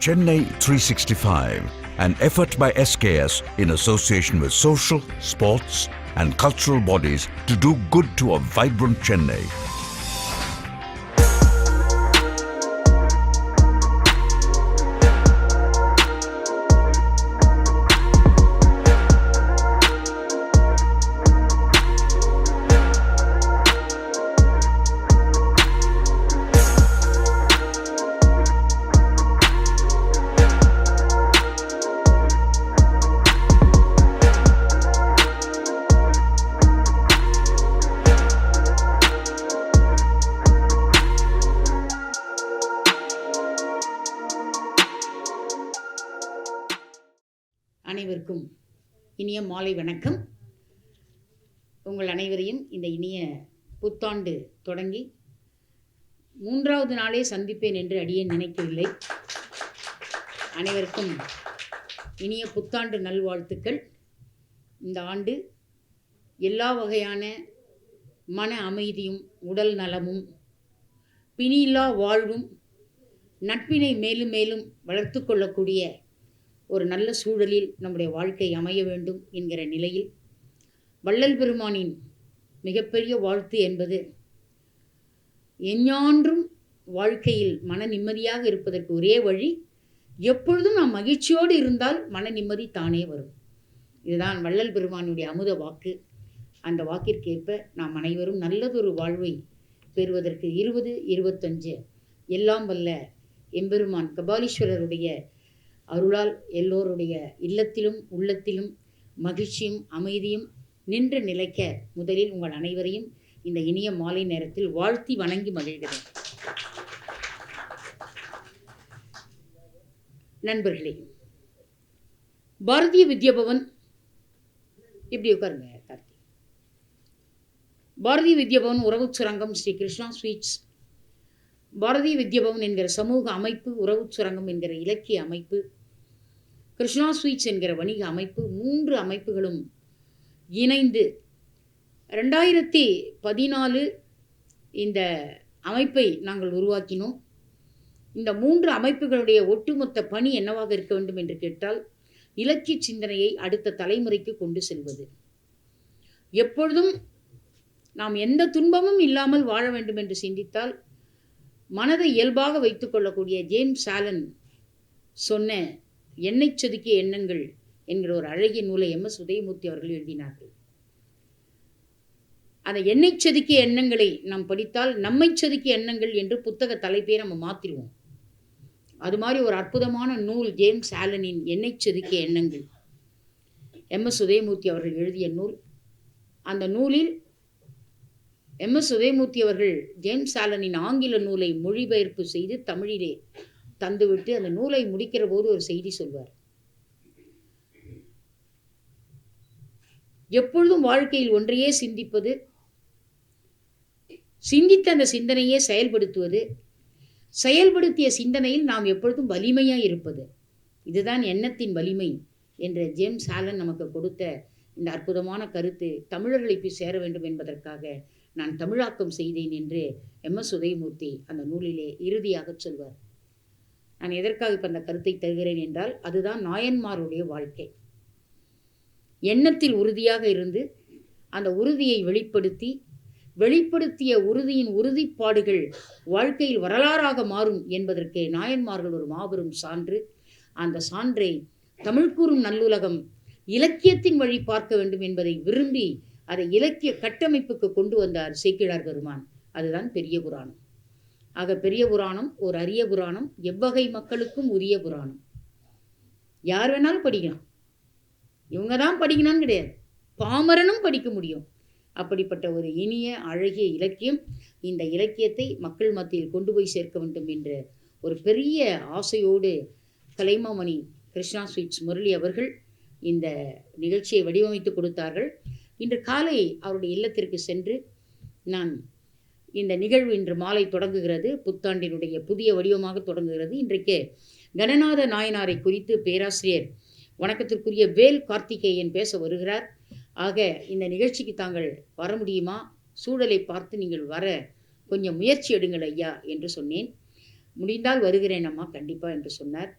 Chennai 365, an effort by SKS in association with social, sports and cultural bodies to do good to a vibrant Chennai. அனைவருக்கும் இனிய மாலை வணக்கம். உங்கள் அனைவரையும் இந்த இனிய புத்தாண்டு தொடங்கி 3வது நாளே சந்திப்பேன் என்று அடியேன் நினைக்கவில்லை. அனைவருக்கும் இனிய புத்தாண்டு நல்வாழ்த்துக்கள். இந்த ஆண்டு எல்லா வகையான மன அமைதியும் உடல் நலமும் பிணியில்லா வாழ்வும் நட்பினை மேலும் மேலும் வளர்த்து கொள்ளக்கூடிய ஒரு நல்ல சூழலில் நம்முடைய வாழ்க்கை அமைய வேண்டும் என்கிற நிலையில் வள்ளல் பெருமானின் மிகப்பெரிய வாழ்த்து என்பது எஞ்ஞான்றும் வாழ்க்கையில் மன நிம்மதியாக இருப்பதற்கு ஒரே வழி, எப்பொழுதும் நாம் மகிழ்ச்சியோடு இருந்தால் மன நிம்மதி தானே வரும். இதுதான் வள்ளல் பெருமானுடைய அமுத வாக்கு. அந்த வாக்கிற்கேற்ப நாம் அனைவரும் நல்லதொரு வாழ்வை பெறுவதற்கு 2025 எல்லாம் வல்ல எம்பெருமான் கபாலீஸ்வரருடைய அருளால் எல்லோருடைய இல்லத்திலும் உள்ளத்திலும் மகிழ்ச்சியும் அமைதியும் நின்று நிலைக்க முதலில் உங்கள் அனைவரையும் இந்த இனிய மாலை நேரத்தில் வாழ்த்தி வணங்கி மகிழ்கிறேன். நண்பர்களே, பாரதிய வித்யாபவன் இப்படி உட்காருங்க கார்த்தி. பாரதிய வித்யாபவன் உறவு சுரங்கம் ஸ்ரீ கிருஷ்ணா ஸ்வீட்ஸ், பாரதிய வித்யாபவன் என்கிற சமூக அமைப்பு, உறவு சுரங்கம் என்கிற இலக்கிய அமைப்பு, கிருஷ்ணா ஸ்வீட்ஸ் என்கிற வணிக அமைப்பு, 3 அமைப்புகளும் இணைந்து 2014 இந்த அமைப்பை நாங்கள் உருவாக்கினோம். இந்த 3 அமைப்புகளுடைய ஒட்டுமொத்த பணி என்னவாக இருக்க வேண்டும் என்று கேட்டால், இலக்கிய சிந்தனையை அடுத்த தலைமுறைக்கு கொண்டு செல்வது. எப்பொழுதும் நாம் எந்த துன்பமும் இல்லாமல் வாழ வேண்டும் என்று சிந்தித்தால் மனதை இயல்பாக வைத்துக் கொள்ளக்கூடிய ஜேம்ஸ் ஆலன் சொன்ன எண்ணெய் செதுக்கிய எண்ணங்கள் என்கிற ஒரு அழகிய நூலை MS உதயமூர்த்தி அவர்கள் எழுதினார்கள். அந்த எண்ணெய் செதுக்கிய எண்ணங்களை நாம் படித்தால் நம்மை செதுக்கிய எண்ணங்கள் என்று புத்தக தலைப்பை நம்ம மாற்றிடுவோம். அது மாதிரி ஒரு அற்புதமான நூல் ஜேம்ஸ் ஆலனின் எண்ணெய் செதுக்கிய எண்ணங்கள், MS உதயமூர்த்தி அவர்கள் எழுதிய நூல். அந்த நூலில் MS உதயமூர்த்தி அவர்கள் ஜேம்ஸ் ஆலனின் ஆங்கில நூலை மொழிபெயர்ப்பு செய்து தமிழிலே தந்துவிட்டு அந்த நூலை முடிக்கிற போது ஒரு செய்தி சொல்வார். எப்பொழுதும் வாழ்க்கையில் ஒன்றையே சிந்திப்பது, சிந்தித்த அந்த சிந்தனையே செயல்படுத்துவது, செயல்படுத்திய சிந்தனையில் நாம் எப்பொழுதும் வலிமையாக இருப்பது, இதுதான் எண்ணத்தின் வலிமை என்ற ஜேம்ஸ் ஆலன் நமக்கு கொடுத்த இந்த அற்புதமான கருத்து தமிழர்களை போய் சேர வேண்டும் என்பதற்காக நான் தமிழாக்கம் செய்தேன் என்று MS உதயமூர்த்தி அந்த நூலிலே இறுதியாக சொல்வார். நான் எதற்காக இப்போ அந்த கருத்தை தருகிறேன் என்றால், அதுதான் நாயன்மாருடைய வாழ்க்கை. எண்ணத்தில் உறுதியாக இருந்து அந்த உறுதியை வெளிப்படுத்திய உறுதியின் உறுதிப்பாடுகள் வாழ்க்கையில் வரலாறாக மாறும் என்பதற்கு நாயன்மார்கள் ஒரு மாபெரும் சான்று. அந்த சான்றை தமிழ் கூறும் நல்லுலகம் இலக்கியத்தின் வழி பார்க்க வேண்டும் என்பதை விரும்பி அதை இலக்கிய கட்டமைப்புக்கு கொண்டு வந்தார் சேக்கிழார் பெருமான். அதுதான் பெரிய புராணம். ஆக பெரிய புராணம் ஒரு அரிய புராணம், எவ்வகை மக்களுக்கும் உரிய புராணம். யார் வேணாலும் படிக்கலாம், இவங்க தான் படிக்கணும்னு கிடையாது, பாமரனும் படிக்க முடியும். அப்படிப்பட்ட ஒரு இனிய அழகிய இலக்கியம். இந்த இலக்கியத்தை மக்கள் மத்தியில் கொண்டு போய் சேர்க்க வேண்டும் என்ற ஒரு பெரிய ஆசையோடு கலைமாமணி கிருஷ்ணா ஸ்வீட்ஸ் முரளி அவர்கள் இந்த நிகழ்ச்சியை வடிவமைத்து கொடுத்தார்கள். இன்று காலை அவருடைய இல்லத்திற்கு சென்று நான் இந்த நிகழ்வு இன்று மாலை தொடங்குகிறது, புத்தாண்டினுடைய புதிய வடிவமாக தொடங்குகிறது. இன்றைக்கு கணநாத நாயனாரை குறித்து பேராசிரியர் வணக்கத்திற்குரிய வேல் கார்த்திகேயன் பேச வருகிறார். ஆக இந்த நிகழ்ச்சிக்கு தாங்கள் வர முடியுமா, சூழலை பார்த்து நீங்கள் வர கொஞ்சம் முயற்சி எடுங்கள் ஐயா என்று சொன்னேன். முடிந்தால் வருகிறேன் அம்மா கண்டிப்பாக என்று சொன்னார்.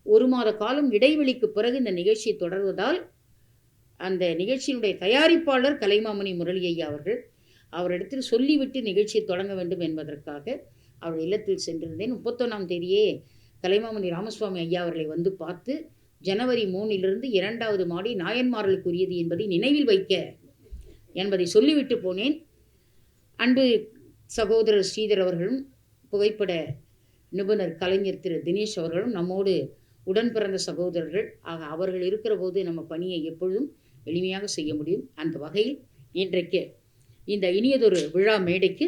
1 மாத காலம் இடைவெளிக்கு பிறகு இந்த நிகழ்ச்சி தொடர்வதால் அந்த நிகழ்ச்சியினுடைய தயாரிப்பாளர் கலைமாமணி முரளி ஐயா அவர்கள் அவரிடத்தில் சொல்லிவிட்டு நிகழ்ச்சியை தொடங்க வேண்டும் என்பதற்காக அவர் இல்லத்தில் சென்றிருந்தேன். 31ஆம் தேதியே கலைமாமணி ராமசுவாமி ஐயா அவர்களை வந்து பார்த்து ஜனவரி 3 2வது மாடி நாயன்மார்களுக்குரியது என்பதை நினைவில் வைக்க என்பதை சொல்லிவிட்டு போனேன். அன்பு சகோதரர் ஸ்ரீதர் அவர்களும் புகைப்பட நிபுணர் கலைஞர் திரு தினேஷ் அவர்களும் நம்மோடு உடன் பிறந்த சகோதரர்கள். ஆக அவர்கள் இருக்கிற போது நம்ம பணியை எப்பொழுதும் எளிமையாக செய்ய முடியும். அந்த வகையில் இன்றைக்கு இந்த இனியதொரு விழா மேடைக்கு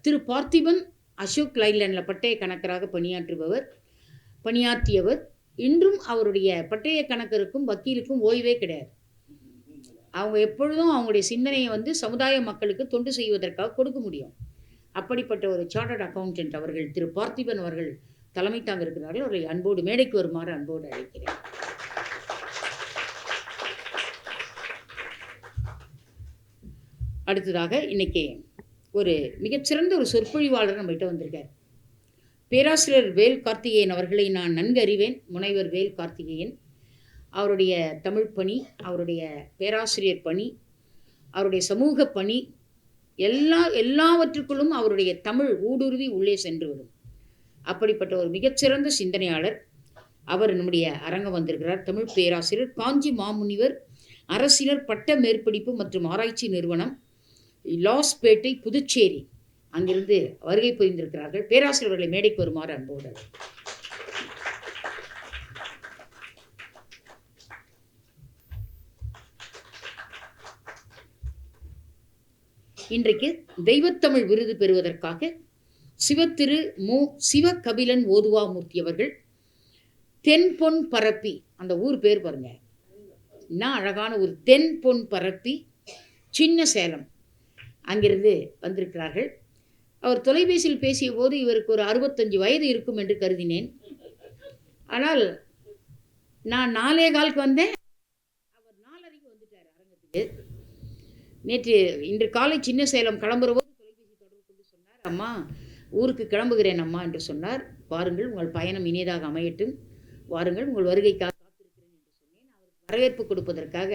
திரு பார்த்திபன் அசோக் லைலாண்டில் பட்டய கணக்கராக பணியாற்றியவர். இன்றும் அவருடைய பட்டய கணக்கருக்கும் வக்கீலுக்கும் ஓய்வே கிடையாது. அவங்க எப்பொழுதும் அவங்களுடைய சிந்தனையை வந்து சமுதாய மக்களுக்கு தொண்டு செய்வதற்காக கொடுக்க முடியும். அப்படிப்பட்ட ஒரு சார்ட்டர்ட் அக்கௌண்டன்ட் அவர்கள் திரு பார்த்திபன் அவர்கள் தலைமை தாங்க இருக்கிறார்கள். அவர்களை அன்போடு மேடைக்கு வருமாறு அன்போடு அழைக்கிறேன். அடுத்ததாக இன்னைக்கு ஒரு மிகச்சிறந்த ஒரு சொற்பொழிவாளர் நம்மகிட்ட வந்திருக்கார். பேராசிரியர் வேல் கார்த்திகேயன் அவர்களை நான் நன்கு அறிவேன். முனைவர் வேல் கார்த்திகேயன் அவருடைய தமிழ் பணி, அவருடைய பேராசிரியர் பணி, அவருடைய சமூக பணி எல்லாவற்றுக்குள்ளும் அவருடைய தமிழ் ஊடுருவி உள்ளே சென்று வரும். அப்படிப்பட்ட ஒரு மிகச்சிறந்த சிந்தனையாளர் அவர் நம்முடைய அரங்கம் வந்திருக்கிறார். தமிழ் பேராசிரியர், காஞ்சி மாமுனிவர் அரசியல் பட்ட மேற்படிப்பு மற்றும் ஆராய்ச்சி நிறுவனம், லாஸ்பேட்டை, புதுச்சேரி, அங்கிருந்து வருகை புரிந்திருக்கிறார்கள். பேராசிரியர்களை மேடைக்கு வருமாறு அன்போடு. இன்றைக்கு தெய்வத்தமிழ் விருது பெறுவதற்காக சிவத்திரு மு சிவகபிலன் ஓதுவாமூர்த்தி அவர்கள் தென்பொன் பரப்பி, அந்த ஊர் பேர் பாருங்க, என்ன அழகான ஊர், தென்பொன் பரப்பி, சின்ன சேலம், அங்கிருந்து வந்திருக்கிறார்கள். அவர் தொலைபேசியில் பேசிய போது இவருக்கு ஒரு 65 வயது இருக்கும் என்று கருதினேன். ஆனால் நான் 4:15 வந்தேன், அவர் 4:30 வந்துட்டார் அரங்கத்துக்கு. இன்று காலை சின்ன சேலம் கிளம்புற போது தொலைபேசி தொடர்பு கொண்டு சொன்னார், அம்மா ஊருக்கு கிளம்புகிறேன் அம்மா என்று சொன்னார். வாருங்கள், உங்கள் பயணம் இனியதாக அமையட்டும், வாருங்கள், உங்கள் வருகைக்காக காத்திருக்கிறேன் என்று சொன்னேன். அவருக்கு வரவேற்பு கொடுப்பதற்காக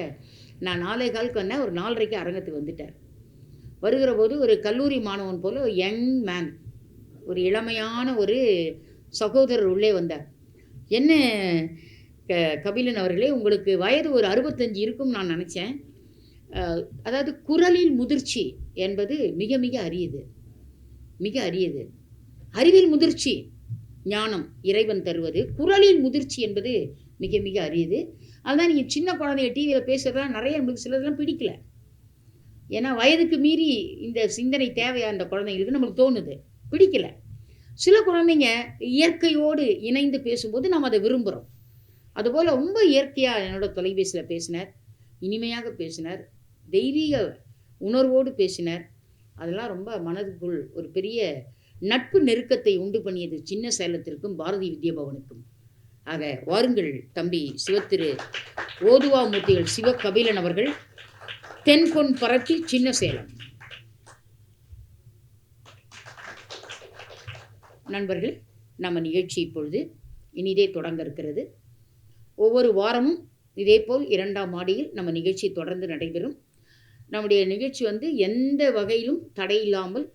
நான் 4:15 வந்தேன். ஒரு 4:30 அரங்கத்துக்கு வந்துட்டார். வருகிற போது ஒரு கல்லூரி மாணவன் போல ஒரு யங் மேன், ஒரு இளமையான ஒரு சகோதரர் உள்ளே வந்தார். என்ன கபிலன் அவர்களே, உங்களுக்கு வயது ஒரு 65 இருக்கும் நான் நினச்சேன். அதாவது குரலில் முதிர்ச்சி என்பது மிக மிக அரியது, மிக அரியது. அறிவில் முதிர்ச்சி ஞானம் இறைவன் தருவது, குரலில் முதிர்ச்சி என்பது மிக மிக அரியது. அதுதான் நீங்கள் சின்ன குழந்தைங்க டிவியில் பேசுகிறதெல்லாம் நிறைய நம்மளுக்கு சிலதெல்லாம் பிடிக்கல. ஏன்னா வயதுக்கு மீறி இந்த சிந்தனை தேவையா அந்த குழந்தைங்களுக்கு நம்மளுக்கு தோணுது, பிடிக்கல. சில குழந்தைங்க இயற்கையோடு இணைந்து பேசும்போது நாம் அதை விரும்புகிறோம். அதுபோல் ரொம்ப இயற்கையாக என்னோட தொலைபேசியில் பேசினார், இனிமையாக பேசினார், தெய்வீக உணர்வோடு பேசினார். அதெல்லாம் ரொம்ப மனதுக்குள் ஒரு பெரிய நட்பு நெருக்கத்தை உண்டு பண்ணியது சின்ன சேலத்திற்கும் பாரதி வித்யாபவனுக்கும். ஆக வாருங்கள் தம்பி சிவத்திரு ஓதுவாமூர்த்திகள் சிவகபிலன் அவர்கள், தென்பொன் பரப்பி, சின்ன சேலம். நண்பர்கள், நம்ம நிகழ்ச்சி இப்பொழுது இனிதே தொடங்க இருக்கிறது. ஒவ்வொரு வாரமும் இதேபோல் 2ஆம் மாடியில் நம்ம நிகழ்ச்சி தொடர்ந்து நடைபெறும். நம்முடைய நிகழ்ச்சி எந்த வகையிலும் தடையில்லாமல்,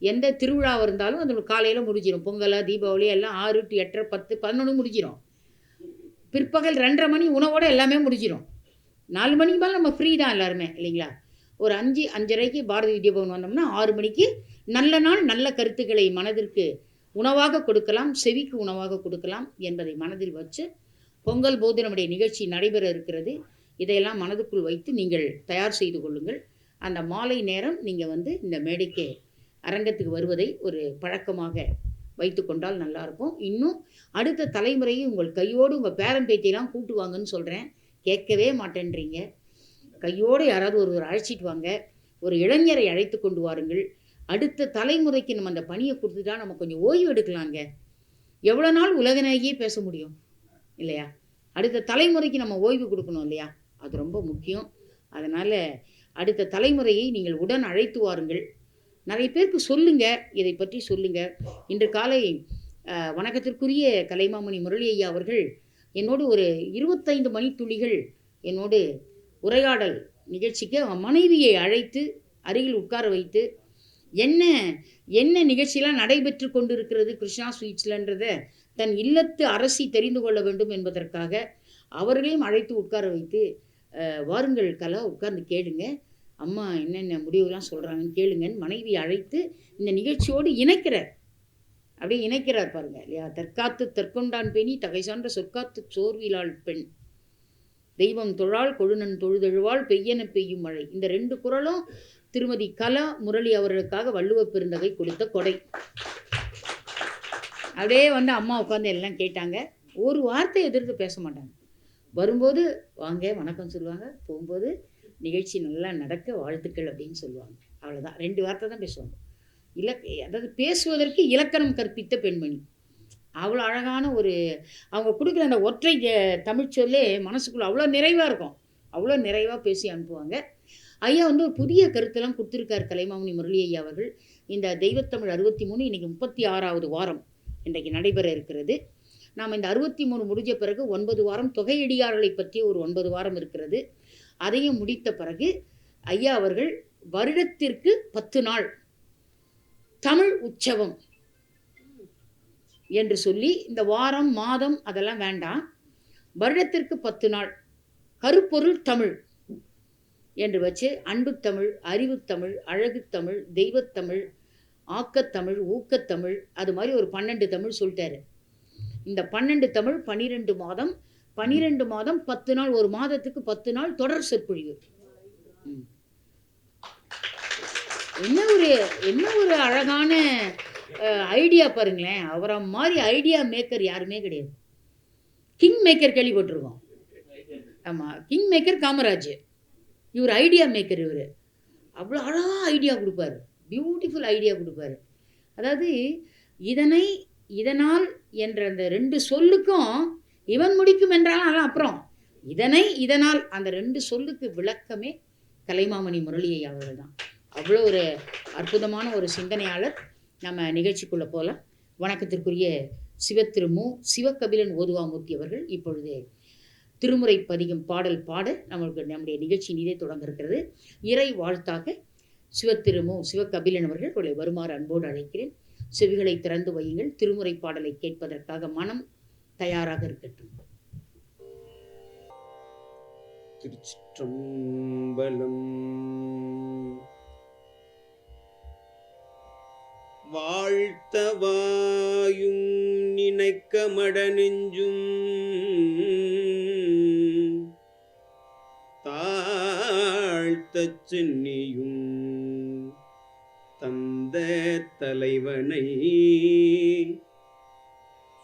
எந்த திருவிழாவாக இருந்தாலும் அது காலையில் முடிஞ்சிடும். பொங்கல், தீபாவளி எல்லாம் 6 to 8, 10, 11 முடிஞ்சிடும். பிற்பகல் 2:30 மணி உணவோடு எல்லாமே முடிஞ்சிடும். 4 மணிக்கு மேலே நம்ம ஃப்ரீ தான் எல்லாருமே, இல்லைங்களா? ஒரு 5-5:30 பாரதி வித்யாபவன் வந்தோம்னா 6 மணிக்கு நல்ல நாள் நல்ல கருத்துக்களை மனதிற்கு உணவாக கொடுக்கலாம், செவிக்கு உணவாக கொடுக்கலாம் என்பதை மனதில் வச்சு பொங்கல் போது நம்முடைய நிகழ்ச்சி நடைபெற இருக்கிறது. இதையெல்லாம் மனதுக்குள் வைத்து நீங்கள் தயார் செய்து கொள்ளுங்கள். அந்த மாலை நேரம் நீங்கள் இந்த மேடைக்கு அரங்கத்துக்கு வருவதை ஒரு பழக்கமாக வைத்து கொண்டால் நல்லாயிருக்கும். இன்னும் அடுத்த தலைமுறையை உங்கள் கையோடு உங்கள் பேரம்பேத்தியெல்லாம் கூட்டுவாங்கன்னு சொல்கிறேன், கேட்கவே மாட்டேன்றீங்க. கையோடு யாராவது ஒருவர் அழைச்சிட்டு வாங்க, ஒரு இளைஞரை அழைத்து கொண்டு வாருங்கள். அடுத்த தலைமுறைக்கு நம்ம அந்த பணியை கொடுத்துட்டா நம்ம கொஞ்சம் ஓய்வு எடுக்கலாங்க. எவ்வளோ நாள் உலகநேகியே பேச முடியும் இல்லையா? அடுத்த தலைமுறைக்கு நம்ம ஓய்வு கொடுக்கணும் இல்லையா? அது ரொம்ப முக்கியம். அதனால் அடுத்த தலைமுறையை நீங்கள் உடன் அழைத்து வாருங்கள். நிறைய பேருக்கு சொல்லுங்கள், இதை பற்றி சொல்லுங்கள். இன்று காலை வணக்கத்திற்குரிய கலைமாமணி முரளி ஐயா அவர்கள் என்னோடு ஒரு 25 மணித்துளிகள் என்னோடு உரையாடல் நிகழ்ச்சிக்கு அவன் மனைவியை அழைத்து அருகில் உட்கார வைத்து என்ன என்ன நிகழ்ச்சியெலாம் நடைபெற்று கொண்டிருக்கிறது கிருஷ்ணா ஸ்வீட்ஸ்லன்றத தன் இல்லத்து அரசி தெரிந்து கொள்ள வேண்டும் என்பதற்காக அவர்களையும் அழைத்து உட்கார வைத்து வாருங்கள் கலா உட்கார்ந்து கேளுங்க, அம்மா என்னென்ன முடிவுலாம் சொல்கிறாங்கன்னு கேளுங்கன்னு மனைவி அழைத்து இந்த நிகழ்ச்சியோடு இணைக்கிறார். அப்படியே இணைக்கிறார் பாருங்க இல்லையா. தற்காத்து தற்கொண்டான் பெணி தகை சான்ற சொற்காத்து சோர்விலாள் பெண் தெய்வம் தொழாள் கொழுநன் தொழுதெழுவாள் பெய்யென பெய்யும் மழை. இந்த 2 குறளும் திருமதி கலா முரளி அவர்களுக்காக வள்ளுவ பெருந்தகை கொடுத்த கொடை. அப்படியே வந்து அம்மா உட்காந்து எல்லாம் கேட்டாங்க. ஒரு வார்த்தை எதிர்த்து பேச மாட்டாங்க. வரும்போது வாங்க வணக்கம் சொல்லுவாங்க, போகும்போது நிகழ்ச்சி நல்லா நடக்க வாழ்த்துக்கள் அப்படின்னு சொல்லுவாங்க. அவ்வளோதான், 2 வார்த்தை தான் பேசுவாங்க. அதாவது பேசுவதற்கு இலக்கணம் கற்பித்த பெண்மணி. அவ்வளோ அழகான ஒரு அவங்க கொடுக்குற அந்த ஒற்றை தமிழ் சொல்லே மனசுக்குள்ளே அவ்வளோ நிறைவாக இருக்கும். அவ்வளோ நிறைவாக பேசி அனுப்புவாங்க. ஐயா வந்து ஒரு புதிய கருத்தெல்லாம் கொடுத்துருக்கார் கலைமாமணி முரளி ஐயா அவர்கள். இந்த தெய்வத்தமிழ் 63 இன்றைக்கி 36வது வாரம் இன்றைக்கு நடைபெற இருக்கிறது. நாம் இந்த 63 முடிஞ்ச பிறகு 9 வாரம் தொகையடியார்களை பற்றி ஒரு 9 வாரம் இருக்கிறது. அதையும் முடித்த பிறகு ஐயா அவர்கள் வருடத்திற்கு 10 நாள் தமிழ் உற்சவம் என்று சொல்லி இந்த வாரம் மாதம் அதெல்லாம் வேண்டாம், வருடத்திற்கு 10 நாள் கருப்பொருள் தமிழ் என்று வச்சு அன்பு தமிழ், அறிவு தமிழ், அழகு தமிழ், தெய்வத்தமிழ், ஆக்கத்தமிழ், ஊக்கத்தமிழ், அது மாதிரி ஒரு 12 தமிழ் சொல்லிட்டாரு. இந்த 12 தமிழ் 12 மாதம், 12 மாதம் 10 நாள், ஒரு மாதத்துக்கு 10 நாள் தொடர் சொற்பொழிவு. என்ன ஒரு அழகான ஐடியா பாருங்களேன். அவரை மாதிரி ஐடியா மேக்கர் யாருமே கிடையாது. கிங் மேக்கர் கேள்விப்பட்டிருக்கோம். ஆமாம், கிங் மேக்கர் காமராஜ். இவர் ஐடியா மேக்கர். இவர் அவ்வளோ அழகாக ஐடியா கொடுப்பார், பியூட்டிஃபுல் ஐடியா கொடுப்பார். அதாவது இதனால் என்ற அந்த 2 சொல்லுக்கும் இவன் முடிக்கும் என்றாலும் அதெல்லாம் அப்புறம் இதனால் அந்த 2 சொல்லுக்கு விளக்கமே கலைமாமணி முரளியை அவர்கள் தான். அவ்வளோ ஒரு அற்புதமான ஒரு சிந்தனையாளர். நம்ம நிகழ்ச்சிக்குள்ளே போகலாம். வணக்கத்திற்குரிய சிவத்திருமு சிவகபிலன் ஓதுவாமூர்த்தி அவர்கள் இப்பொழுது திருமுறை பதிகம் பாடல் பாட நம்முடைய நிகழ்ச்சி நீதே தொடங்க இருக்கிறது. இறை வாழ்த்தாக சிவத்திருமு சிவகபிலன் அவர்கள் உங்களை வருமாறு அன்போடு அழைக்கிறேன். செவிகளை திறந்து வையுங்கள். திருமுறை பாடலை கேட்பதற்காக மனம் தயாராக இருக்கட்டும். திருச்சிற்றம்பலம். வாழ்த்தவாயும் நினைக்க மடநெஞ்சும் தாழ்த்தச் சென்னியும் தந்த தலைவனை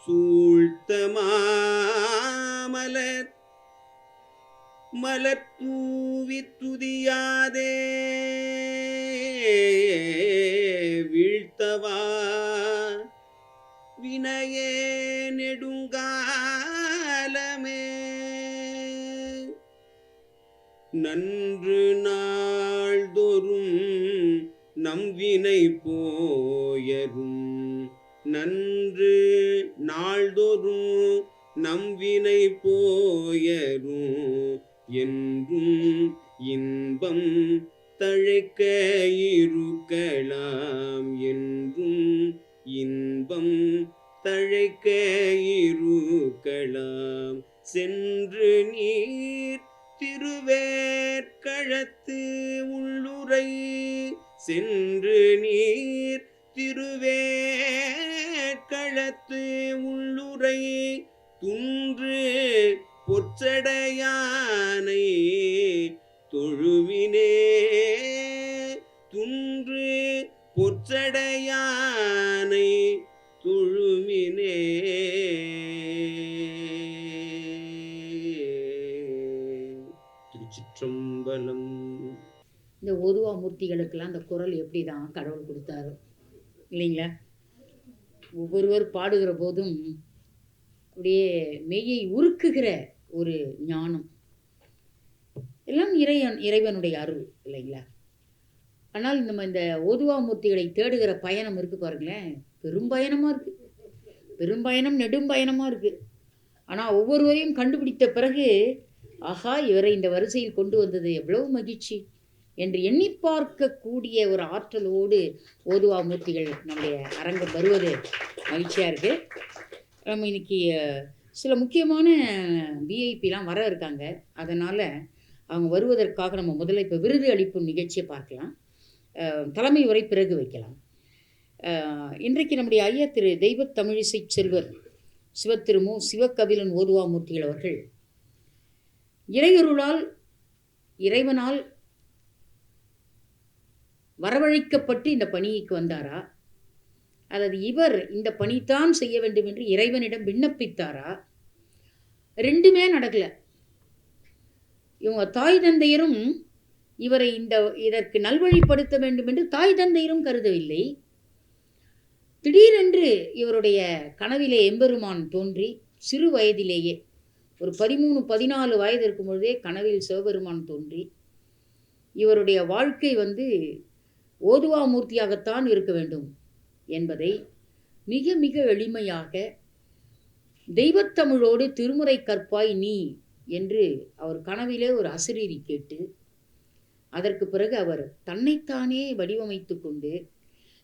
சூழ்த்த மாமலர் மலர்தூவி துதியாதே வீழ்த்தவா வினையே நெடுங்காலமே நன்று நாள்தோறும் நம்வினை போயரும் நன்று நாள்தோறும் நம்வினை போயரும் என்றும் இன்பம் தழைக்க இருக்கலாம் என்றும் இன்பம் தழைக்க இருக்கலாம். சென்று நீர் திருவேற்களத்து உள்ளுரை சென்று நீர் திருவேற்களத்து உள்ளுரை துன்று பொற்சடையானை தொழுவினே துன்று பொற்சடையானை தொழுவினே. திருச்சிற்றம்பலம். இந்த ஓதுவா மூர்த்திகளுக்கெல்லாம் அந்த குரல் எப்படி தான் கடவுள் கொடுத்தாரு இல்லைங்களா? ஒவ்வொருவர் பாடுகிற போதும் அப்படியே மெய்யை உருக்குகிற ஒரு ஞானம். எல்லாம் இறைவனுடைய அருள் இல்லைங்களா? ஆனால் நம்ம இந்த ஓதுவா மூர்த்திகளை தேடுகிற பயணம் இருக்குது பாருங்களேன், பெரும் பயணமாக இருக்குது. பெரும்பயணம் நெடும் பயணமாக இருக்குது. ஆனால் ஒவ்வொருவரையும் கண்டுபிடித்த பிறகு ஆஹா, இவரை இந்த வரிசையில் கொண்டு வந்தது எவ்வளவு மகிழ்ச்சி என்று எண்ணி பார்க்கக்கூடிய ஒரு ஆற்றலோடு ஓதுவா மூர்த்திகள் நம்முடைய அரங்கம் வருவது மகிழ்ச்சியாக இருக்குது. நம்ம இன்னைக்கு சில முக்கியமான விஐபிலாம் வர இருக்காங்க. அதனால் அவங்க வருவதற்காக நம்ம முதல்ல இப்போ விருது அளிப்பு நிகழ்ச்சியை பார்க்கலாம். தலைமை உரை பிறகு வைக்கலாம். இன்றைக்கு நம்முடைய ஐயா திரு தெய்வ தமிழிசை செல்வர் சிவத்திரு மு சிவகபிலன் ஓதுவா மூர்த்திகள் அவர்கள் இறையருளால் இறைவனால் வரவழைக்கப்பட்டு இந்த பணிக்கு வந்தாரா, அல்லது இவர் இந்த பணித்தான் செய்ய வேண்டும் என்று இறைவனிடம் விண்ணப்பித்தாரா? ரெண்டுமே நடக்கல. இவங்க தாய் தந்தையரும் இவரை இதற்கு நல்வழிப்படுத்த வேண்டும் என்று தாய் தந்தையரும் கருதவில்லை. திடீரென்று இவருடைய கனவிலே எம்பெருமான் தோன்றி சிறு வயதிலேயே ஒரு 13-14 வயது இருக்கும் பொழுதே கனவில் சிவபெருமான் தோன்றி இவருடைய வாழ்க்கை ஓதுவா மூர்த்தியாகத்தான் இருக்க வேண்டும் என்பதை மிக மிக எளிமையாக தெய்வத்தமிழோடு திருமுறை கற்பாய் நீ என்று அவர் கனவிலே ஒரு அசரீரி கேட்டு அதற்கு பிறகு அவர் தன்னைத்தானே வடிவமைத்து கொண்டு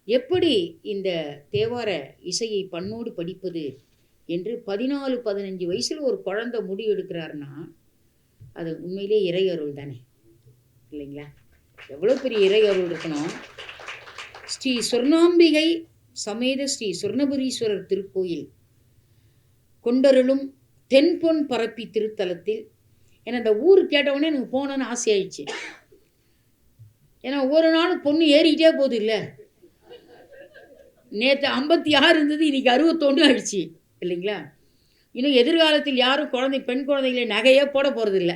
எப்படி இந்த தேவார இசையை பண்ணோடு படிப்பது என்று 14-15 வயசில் ஒரு குழந்தை முடிவு எடுக்கிறாருன்னா அது உண்மையிலே இறை அருள் தானே, இல்லைங்களா? எவ்வளோ பெரிய இறை அருள் இருக்கணும். ஸ்ரீ சொர்ணாம்பிகை சமேத ஸ்ரீ சொர்ணபுரீஸ்வரர் திருக்கோயில் கொண்டருளும் தென்பொன் பரப்பி திருத்தலத்தில் ஏன்னா அந்த ஊர் கேட்டவுடனே எனக்கு போனோன்னு ஆசையாயிடுச்சு. ஏன்னா ஒவ்வொரு நாளும் பொண்ணு ஏறிக்கிட்டே போகுது இல்லை. நேற்று 56 இருந்தது, இன்றைக்கி 61 ஆயிடுச்சு, இல்லைங்களா? இன்னும் எதிர்காலத்தில் யாரும் பெண் குழந்தைகளை நகையே போட போகிறதில்ல.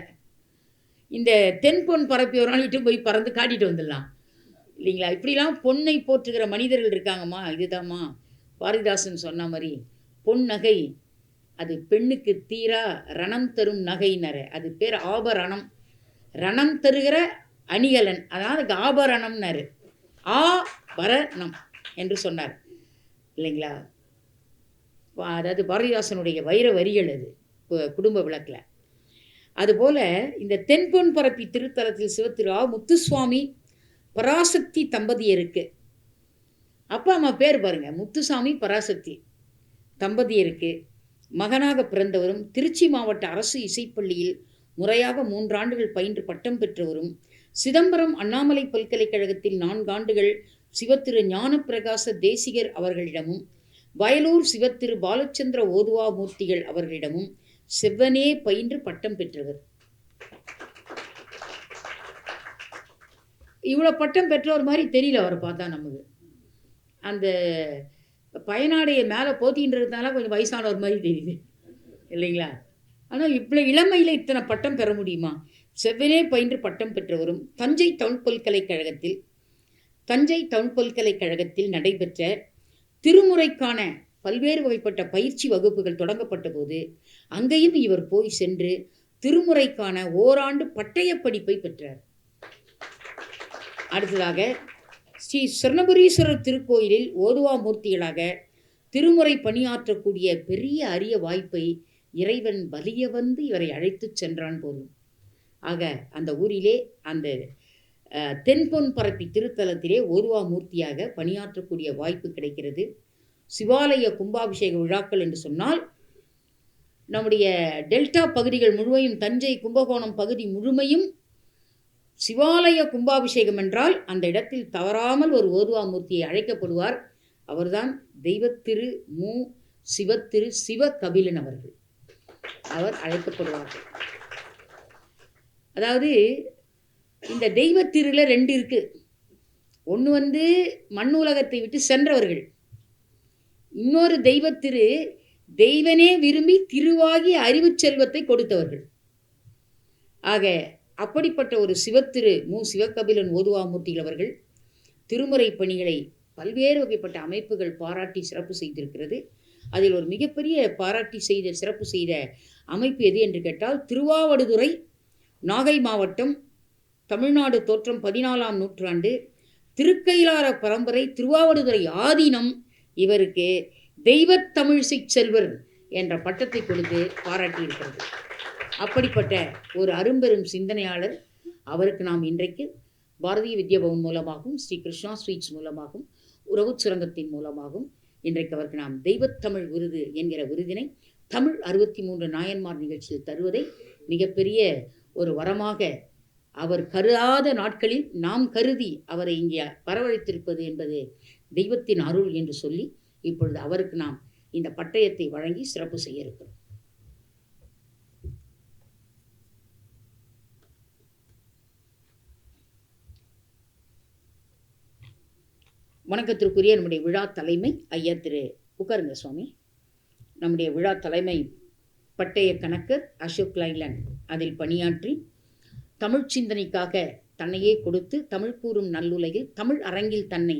இந்த தென்பொன் பரப்பி ஒரு நாள் இட்டு போய் பறந்து காட்டிட்டு வந்துடலாம், இல்லைங்களா? இப்படிலாம் பொண்ணை போற்றுகிற மனிதர்கள் இருக்காங்கம்மா. இதுதாம்மா பாரதிதாசன் சொன்ன மாதிரி பொன் நகை அது பெண்ணுக்கு தீரா ரணம் தரும் நகையினர, அது பேர் ஆபரணம். ரணம் தருகிற அணிகலன், அதாவது ஆபரணம்னாரு. ஆபரணம் என்று சொன்னார், இல்லைங்களா? அதாவது பாரதிதாசனுடைய வைர வரிகள் அது குடும்ப விளக்கில். அதுபோல் இந்த தென்பொன் பரப்பி திருத்தலத்தில் சிவத்திரு முத்துசுவாமி பராசக்தி தம்பதியருக்கு அப்பா அம்மா பேர் பாருங்க, முத்துசாமி பராசக்தி தம்பதியருக்கு மகனாக பிறந்தவரும் திருச்சி மாவட்ட அரசு இசைப்பள்ளியில் முறையாக 3 ஆண்டுகள் பயின்று பட்டம் பெற்றவரும் சிதம்பரம் அண்ணாமலை பல்கலைக்கழகத்தில் 4 ஆண்டுகள் சிவத்திரு ஞானப்பிரகாச தேசிகர் அவர்களிடமும் வயலூர் சிவத்திரு பாலச்சந்திர ஓதுவா மூர்த்திகள் அவர்களிடமும் செவ்வனே பயின்று பட்டம் பெற்றவர். இவ்வளோ பட்டம் பெற்றவர் மாதிரி தெரியல அவரை பார்த்தா. நமக்கு அந்த பயனாடைய மேலே போத்தின்றதுனால கொஞ்சம் வயசானவர் மாதிரி தெரியுது, இல்லைங்களா? ஆனால் இவ்வளோ இளமையில் இத்தனை பட்டம் பெற முடியுமா? செவ்வனே பயின்று பட்டம் பெற்றவரும் தஞ்சை தமிழ் பல்கலைக்கழகத்தில் நடைபெற்ற திருமுறைக்கான பல்வேறு வகைப்பட்ட பயிற்சி வகுப்புகள் தொடங்கப்பட்ட போது அங்கேயும் இவர் போய் சென்று திருமுறைக்கான ஓராண்டு பட்டய படிப்பை பெற்றார். அடுத்ததாக ஸ்ரீ சொர்ணபுரீஸ்வரர் திருக்கோயிலில் ஓதுவா மூர்த்திகளாக திருமுறை பணியாற்றக்கூடிய பெரிய அரிய வாய்ப்பை இறைவன் வலிய இவரை அழைத்து சென்றான் போலும். ஆக அந்த ஊரிலே அந்த தென்பொன் பரப்பி திருத்தலத்திலே ஓதுவா மூர்த்தியாக பணியாற்றக்கூடிய வாய்ப்பு கிடைக்கிறது. சிவாலய கும்பாபிஷேக விழாக்கள் என்று சொன்னால் நம்முடைய டெல்டா பகுதிகள் முழுமையும், தஞ்சை கும்பகோணம் பகுதி முழுமையும் சிவாலய கும்பாபிஷேகம் என்றால் அந்த இடத்தில் தவறாமல் ஒரு ஓதுவா மூர்த்தியை அழைக்கப்படுவார். அவர்தான் தெய்வத்திரு மு சிவத்திரு சிவகபிலன் அவர்கள். அவர் அழைக்கப்படுவார்கள். அதாவது இந்த தெய்வத்திருல 2 இருக்கு. ஒன்று மண் உலகத்தை விட்டு சென்றவர்கள், இன்னொரு தெய்வத்திரு தெய்வனே விரும்பி திருவாகி அறிவு செல்வத்தை கொடுத்தவர்கள். ஆக அப்படிப்பட்ட ஒரு சிவத்திரு மு சிவகபிலன் ஓதுவா மூர்த்திகள் அவர்கள் திருமுறை பணிகளை பல்வேறு வகைப்பட்ட அமைப்புகள் பாராட்டி சிறப்பு செய்திருக்கிறது. அதில் ஒரு மிகப்பெரிய பாராட்டி சிறப்பு செய்த அமைப்பு எது என்று கேட்டால், திருவாவடுதுறை நாகை மாவட்டம், தமிழ்நாடு தோற்றம் 14ஆம் நூற்றாண்டு திருக்கைலார பரம்பரை திருவாவடுதுறை ஆதீனம் இவருக்கு தெய்வத் தமிழிசை செல்வர் என்ற பட்டத்தை கொடுத்து பாராட்டியிருக்கிறது. அப்படிப்பட்ட ஒரு அரும்பெரும் சிந்தனையாளர். அவருக்கு நாம் இன்றைக்கு பாரதிய வித்யாபவன் மூலமாகவும் ஸ்ரீ கிருஷ்ணா ஸ்வீட்ஸ் மூலமாகவும் உறவு சுரங்கத்தின் மூலமாகவும் இன்றைக்கு அவருக்கு நாம் தெய்வத்தமிழ் விருது என்கிற விருதினை தமிழ் 63 நாயன்மார் நிகழ்ச்சியில் தருவதை மிகப்பெரிய ஒரு வரமாக அவர் கருதாத நாட்களில் நாம் கருதி அவரை இங்கே வரவழைத்திருப்பது என்பது தெய்வத்தின் அருள் என்று சொல்லி இப்பொழுது அவருக்கு நாம் இந்த பட்டயத்தை வழங்கி சிறப்பு செய்ய இருக்கிறோம். வணக்கத்திற்குரிய நம்முடைய விழா தலைமை ஐயா திரு உட்காருங்க சுவாமி. நம்முடைய விழா தலைமை பட்டய கணக்கர் அசோக் லைலன் அதில் பணியாற்றி தமிழ் சிந்தனைக்காக தன்னையே கொடுத்து தமிழ் கூறும் நல்லுலகில் தமிழ் அரங்கில் தன்னை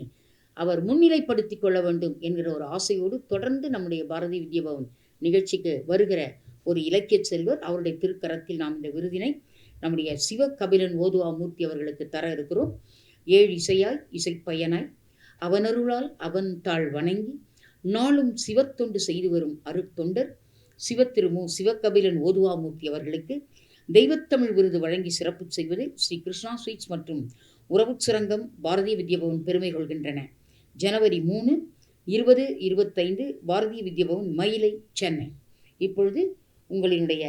அவர் முன்னிலைப்படுத்திக் கொள்ள வேண்டும் என்கிற ஒரு ஆசையோடு தொடர்ந்து நம்முடைய பாரதி வித்யாபவன் நிகழ்ச்சிக்கு வருகிற ஒரு இலக்கிய செல்வர். அவருடைய திருக்கரத்தில் நாம் இந்த விருதினை நம்முடைய சிவகபிலன் ஓதுவா மூர்த்தி அவர்களுக்கு தர இருக்கிறோம். 7 இசையாய் இசைப்பயனாய் அவனருளால் அவன் தாழ் வணங்கி நாளும் சிவத்தொண்டு செய்து வரும் அருட்தொண்டர் சிவத்திருமு சிவகபிலன் ஓதுவா மூர்த்தி அவர்களுக்கு தெய்வத்தமிழ் விருது வழங்கி சிறப்பு செய்வதில் ஸ்ரீ கிருஷ்ணா ஸ்வீட்ஸ் மற்றும் உறவு சுரங்கம் பாரதிய வித்யாபவன் பெருமை கொள்கின்றன. ஜனவரி 3, 20, 25 பாரதிய வித்யாபவன் மயிலை, சென்னை. இப்பொழுது உங்களினுடைய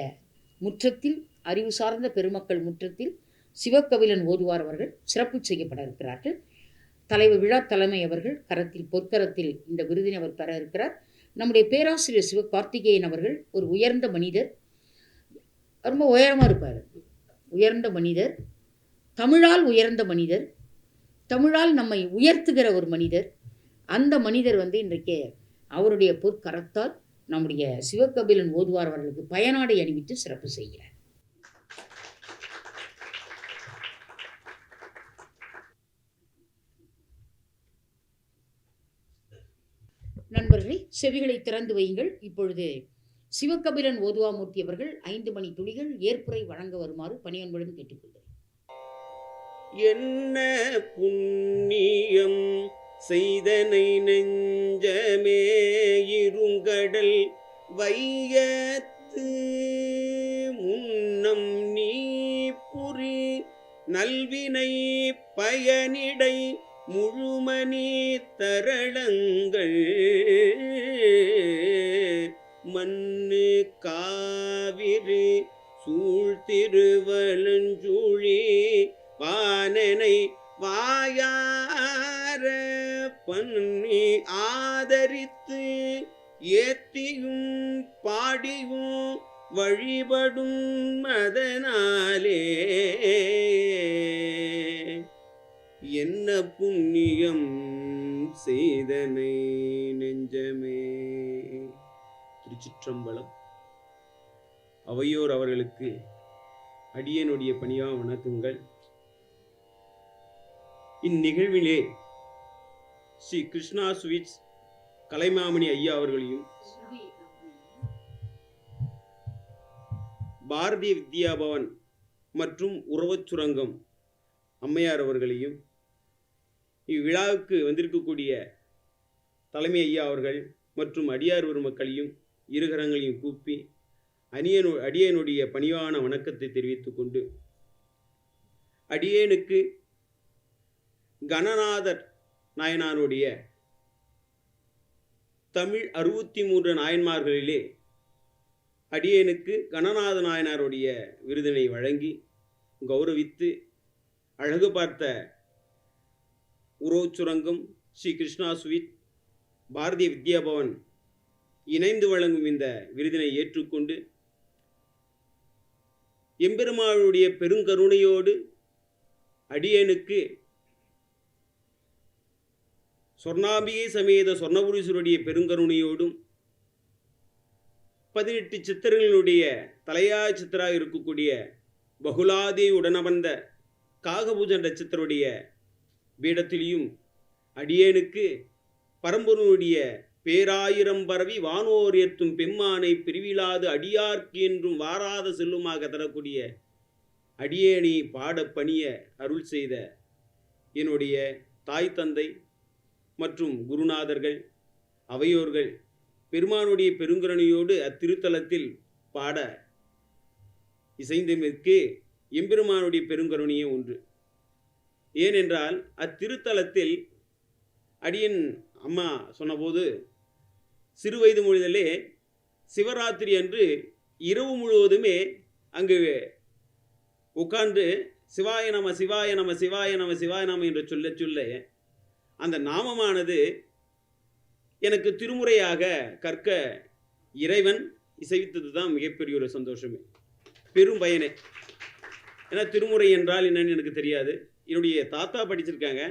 முற்றத்தில் அறிவு சார்ந்த பெருமக்கள் முற்றத்தில் சிவகபிலன் ஓதுவார் அவர்கள் சிறப்பு செய்யப்பட இருக்கிறார்கள். தலைவர் விழா தலைமை அவர்கள் கரத்தில் பொற்கரத்தில் இந்த விருதினை அவர் பெற இருக்கிறார். நம்முடைய பேராசிரியர் சிவகார்த்திகேயன் அவர்கள் ஒரு உயர்ந்த மனிதர், ரொம்ப உயரமாக இருப்பார். உயர்ந்த மனிதர், தமிழால் உயர்ந்த மனிதர், தமிழால் நம்மை உயர்த்துகிற ஒரு மனிதர். அந்த மனிதர் இன்றைக்கு அவருடைய பொற்கரத்தால் நம்முடைய சிவகபிலன் ஓதுவார் அவர்களுக்கு பயனாடை அணிவித்து சிறப்பு செய்கிறார். நண்பர்களே, செவிகளை திறந்து வையுங்கள். இப்பொழுது சிவகபிலன் ஓதுவாமூர்த்தி அவர்கள் 5 மணி துளிகள் ஏற்புரை வழங்க வருமாறு பணியன்புடன் கேட்டுக்கொள்கிறேன். என்ன புண்ணியம் செய்தனை நெஞ்சமே இருங்கடல் வையத்து முன்னம் நீ புரி நல்வினை பயனிடை முழுமணி தரளங்கள் மண்ணு காவிரி சூழ்திருவலஞ்சூழி வானனை வாயார பண்ணி ஆதரித்து ஏத்தியும் பாடியும் வழிபடும் மதனாலே என்ன புண்ணியம் செய்தனை நெஞ்சமே. திருச்சிற்றம்பலம். அவையோர் அவர்களுக்கு அடியனுடைய பணியா வணக்கங்கள். இந்நிகழ்விலே ஸ்ரீ கிருஷ்ணா ஸ்வீட்ஸ் கலைமாமணி ஐயா அவர்களையும் பாரதிய வித்யாபவன் மற்றும் உறவு சுரங்கம் அம்மையார் அவர்களையும் இவ்விழாவுக்கு வந்திருக்கக்கூடிய தலைமை ஐயா அவர்கள் மற்றும் அடியார் பெருமக்களையும் இருகரங்களையும் கூப்பி அடியனுடைய பணிவான வணக்கத்தை தெரிவித்துக் கொண்டு, அடியேனுக்கு கணநாதர் நாயனாருடைய தமிழ் 63 நாயன்மார்களிலே அடியேனுக்கு கணநாத நாயனாருடைய விருதினை வழங்கி கௌரவித்து அழகு பார்த்த உறவு சுரங்கம் ஸ்ரீ கிருஷ்ணா ஸ்வீட் பாரதிய வித்யாபவன் இணைந்து வழங்கும் இந்த விருதினை ஏற்றுக்கொண்டு எம்பெருமானுடைய பெருங்கருணையோடு அடியேனுக்கு சொர்ணாம்பிகை சமேத சொர்ணபுரீஸ்வருடைய பெருங்கருணையோடும் 18 சித்தர்களுடைய தலையா சித்தராக இருக்கக்கூடிய பகுலாதே உடனவந்த காகபூஜன் நட்சத்திரருடைய பீடத்திலையும் அடியேனுக்கு பரம்பொருளுடைய பேராயிரம் பரவி வானோர் ஏற்றும் பெம்மானை பிரிவிலாது அடியார்க்கு என்றும் வாராத செல்லுமாக தரக்கூடிய அடியேனை பாடப்பணிய அருள் செய்த என்னுடைய தாய் தந்தை மற்றும் குருநாதர்கள் அவையோர்கள் பெருமானுடைய பெருங்கருணையோடு அத்திருத்தலத்தில் பாட இசைந்தமைக்கு எம்பெருமானுடைய பெருங்கருணையே ஒன்று. ஏனென்றால் அத்திருத்தலத்தில் அடியன் அம்மா சொன்னபோது சிறு வயது மொழிதலே சிவராத்திரி அன்று இரவு முழுவதுமே அங்கு உட்கார்ந்து சிவாய நம சிவாய நம சிவாய நம சிவாய நம என்று சொல்ல சொல்ல அந்த நாமமானது எனக்கு திருமுறையாக கற்க இறைவன் இசைவித்தது தான் மிகப்பெரிய ஒரு சந்தோஷமே, பெரும் பயனே. ஏன்னா திருமுறை என்றால் என்னன்னு எனக்கு தெரியாது. என்னுடைய தாத்தா படிச்சிருக்காங்க,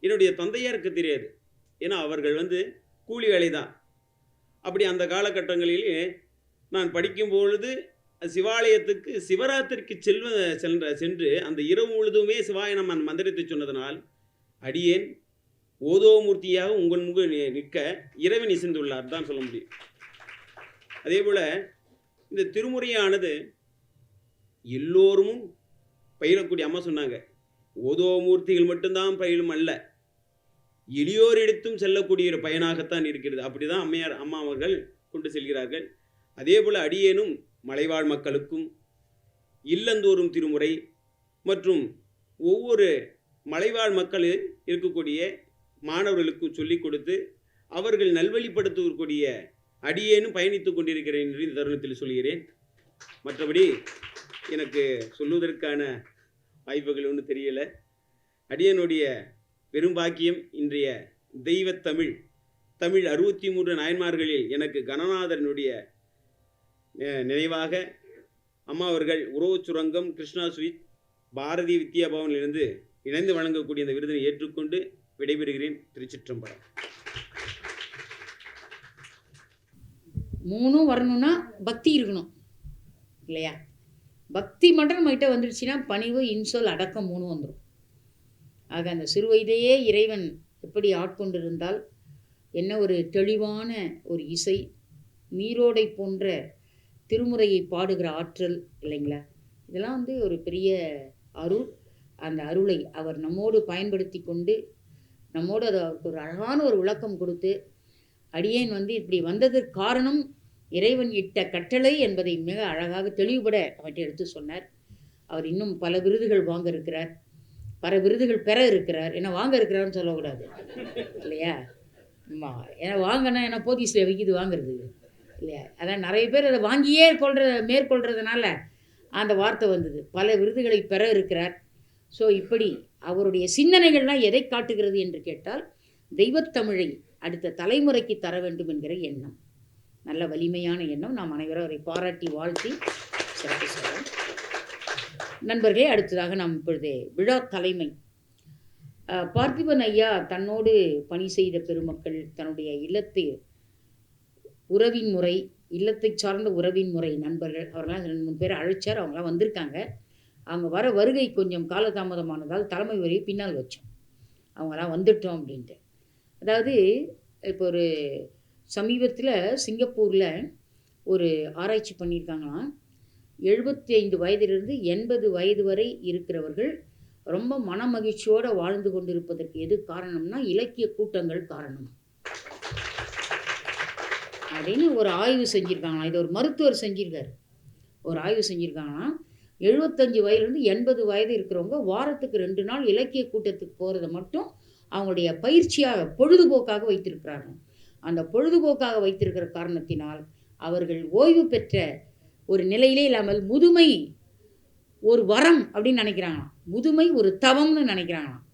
என்னுடைய தந்தையாருக்கு தெரியாது. ஏன்னா அவர்கள் கூலி வேலை தான். அப்படி அந்த காலகட்டங்களிலே நான் படிக்கும் பொழுது சிவாலயத்துக்கு சிவராத்திரிக்கு சென்று அந்த இரவு முழுதுமே சிவாய நம மந்திரத்தை சொன்னதனால் அடியேன் ஓதோமூர்த்தியாக உங்கள் முக நிற்க இறைவன் இசைந்துள்ளார் தான் சொல்ல முடியும். அதே போல் இந்த திருமுறையானது எல்லோரும் பயிலக்கூடிய, அம்மா சொன்னாங்க, ஓதோமூர்த்திகள் மட்டும்தான் பயிலும் அல்ல, எளியோரிடத்தும் செல்லக்கூடிய ஒரு பயனாகத்தான் இருக்கிறது. அப்படி தான் அம்மா அவர்கள் கொண்டு செல்கிறார்கள். அதே போல் அடியேனும் மலைவாழ் மக்களுக்கும் இல்லந்தோறும் திருமுறை மற்றும் ஒவ்வொரு மலைவாழ் மக்கள் இருக்கக்கூடிய மாணவர்களுக்கும் சொல்லிக் கொடுத்து அவர்கள் நல்வழிப்படுத்தக்கூடிய அடியேனும் பயணித்து கொண்டிருக்கிறேன் என்று இந்த தருணத்தில் சொல்கிறேன். மற்றபடி எனக்கு சொல்லுவதற்கான வாய்ப்புகள் ஒன்றும் தெரியலை. அடியனுடைய பெரும்பாக்கியம் இன்றைய தெய்வத்தமிழ் 63 நாயன்மார்களில் எனக்கு கணநாதனுடைய நினைவாக அம்மா அவர்கள் உறவு சுரங்கம் கிருஷ்ணா ஸ்வீட் பாரதிய வித்யா பவனிலிருந்து இணைந்து வழங்கக்கூடிய இந்த விருதினை ஏற்றுக்கொண்டு விடைபெறுகிறேன். திருச்சிற்றம்பலம். 3 வரணும்னா பக்தி இருக்கணும் இல்லையா? பக்தி மட்டும் நம்மகிட்ட வந்துடுச்சுன்னா பணிவு, இன்சொல், அடக்கம் 3 வந்துடும். ஆக அந்த சிறு வயதையே இறைவன் எப்படி ஆட்கொண்டிருந்தால் என்ன ஒரு தெளிவான ஒரு இசை, நீரோடை போன்ற திருமுறையை பாடுகிற ஆற்றல் இல்லைங்களா? இதெல்லாம் ஒரு பெரிய அருள். அந்த அருளை அவர் நம்மோடு பயன்படுத்தி கொண்டு நம்மோடு அதை ஒரு அழகான ஒரு விளக்கம் கொடுத்து அடியேன் இப்படி வந்ததற்கு காரணம் இறைவன் இட்ட கட்டளை என்பதை மிக அழகாக தெளிவுபட அவற்றை எடுத்து சொன்னார். அவர் இன்னும் பல விருதுகள் வாங்க இருக்கிறார், பல விருதுகள் பெற இருக்கிறார். ஏன்னா வாங்க இருக்கிறாருன்னு சொல்லக்கூடாது இல்லையா? ஆமாம், ஏன்னா வாங்கினா ஏன்னா போலீஸில் விற்கிது வாங்கிறது இல்லையா? அதான் நிறைய பேர் அதை வாங்கியே மேற்கொள்கிறதுனால அந்த வார்த்தை வந்தது. பல விருதுகளை பெற இருக்கிறார். ஸோ இப்படி அவருடைய சிந்தனைகள்லாம் எதை காட்டுகிறது என்று கேட்டால் தெய்வத்தமிழை அடுத்த தலைமுறைக்கு தர வேண்டும் என்கிற எண்ணம், நல்ல வலிமையான எண்ணம். நாம் அனைவரும் அவரை பாராட்டி வாழ்த்தி சிறப்பு செய்வோம். நண்பர்களே, அடுத்ததாக நாம் இப்பொழுது விழா தலைமை பார்த்திபன் ஐயா தன்னோடு பணி செய்த பெருமக்கள், தன்னுடைய இல்லத்தை உறவின் முறை, இல்லத்தை சார்ந்த உறவின் முறை நண்பர்கள், அவர்களாம் 2-3 பேர் அழைச்சார். அவங்களாம் வந்திருக்காங்க. அவங்க வர வருகை கொஞ்சம் காலதாமதமானதால் தலைமை வரையை பின்னால் வச்சோம். அவங்களாம் வந்துட்டோம் அப்படின்ட்டு. அதாவது இப்போ ஒரு சமீபத்தில் சிங்கப்பூரில் ஒரு ஆராய்ச்சி பண்ணியிருக்காங்களாம். 75 வயதிலிருந்து 80 வயது வரை இருக்கிறவர்கள் ரொம்ப மன மகிழ்ச்சியோடு வாழ்ந்து கொண்டிருப்பதற்கு எது காரணம்னா இலக்கிய கூட்டங்கள் காரணம் அப்படின்னு ஒரு ஆய்வு செஞ்சுருக்காங்களாம். இது ஒரு மருத்துவர் செஞ்சுருக்காரு. ஒரு ஆய்வு செஞ்சுருக்காங்களாம். 75 வயதுலேருந்து 80 வயது இருக்கிறவங்க வாரத்துக்கு 2 நாள் இலக்கிய கூட்டத்துக்கு போகிறத மட்டும் அவங்களுடைய பயிற்சியாக பொழுதுபோக்காக வைத்திருக்கிறாங்க. அந்த பொழுதுபோக்காக வைத்திருக்கிற காரணத்தினால் அவர்கள் ஓய்வு பெற்ற ஒரு நிலையிலே இல்லாமல் முதுமை ஒரு வரம் அப்படின்னு நினைக்கிறாங்களாம். முதுமை ஒரு தவம்னு நினைக்கிறாங்களாம்.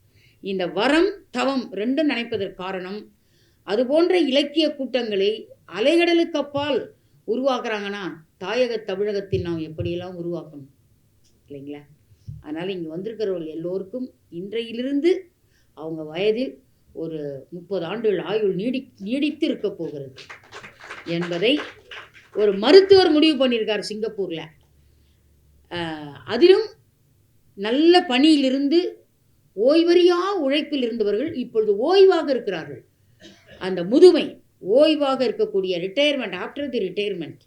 இந்த வரம் தவம் 2 நினைப்பதற்கு காரணம் அதுபோன்ற இலக்கிய கூட்டங்களை அலைகடலுக்கு அப்பால் உருவாக்குறாங்கன்னா தாயக தமிழகத்தில் நாம் எப்படியெல்லாம் உருவாக்கணும் இல்லைங்களா? அதனால் இங்கே வந்திருக்கிறவர்கள் எல்லோருக்கும் இன்றையிலிருந்து அவங்க வயதில் ஒரு 30 ஆண்டுகள் ஆயுள் நீடித்து இருக்க போகிறது என்பதை ஒரு மருத்துவர் முடிவு பண்ணியிருக்கார் சிங்கப்பூரில். அதிலும் நல்ல பணியிலிருந்து ஓய்வறியா உழைப்பில் இருந்தவர்கள் இப்பொழுது ஓய்வாக இருக்கிறார்கள். அந்த முதுமை ஓய்வாக இருக்கக்கூடிய ரிட்டையர்மெண்ட், ஆஃப்டர் தி ரிட்டையர்மெண்ட்,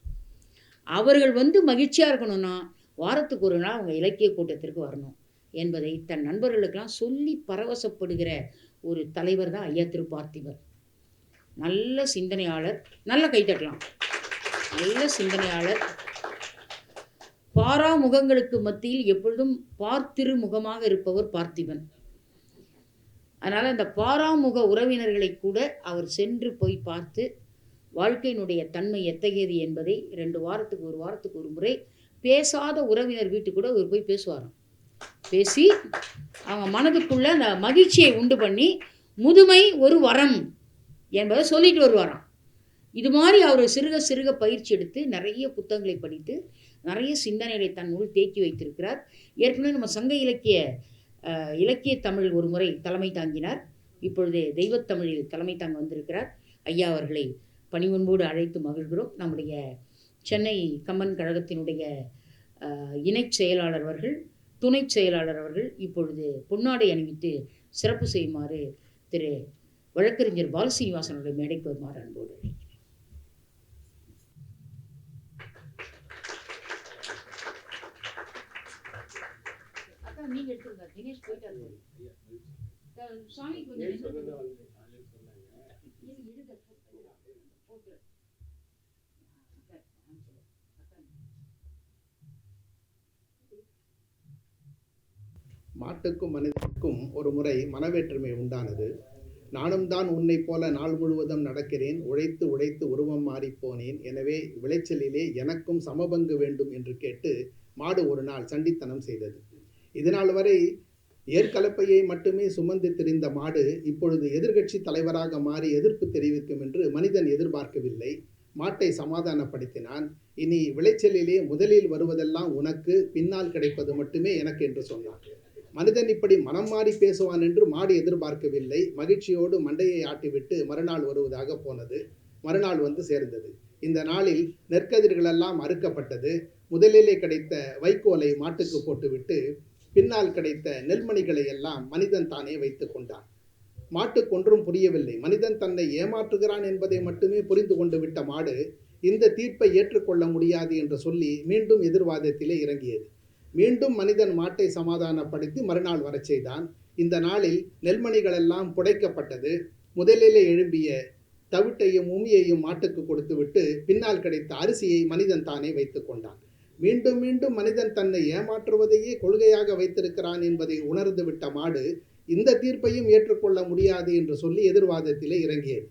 அவர்கள் மகிழ்ச்சியாக இருக்கணும்னா வாரத்துக்கு ஒரு நாள் அவங்க இலக்கிய கூட்டத்திற்கு வரணும் என்பதை தன் நண்பர்களுக்கெல்லாம் சொல்லி பரவசப்படுகிற ஒரு தலைவர் தான் ஐயா திரு பார்த்திபன். நல்ல சிந்தனையாளர், நல்ல கைத்தட்டலாம், நல்ல சிந்தனையாளர். பாராமுகங்களுக்கு மத்தியில் எப்பொழுதும் பார்த்திரு முகமாக இருப்பவர் பார்த்திபன். அதனால் அந்த பாராமுக உறவினர்களை கூட அவர் சென்று போய் பார்த்து வாழ்க்கையினுடைய தன்மை எத்தகையது என்பதை 2 வாரத்துக்கு 1 வாரத்துக்கு ஒரு முறை பேசாத உறவினர் வீட்டுக்கு கூட அவர் போய் பேசுவாராம். பேசி அவங்க மனதுக்குள்ள அந்த மகிழ்ச்சியை உண்டு பண்ணி முதுமை ஒரு வரம் என்பதை சொல்லிட்டு வருவாராம். இது மாதிரி அவர் சிறுக சிறுக பயிற்சி எடுத்து நிறைய புத்தகங்களை படித்து நிறைய சிந்தனைகளை தன்னுள் தேக்கி வைத்திருக்கிறார். ஏற்கனவே நம்ம சங்க இலக்கிய தமிழ் ஒரு முறை தலைமை தாங்கினார். இப்பொழுது தெய்வத்தமிழில் தலைமை தாங்க வந்திருக்கிறார். ஐயா அவர்களை பணிவன்போடு அழைத்து மகிழ்கிறோம். நம்முடைய சென்னை கம்மன் கழகத்தினுடைய இணைச் செயலாளர் அவர்கள், துணை செயலாளர் அவர்கள் இப்பொழுது பொன்னாடை அணிவித்து சிறப்பு செய்யுமாறு திரு வழக்கறிஞர் பாலசீனிவாசனுடைய மேடைக்கு வருமாறு அன்போடு அழைக்கிறேன். நீங்க எடுத்துருங்க. தினேஷ் போயிட்டாரு. சாமி கொஞ்சம் மாட்டுக்கும் மனிதனுக்கும் ஒரு முறை மனவேற்றுமை உண்டானது. நானும் தான் உன்னை போல நாள் முழுவதும் நடக்கிறேன், உழைத்து உழைத்து உருவம் மாறிப்போனேன், எனவே விளைச்சலிலே எனக்கும் சமபங்கு வேண்டும் என்று கேட்டு மாடு ஒரு நாள் சண்டித்தனம் செய்தது. இதனால் வரை ஏற்கலப்பையை மட்டுமே சுமந்து திரிந்த மாடு இப்பொழுது எதிர்கட்சி தலைவராக மாறி எதிர்ப்பு தெரிவிக்கும் என்று மனிதன் எதிர்பார்க்கவில்லை. மாட்டை சமாதானப்படுத்தினான். இனி விளைச்சலிலே முதலில் வருவதெல்லாம் உனக்கு, பின்னால் கிடைப்பது மட்டுமே எனக்கு என்று சொன்னான். மனிதன் இப்படி மனம் மாறி பேசுவான் என்று மாடு எதிர்பார்க்கவில்லை. மகிழ்ச்சியோடு மண்டையை ஆட்டிவிட்டு மறுநாள் வருவதாக போனது. மறுநாள் வந்து சேர்ந்தது. இந்த நாளில் நெற்கதிர்களெல்லாம் அறுக்கப்பட்டது. முதலிலே கிடைத்த வைக்கோலை மாட்டுக்கு போட்டுவிட்டு பின்னால் கிடைத்த நெல்மணிகளை எல்லாம் மனிதன் தானே வைத்து கொண்டான். மாட்டுக்கொன்றும் புரியவில்லை. மனிதன் தன்னை ஏமாற்றுகிறான் என்பதை மட்டுமே புரிந்து கொண்டு விட்ட மாடு இந்த தீர்ப்பை ஏற்றுக்கொள்ள முடியாது என்று சொல்லி மீண்டும் எதிர்வாதத்திலே இறங்கியது. மீண்டும் மனிதன் மாட்டை சமாதானப்படுத்தி மறுநாள் வரச் செய்தான். இந்த நாளில் நெல்மணிகள் எல்லாம் புடைக்கப்பட்டது. முதலிலே எழும்பிய தவிட்டையும் உமியையும் மாட்டுக்கு கொடுத்துவிட்டு பின்னால் கிடைத்த அரிசியை மனிதன் தானே வைத்து கொண்டான். மீண்டும் மீண்டும் மனிதன் தன்னை ஏமாற்றுவதையே கொள்கையாக வைத்திருக்கிறான் என்பதை உணர்ந்து விட்ட மாடு இந்த தீர்ப்பையும் ஏற்றுக்கொள்ள முடியாது என்று சொல்லி எதிர்வாதத்திலே இறங்கியது.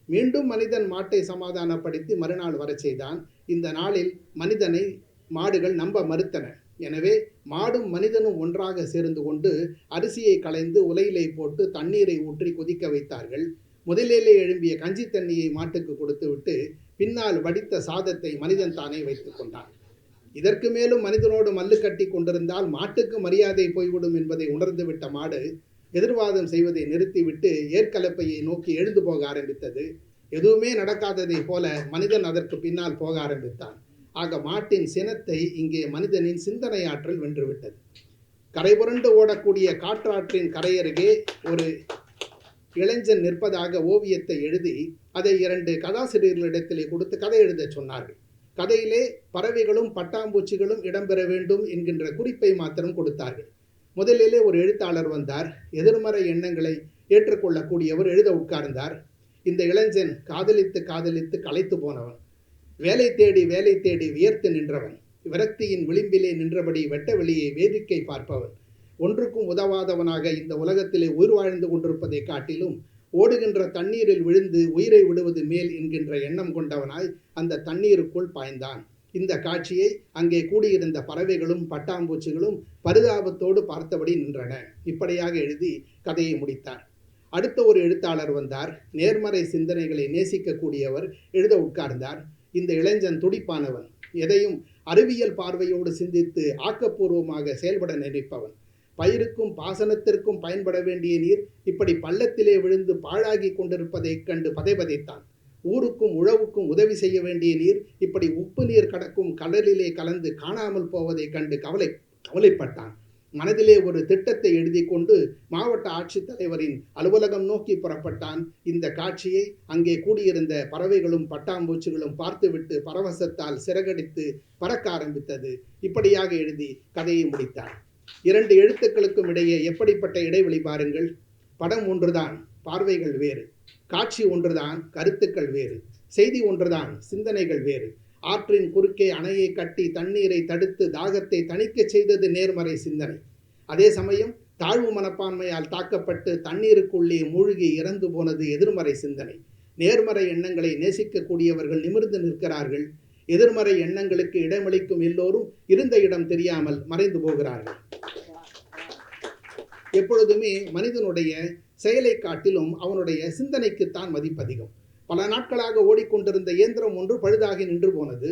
மீண்டும் மனிதன் மாட்டை சமாதானப்படுத்தி மறுநாள் வரச் செய்தான். இந்த நாளில் மனிதனை மாடுகள் நம்ப மறுத்தன. எனவே மாடும் மனிதனும் ஒன்றாக சேர்ந்து கொண்டு அரிசியை களைந்து உலையிலே போட்டு தண்ணீரை ஊற்றி கொதிக்க வைத்தார்கள். முதலிலே எழும்பிய கஞ்சி தண்ணியை மாட்டுக்கு கொடுத்துவிட்டு பின்னால் வடித்த சாதத்தை மனிதன் தானே வைத்து கொண்டான். இதற்கு மேலும் மனிதனோடு மல்லு கட்டி கொண்டிருந்தால் மாட்டுக்கு மரியாதை போய்விடும் என்பதை உணர்ந்துவிட்ட மாடு எதிர்வாதம் செய்வதை நிறுத்திவிட்டு ஏற்கலப்பையை நோக்கி எழுந்து போக ஆரம்பித்தது. எதுவுமே நடக்காததை போல மனிதன் அதற்கு பின்னால் போக ஆரம்பித்தான். ஆக மாட்டின் சினத்தை இங்கே மனிதனின் சிந்தனை ஆற்றல் வென்றுவிட்டது. கரைபுரண்டு ஓடக்கூடிய காற்றாற்றின் கரையருகே ஒரு இளைஞன் நிற்பதாக ஓவியத்தை எழுதி அதை 2 கதாசிரியர்களிடத்திலே கொடுத்து கதை எழுத சொன்னார்கள். கதையிலே பறவைகளும் பட்டாம்பூச்சிகளும் இடம்பெற வேண்டும் என்கின்ற குறிப்பை மாத்திரம் கொடுத்தார்கள். முதலிலே ஒரு எழுத்தாளர் வந்தார். எதிர்மறை எண்ணங்களை ஏற்றுக்கொள்ளக்கூடியவர் எழுத உட்கார்ந்தார். இந்த இளைஞன் காதலித்து காதலித்து களைத்து போனவன், வேலை தேடி வியர்த்து நின்றவன், விரக்தியின் விளிம்பிலே நின்றபடி வெட்ட வெளியை வேடிக்கை பார்ப்பவன், ஒன்றுக்கும் உதவாதவனாக இந்த உலகத்திலே உயிர் வாழ்ந்து கொண்டிருப்பதை காட்டிலும் ஓடுகின்ற தண்ணீரில் விழுந்து உயிரை விடுவது மேல் என்கின்ற எண்ணம் கொண்டவனாய் அந்த தண்ணீருக்குள் பாய்ந்தான். இந்த காட்சியை அங்கே கூடியிருந்த பறவைகளும் பட்டாம்பூச்சிகளும் பரிதாபத்தோடு பார்த்தபடி நின்றன. இப்படியாக எழுதி கதையை முடித்தார். அடுத்த ஒரு எழுத்தாளர் வந்தார். நேர்மறை சிந்தனைகளை நேசிக்கக்கூடியவர் எழுத உட்கார்ந்தார். இந்த இளைஞன் துடிப்பானவன், எதையும் அறிவியல் பார்வையோடு சிந்தித்து ஆக்கப்பூர்வமாக செயல்பட நினைப்பவன். பயிருக்கும் பாசனத்திற்கும் பயன்பட வேண்டிய நீர் இப்படி பள்ளத்திலே விழுந்து பாழாகி கொண்டிருப்பதைக் கண்டு பதைபதைத்தான். ஊருக்கும் உழவுக்கும் உதவி செய்ய வேண்டிய நீர் இப்படி உப்பு நீர் கடக்கும் கடலிலே கலந்து காணாமல் போவதைக் கண்டு கவலைப்பட்டான். மனதிலே ஒரு திட்டத்தை எழுதி கொண்டு மாவட்ட ஆட்சித்தலைவரின் அலுவலகம் நோக்கி புறப்பட்டான். இந்த காட்சியை அங்கே கூடியிருந்த பறவைகளும் பட்டாம்பூச்சிகளும் பார்த்துவிட்டு பரவசத்தால் சிறகடித்து பறக்க ஆரம்பித்தது. இப்படியாக எழுதி கதையை முடித்தார். 2 எழுத்துக்களுக்கும் இடையே எப்படிப்பட்ட இடைவெளி பாருங்கள். படம் ஒன்றுதான், பார்வைகள் வேறு. காட்சி ஒன்றுதான், கருத்துக்கள் வேறு. செய்தி ஒன்றுதான், சிந்தனைகள் வேறு. ஆற்றின் குறுக்கே அணையை கட்டி தண்ணீரை தடுத்து தாகத்தை தணிக்கச் செய்தது நேர்மறை சிந்தனை. அதே சமயம் தாழ்வு மனப்பான்மையால் தாக்கப்பட்டு தண்ணீருக்குள்ளே மூழ்கி இறந்து போனது எதிர்மறை சிந்தனை. நேர்மறை எண்ணங்களை நேசிக்கக்கூடியவர்கள் நிமிர்ந்து நிற்கிறார்கள். எதிர்மறை எண்ணங்களுக்கு இடமளிக்கும் எல்லோரும் இருந்த இடம் தெரியாமல் மறைந்து போகிறார்கள். எப்பொழுதுமே மனிதனுடைய செயலை காட்டிலும் அவனுடைய சிந்தனைக்குத்தான் மதிப்பதிகம். பல நாட்களாக ஓடிக்கொண்டிருந்த இயந்திரம் ஒன்று பழுதாகி நின்று போனது.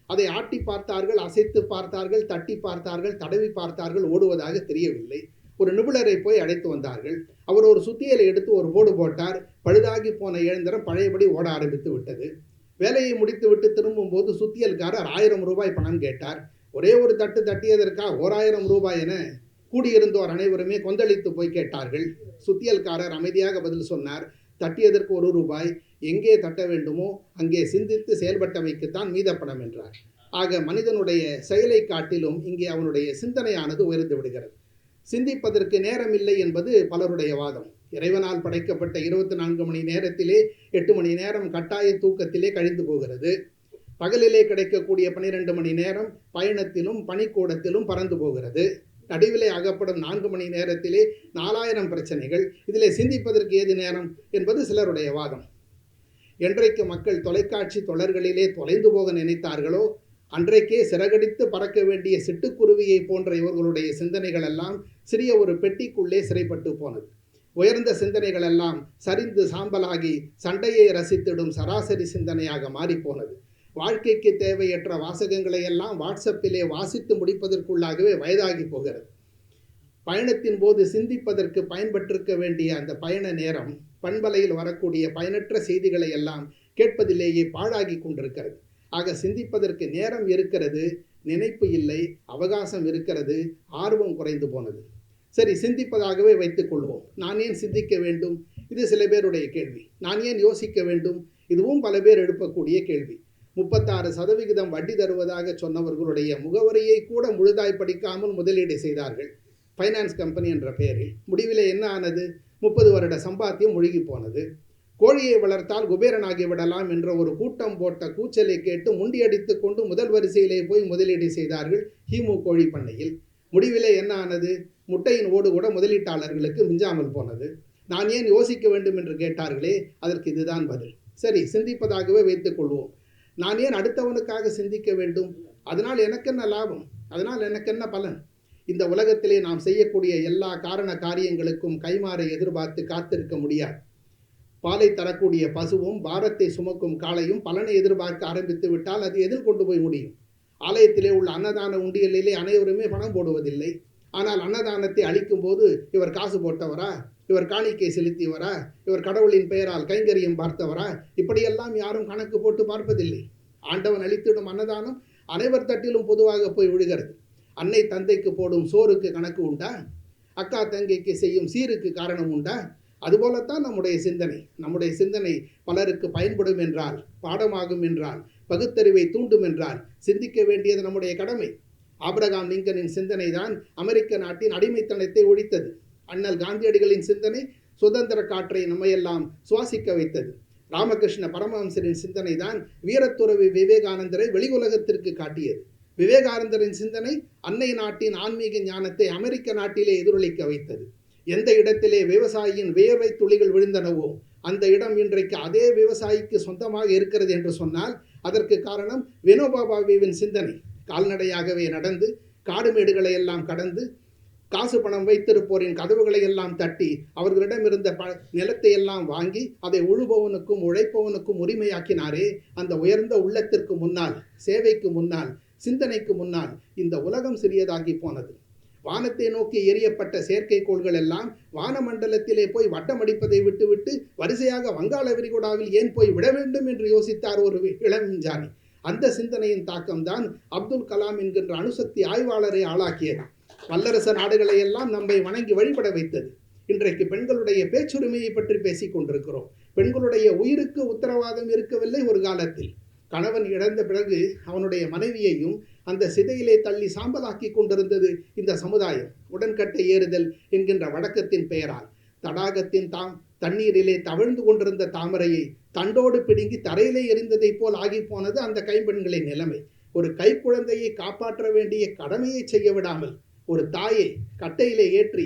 அதை ஆட்டி பார்த்தார்கள், அசைத்து பார்த்தார்கள், தட்டி பார்த்தார்கள், தடவி பார்த்தார்கள், ஓடுவதாக தெரியவில்லை. ஒரு நிபுணரை போய் அழைத்து வந்தார்கள். அவர் ஒரு சுத்தியலை எடுத்து ஒரு போடு போட்டார். பழுதாகி போன இயந்திரம் பழையபடி ஓட ஆரம்பித்து விட்டது. வேலையை முடித்துவிட்டு திரும்பும் போது சுத்தியல்காரர் 1000 ரூபாய் பணம் கேட்டார். ஒரே ஒரு தட்டு தட்டியதற்காக 1000 ரூபாய் என கூடியிருந்தோர் அனைவருமே கொந்தளித்து போய் கேட்டார்கள். சுத்தியல்காரர் அமைதியாக பதில் சொன்னார். தட்டியதற்கு 1 ரூபாய், எங்கே தட்ட வேண்டுமோ அங்கே சிந்தித்து செயல்பட்டவைக்குத்தான் மீதப்படம் என்றார். ஆக மனிதனுடைய செயலை காட்டிலும் இங்கே அவனுடைய சிந்தனையானது உயர்ந்து விடுகிறது. சிந்திப்பதற்கு நேரம் இல்லை என்பது பலருடைய வாதம். இறைவனால் படைக்கப்பட்ட 24 மணி நேரத்திலே 8 மணி நேரம் கட்டாய தூக்கத்திலே கழிந்து போகிறது. பகலிலே கிடைக்கக்கூடிய 12 மணி நேரம் பயணத்திலும் பணிக்கூடத்திலும் பறந்து போகிறது. நடுவிலே அகப்படும் 4 மணி நேரத்திலே 4000 பிரச்சனைகள். இதிலே சிந்திப்பதற்கு ஏது நேரம் என்பது சிலருடைய வாதம். என்றைக்கு மக்கள் தொலைக்காட்சி தொடர்களிலே தொலைந்து போக நினைத்தார்களோ அன்றைக்கே சிறகடித்து பறக்க வேண்டிய சிட்டுக்குருவியை போன்ற இவர்களுடைய சிந்தனைகள் எல்லாம் சிறிய ஒரு பெட்டிக்குள்ளே சிறைப்பட்டு போனது. உயர்ந்த சிந்தனைகள் எல்லாம் சரிந்து சாம்பலாகி சண்டையை ரசித்திடும் சராசரி சிந்தனையாக மாறிப்போனது. வாழ்க்கைக்கு தேவையற்ற வாசகங்களை எல்லாம் வாட்ஸ்அப்பிலே வாசித்து முடிப்பதற்குள்ளாகவே வயதாகி போகிறது. பயணத்தின் போது சிந்திப்பதற்கு பயன்பட்டிருக்க வேண்டிய அந்த பயண நேரம் பண்பலையில் வரக்கூடிய பயனற்ற செய்திகளை எல்லாம் கேட்பதிலேயே பாழாகி கொண்டிருக்கிறது. ஆக சிந்திப்பதற்கு நேரம் இருக்கிறது, நினைப்பு இல்லை, அவகாசம் இருக்கிறது, ஆர்வம் குறைந்து போனது. சரி, சிந்திப்பதாகவே வைத்துக் கொள்வோம். நான் ஏன் சிந்திக்க வேண்டும்? இது சில பேருடைய கேள்வி. நான் ஏன் யோசிக்க வேண்டும்? இதுவும் பல பேர் எழுப்பக்கூடிய கேள்வி. 36% வட்டி தருவதாக சொன்னவர்களுடைய முகவரியை கூட முழுதாய் படிக்காமல் முதலீடு செய்தார்கள் ஃபைனான்ஸ் கம்பெனி என்ற பெயரில். முடிவிலே என்ன ஆனது? 30 வருட சம்பாத்தியம் முழுகி போனது. கோழியை வளர்த்தால் குபேரனாகி விடலாம் என்ற ஒரு கூட்டம் போட்ட கூச்சலை கேட்டு முண்டியடித்து கொண்டு முதல் வரிசையிலே போய் முதலீடு செய்தார்கள் ஹீமு கோழி பண்ணையில். முடிவிலே என்ன ஆனது? முட்டையின் ஓடு கூட முதலீட்டாளர்களுக்கு மிஞ்சாமல் போனது. நான் ஏன் யோசிக்க வேண்டும் என்று கேட்டார்களே, அதற்கு இதுதான் பதில். சரி, சிந்திப்பதாகவே வைத்துக் கொள்வோம். நான் ஏன் அடுத்தவனுக்காக சிந்திக்க வேண்டும்? அதனால் எனக்கென்ன லாபம்? அதனால் எனக்கென்ன பலன்? இந்த உலகத்திலே நாம் செய்யக்கூடிய எல்லா காரண காரியங்களுக்கும் கைமாறை எதிர்பார்த்து காத்திருக்க முடியாது. பாலை தரக்கூடிய பசுவும் பாரத்தை சுமக்கும் காளையும் பலனை எதிர்பார்க்க ஆரம்பித்து விட்டால் அது எதில் கொண்டு போய் முடியும்? ஆலயத்திலே உள்ள அன்னதான உண்டியலிலே அனைவருமே பணம் போடுவதில்லை. ஆனால் அன்னதானத்தை அளிக்கும் போது இவர் காசு போட்டவரா, இவர் காணிக்கை செலுத்தியவரா, இவர் கடவுளின் பெயரால் கைங்கரியம் பார்த்தவரா, இப்படியெல்லாம் யாரும் கணக்கு போட்டு பார்ப்பதில்லை. ஆண்டவன் அளித்திடும் அன்னதானம் அனைவர் தட்டிலும் பொதுவாக போய் விழுகிறது. அன்னை தந்தைக்கு போடும் சோறுக்கு கணக்கு உண்டா? அக்கா தங்கைக்கு செய்யும் சீருக்கு காரணம் உண்டா? அதுபோலத்தான் நம்முடைய சிந்தனை பலருக்கு பயன்படும் என்றால், பாடமாகும் என்றால், பகுத்தறிவை தூண்டும் என்றால் சிந்திக்க வேண்டியது நம்முடைய கடமை. ஆபிரகாம் லிங்கனின் சிந்தனை தான் அமெரிக்க நாட்டின் அடிமைத்தனத்தை ஒழித்தது. அண்ணல் காந்தியடிகளின் சிந்தனை சுதந்திர காற்றை நம்மையெல்லாம் சுவாசிக்க வைத்தது. ராமகிருஷ்ண பரமஹம்சரின் சிந்தனை தான் வீரத்துறவி விவேகானந்தரை வெளி உலகத்திற்கு காட்டியது. விவேகானந்தரின் சிந்தனை அன்னை நாட்டின் ஆன்மீக ஞானத்தை அமெரிக்க நாட்டிலே எதிரொலிக்க வைத்தது. எந்த இடத்திலே விவசாயியின் வேர்வை துளிகள் விழுந்தனவோ அந்த இடம் இன்றைக்கு அதே விவசாயிக்கு சொந்தமாக இருக்கிறது என்று சொன்னால் அதற்கு காரணம் வினோபா பாவேவின் சிந்தனை. கால்நடையாகவே நடந்து காடுமேடுகளை எல்லாம் கடந்து காசு பணம் வைத்திருப்போரின் கதவுகளை எல்லாம் தட்டி அவர்களிடம் இருந்த நிலத்தை எல்லாம் வாங்கி அதை உழுபவனுக்கும் உழைப்பவனுக்கும் உரிமையாக்கினாரே. அந்த உயர்ந்த உள்ளத்திற்கு முன்னால், சேவைக்கு முன்னால், சிந்தனைக்கு முன்னால் இந்த உலகம் சிறியதாகி போனது. வானத்தை நோக்கி எரியப்பட்ட செயற்கைக்கோள்கள் எல்லாம் வானமண்டலத்திலே போய் வட்டமடிப்பதை விட்டுவிட்டு வரிசையாக வங்காள விரிகுடாவில் ஏன் போய் விட வேண்டும் என்று யோசித்தார் ஒரு இளம் விஞ்ஞானி. அந்த சிந்தனையின் தாக்கம்தான் அப்துல் கலாம் என்கின்ற அணுசக்தி ஆய்வாளரை ஆளாக்கியது. வல்லரச நாடுகளை எல்லாம் நம்மை வணங்கி வழிபட வைத்தது. இன்றைக்கு பெண்களுடைய பேச்சுரிமையை பற்றி பேசிக் கொண்டிருக்கிறோம். பெண்களுடைய உயிருக்கு உத்தரவாதம் இருக்கவில்லை ஒரு காலத்தில். கணவன் இழந்த பிறகு அவனுடைய மனைவியையும் அந்த சிதையிலே தள்ளி சாம்பலாக்கி கொண்டிருந்தது இந்த சமுதாயம். உடன்கட்டை ஏறுதல் என்கின்ற வழக்கத்தின் பெயரால் தடாகத்தின் தண்ணீரிலே தவழ்ந்து கொண்டிருந்த தாமரையை தண்டோடு பிடுங்கி தரையிலே எறிந்ததைப் போல் ஆகி போனது அந்த கைம்பெண்களின் நிலைமை. ஒரு கைக்குழந்தையை காப்பாற்ற வேண்டிய கடமையை செய்ய விடாமல் ஒரு தாயை கட்டையிலே ஏற்றி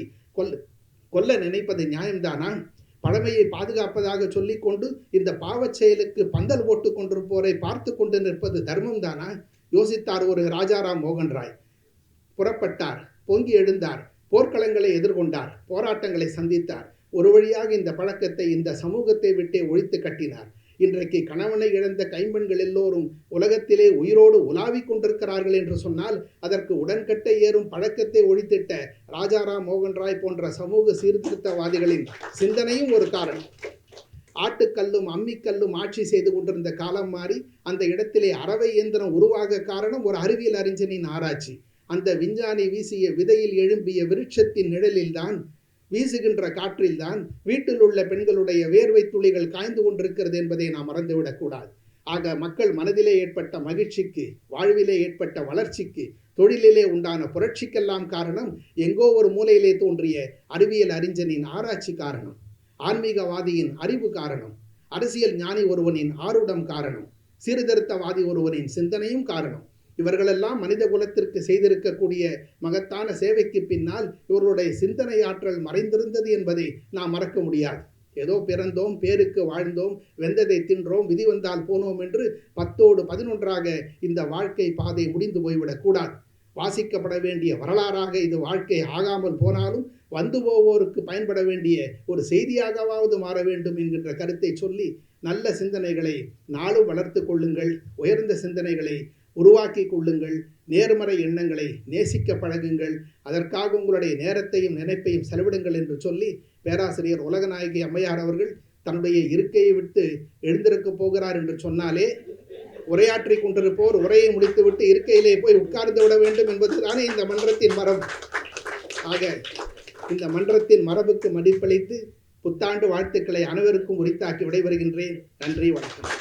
கொல்ல நினைப்பது நியாயம்தானா? பழமையை பாதுகாப்பதாக சொல்லிக்கொண்டு இந்த பாவச் செயலுக்கு பந்தல் போட்டு கொண்டிருப்போரை பார்த்து கொண்டு நிற்பது தர்மம் தானா? யோசித்தார் ஒரு ராஜாராம் மோகன் ராய். புறப்பட்டார், பொங்கி எழுந்தார், போர்க்களங்களை எதிர்கொண்டார், போராட்டங்களை சந்தித்தார். ஒரு வழியாக இந்த பழக்கத்தை இந்த சமூகத்தை விட்டே ஒழித்து கட்டினார். இன்றைக்கு கணவனை இழந்த கைம்பெண்கள் எல்லோரும் உலகத்திலே உயிரோடு உலாவிக் கொண்டிருக்கிறார்கள் என்று சொன்னால் அதற்கு உடன்கட்டை ஏறும் பழக்கத்தை ஒழித்திட்ட ராஜாராம் மோகன் ராய் போன்ற சமூக சீர்திருத்தவாதிகளின் சிந்தனையும் ஒரு காரணம். ஆட்டுக்கல்லும் அம்மிக்கல்லும் ஆட்சி செய்து கொண்டிருந்த காலம் மாறி அந்த இடத்திலே அரவை இயந்திரம் உருவாக காரணம் ஒரு அறிவியல் அறிஞனின் ஆராய்ச்சி. அந்த விஞ்ஞானி வீசிய விதையில் எழும்பிய விருட்சத்தின் நிழலில்தான், வீசுகின்ற காற்றில்தான் வீட்டில் உள்ள பெண்களுடைய வேர்வை துளிகள் காய்ந்து கொண்டிருக்கிறது என்பதை நாம் மறந்துவிடக்கூடாது. ஆக மக்கள் மனதிலே ஏற்பட்ட மகிழ்ச்சிக்கு, வாழ்விலே ஏற்பட்ட வளர்ச்சிக்கு, தொழிலிலே உண்டான புரட்சிக்கெல்லாம் காரணம் எங்கோ ஒரு மூலையிலே தோன்றிய அறிவியல் அறிஞனின் ஆராய்ச்சி காரணம், ஆன்மீகவாதியின் அறிவு காரணம், அரசியல் ஞானி ஒருவனின் ஆருடம் காரணம், சீர்திருத்தவாதி ஒருவனின் சிந்தனையும் காரணம். இவர்களெல்லாம் மனித குலத்திற்கு செய்திருக்கக்கூடிய மகத்தான சேவைக்கு பின்னால் இவர்களுடைய சிந்தனை ஆற்றல் மறைந்திருந்தது என்பதை நாம் மறக்க முடியாது. ஏதோ பிறந்தோம், பேருக்கு வாழ்ந்தோம், வெந்ததை தின்றோம், விதி வந்தால் போனோம் என்று 10ஓடு 11ஆக இந்த வாழ்க்கை பாதை முடிந்து போய்விடக்கூடாது. வாசிக்கப்பட வேண்டிய வரலாறாக இது வாழ்க்கை ஆகாமல் போனாலும் வந்து போவோருக்கு பயன்பட வேண்டிய ஒரு செய்தியாகவாவது மாற வேண்டும் என்கின்ற கருத்தை சொல்லி நல்ல சிந்தனைகளை நாளும் வளர்த்து கொள்ளுங்கள், உயர்ந்த சிந்தனைகளை உருவாக்கி கொள்ளுங்கள், நேர்மறை எண்ணங்களை நேசிக்க பழகுங்கள், அதற்காக உங்களுடைய நேரத்தையும் நினைப்பையும் செலவிடுங்கள் என்று சொல்லி பேராசிரியர் உலகநாயகி அம்மையார் அவர்கள் தன்னுடைய இருக்கையை விட்டு எழுந்திருக்கப் போகிறார் என்று சொன்னாலே உரையாற்றி கொண்டிருப்போர் உரையை முடித்துவிட்டு இருக்கையிலே போய் உட்கார்ந்து விட வேண்டும் என்பதுதானே இந்த மன்றத்தின் மரபு. ஆக இந்த மன்றத்தின் மரபுக்கு மதிப்பளித்து புத்தாண்டு வாழ்த்துக்களை அனைவருக்கும் உரித்தாக்கி விடைபெறுகின்றேன். நன்றி, வணக்கம்.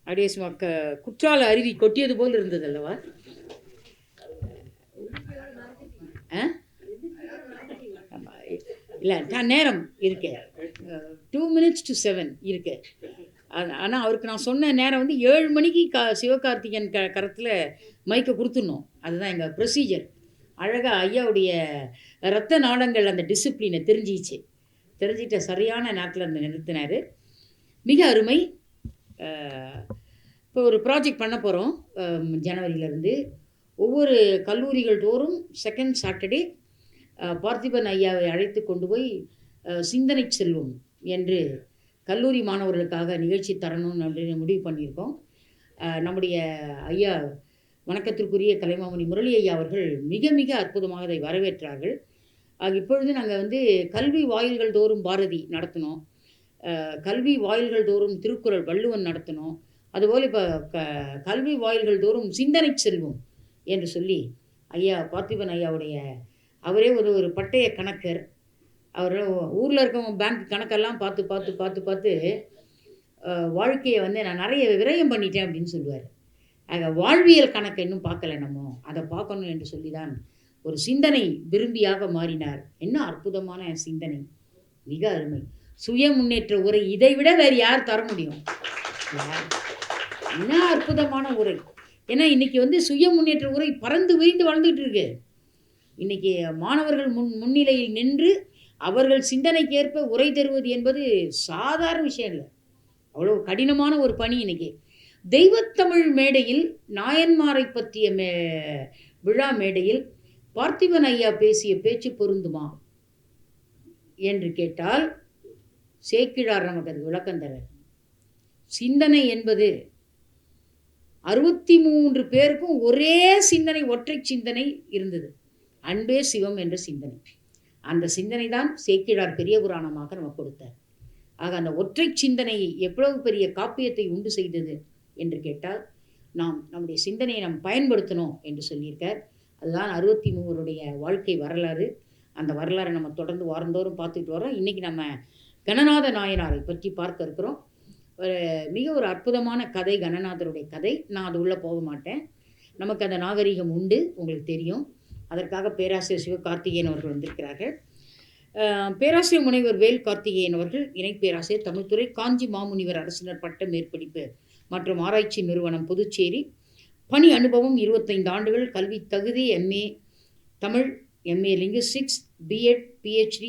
அப்படியே சும்மா குற்றால அருவி கொட்டியது போல் இருந்தது அல்லவா? இல்லை, நேரம் இருக்கு, 2 minutes to 7 இருக்கு. ஆனால் அவருக்கு நான் சொன்ன நேரம் வந்து 7 மணிக்கு சிவகார்த்திகேயன் கரத்தில் மைக்கை கொடுத்துடணும். அதுதான் எங்கள் ப்ரொசீஜர். அழகாக ஐயாவுடைய இரத்த நாடங்கள் அந்த டிசிப்ளினை தெரிஞ்சிட்ட சரியான நேரத்தில் அந்த நிறுத்தினார். மிக அருமை. இப்போ ஒரு ப்ராஜெக்ட் பண்ண போகிறோம் ஜனவரியிலேருந்து. ஒவ்வொரு கல்லூரிகள் தோறும் செகண்ட் சாட்டர்டே பார்த்திபன் ஐயாவை அழைத்து கொண்டு போய் சிந்தனை செல்வம் என்று கல்லூரி மாணவர்களுக்காக நிகழ்ச்சி தரணும் அப்படின்னு முடிவு பண்ணியிருக்கோம். நம்முடைய ஐயா வணக்கத்திற்குரிய கலைமாமணி முரளி ஐயா அவர்கள் மிக மிக அற்புதமாக அதை வரவேற்றார்கள். இப்பொழுது நாங்கள் வந்து கல்வி வாயில்கள் தோறும் பாரதி நடத்தினோம், கல்வி வாயில்கள் தோறும் திருக்குறள் வள்ளுவன் நடத்தினோம். அதுபோல் இப்போ கல்வி வாயில்கள் தோறும் சிந்தனை செல்வம் என்று சொல்லி ஐயா பார்த்திபன் ஐயாவுடைய அவரே ஒரு பட்டய கணக்கர். அவர் ஊரில் இருக்கவங்க பேங்க் கணக்கெல்லாம் பார்த்து வாழ்க்கையை வந்து நான் நிறைய விரயம் பண்ணிட்டேன் அப்படின்னு சொல்லுவார். ஆக வாழ்வியல் கணக்கை இன்னும் பார்க்கல, நம்ம அதை பார்க்கணும் என்று சொல்லி தான் ஒரு சிந்தனை விரும்பியாக மாறினார். என்ன அற்புதமான சிந்தனை, மிக அருமை. சுய முன்னேற்ற உரை இதை விட வேறு யார் தர முடியும்? என்ன அற்புதமான உரை. ஏன்னா இன்றைக்கி வந்து சுய முன்னேற்ற உரை பறந்து விரிந்து வளர்ந்துக்கிட்டு இருக்கு. இன்றைக்கி மாணவர்கள் முன்னிலையில் நின்று அவர்கள் சிந்தனைக்கு ஏற்ப உரை தருவது என்பது சாதாரண விஷயம் இல்லை, அவ்வளோ கடினமான ஒரு பணி. இன்றைக்கி தெய்வத்தமிழ் மேடையில் நாயன்மாரை பற்றிய விழா மேடையில் பார்த்திபன் ஐயா பேசிய பேச்சு பொருந்துமா என்று கேட்டால் சேக்கிழார் நமக்கு அது விளக்கம் தர. சிந்தனை என்பது 63 பேருக்கும் ஒரே சிந்தனை, ஒற்றை சிந்தனை இருந்தது, அன்பே சிவம் என்ற சிந்தனை. அந்த சிந்தனை தான் சேக்கிழார் பெரிய புராணமாக நமக்கு கொடுத்தார். ஆக அந்த ஒற்றை சிந்தனை எவ்வளவு பெரிய காப்பியத்தை உண்டு செய்தது என்று கேட்டால் நம்முடைய சிந்தனையை நாம் பயன்படுத்தணும் என்று சொல்லியிருக்கார். அதுதான் 63 வாழ்க்கை வரலாறு. அந்த வரலாறை நம்ம தொடர்ந்து வாரந்தோறும் பார்த்துட்டு வரோம். இன்றைக்கி நம்ம கணநாத நாயனாரை பற்றி பார்க்க இருக்கிறோம். ஒரு அற்புதமான கதை, கணநாதருடைய கதை. நான் அது உள்ளே போக மாட்டேன். நமக்கு அந்த நாகரிகம் உண்டு, உங்களுக்கு தெரியும். அதற்காக பேராசிரியர் சிவகார்த்திகேயன் அவர்கள் வந்திருக்கிறார்கள். பேராசிரியர் முனைவர் வேல் கார்த்திகேயன் அவர்கள் இணை பேராசிரியர் தமிழ்துறை, காஞ்சி மாமுனிவர் அரசினர் பட்ட மேற்படிப்பு மற்றும் ஆராய்ச்சி நிறுவனம் புதுச்சேரி. பணி அனுபவம் 25 ஆண்டுகள். கல்வி தகுதி MA தமிழ், MA லிங்குஸ்டிக்ஸ், பிஎட், PhD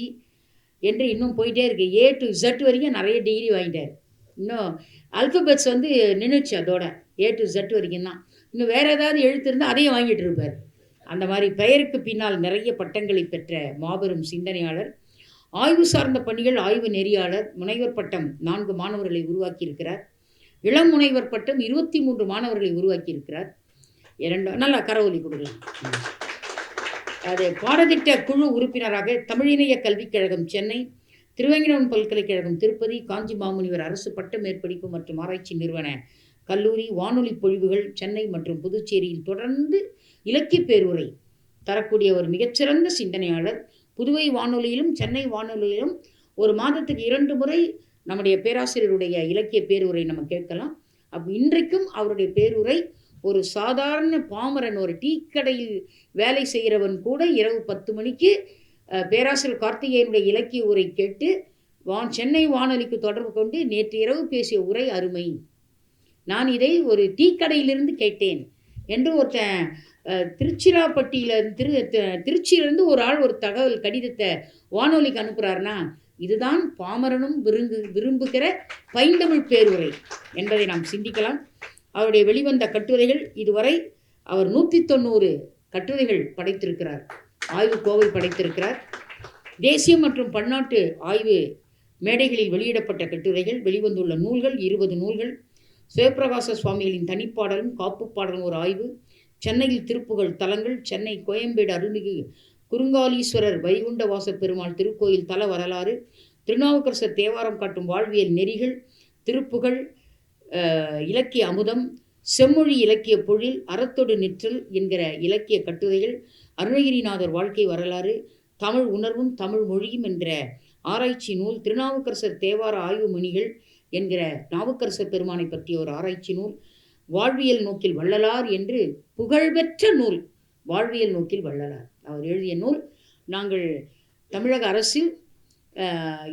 என்று இன்னும் போயிட்டே இருக்கு. A to Z வரைக்கும் நிறைய டிகிரி வாங்கிட்டார். இன்னும் அல்ஃபபெட்ஸ் நின்றுச்சு, அதோட A to Z வரைக்கும் தான். இன்னும் வேறு ஏதாவது எழுத்து இருந்தால் அதையும் வாங்கிட்டு இருப்பார். அந்த மாதிரி பெயருக்கு பின்னால் நிறைய பட்டங்களை பெற்ற மாபெரும் சிந்தனையாளர். ஆய்வு சார்ந்த பணிகள் ஆய்வு நெறியாளர். முனைவர் பட்டம் 4 மாணவர்களை உருவாக்கியிருக்கிறார். இளம் முனைவர் பட்டம் 23 மாணவர்களை உருவாக்கியிருக்கிறார். நல்லா கரவொலி கொடுக்கலாம். அது பாடத்திட்ட குழு உறுப்பினராக தமிழிணைய கல்விக் கழகம் சென்னை, திருவேங்கடம் பல்கலைக்கழகம் திருப்பதி, காஞ்சி மாமுனிவர் அரசு பட்ட மேற்படிப்பு மற்றும் ஆராய்ச்சி நிறுவன கல்லூரி, வானொலி பொழிவுகள் சென்னை மற்றும் புதுச்சேரியில் தொடர்ந்து இலக்கிய பேருரை தரக்கூடிய ஒரு மிகச்சிறந்த சிந்தனையாளர். புதுவை வானொலியிலும் சென்னை வானொலியிலும் ஒரு மாதத்துக்கு 2 முறை நம்முடைய பேராசிரியருடைய இலக்கிய பேருரை நம்ம கேட்கலாம். இன்றைக்கும் அவருடைய பேருரை ஒரு சாதாரண பாமரன், ஒரு டீ கடையில் வேலை செய்கிறவன் கூட இரவு 10 மணிக்கு பேராசிரியர் கார்த்திகேயனுடைய இலக்கிய உரை கேட்டு சென்னை வானொலிக்கு தொடர்பு கொண்டு நேற்று இரவு பேசிய உரை அருமை, நான் இதை ஒரு டீ கடையிலிருந்து கேட்டேன் என்று ஒருத்தன் திருச்சியிலிருந்து ஒரு ஆள் ஒரு தகவல் கடிதத்தை வானொலிக்கு அனுப்புகிறாருன்னா இதுதான் பாமரனும் விரும்புகிற பைந்தமிழ் பேருரை என்பதை நாம் சிந்திக்கலாம். அவருடைய வெளிவந்த கட்டுரைகள் இதுவரை அவர் 190 கட்டுரைகள் படைத்திருக்கிறார். ஆய்வு கோவை படைத்திருக்கிறார். தேசிய மற்றும் பன்னாட்டு ஆய்வு மேடைகளில் வெளியிடப்பட்ட கட்டுரைகள், வெளிவந்துள்ள நூல்கள் 20 நூல்கள். சிவபிரகாச சுவாமிகளின் தனிப்பாடலும் காப்பு பாடலும் ஒரு ஆய்வு. சென்னையில் திருப்புகழ் தலங்கள். சென்னை கோயம்பேடு அருள்மிகு குறுங்காலீஸ்வரர் வைகுண்டவாச பெருமாள் திருக்கோயில் தல வரலாறு. திருநாவுக்கரசர் தேவாரம் காட்டும் வாழ்வியல் நெறிகள். திருப்புகழ், இலக்கிய அமுதம், செம்மொழி இலக்கிய பொழில், அறத்தொடு நிற்றல் என்கிற இலக்கிய கட்டுரைகள். அருணகிரிநாதர் வாழ்க்கை வரலாறு, தமிழ் உணர்வும் தமிழ் மொழியும் என்கிற ஆராய்ச்சி நூல். திருநாவுக்கரசர் தேவார ஆய்வு மணிகள் என்கிற நாவுக்கரசர் பெருமானை பற்றிய ஒரு ஆராய்ச்சி நூல். வாழ்வியல் நோக்கில் வள்ளலார் என்று புகழ்பெற்ற நூல் வாழ்வியல் நோக்கில் வள்ளலார் அவர் எழுதிய நூல். நாங்கள் தமிழக அரசில்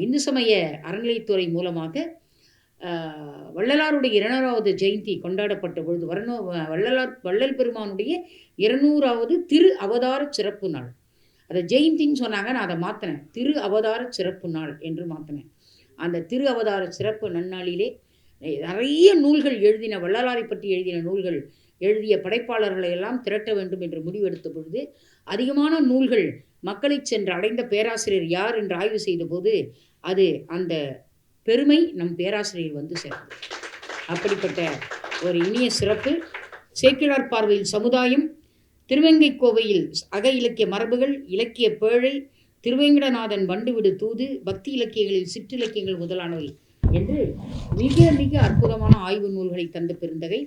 இந்து சமய அறநிலைத்துறை மூலமாக வள்ளலாருடைய 200வது ஜெயந்தி கொண்டாடப்பட்ட பொழுது வள்ளல் பெருமானுடைய 200வது திரு அவதார சிறப்பு நாள், அதை ஜெயந்தின்னு சொன்னாங்க, நான் அதை மாற்றினேன், திரு அவதார சிறப்பு நாள் என்று மாற்றினேன். அந்த திரு அவதார சிறப்பு நன்னாளிலே நிறைய நூல்கள் எழுதின, வள்ளலாரை பற்றி எழுதின நூல்கள் எழுதிய படைப்பாளர்களை எல்லாம் திரட்ட வேண்டும் என்று முடிவெடுத்த பொழுது அதிகமான நூல்கள் மக்களை சென்று அடைந்த பேராசிரியர் யார் என்று ஆய்வு செய்த போது அது அந்த பெருமை நம் பேராசிரியர் சேர்ந்தது. அப்படிப்பட்ட ஒரு இனிய சிறப்பு. சேக்கிழார் பார்வையில் சமுதாயம், திருவெங்கை கோவையில் அக இலக்கிய மரபுகள், இலக்கிய பேழை, திருவேங்கடநாதன் வண்டுவிடு தூது, பக்தி இலக்கியங்களில் சிற்றிலக்கியங்கள் முதலானவை என்று மிக மிக அற்புதமான ஆய்வு நூல்களை தந்த பெருந்தகை.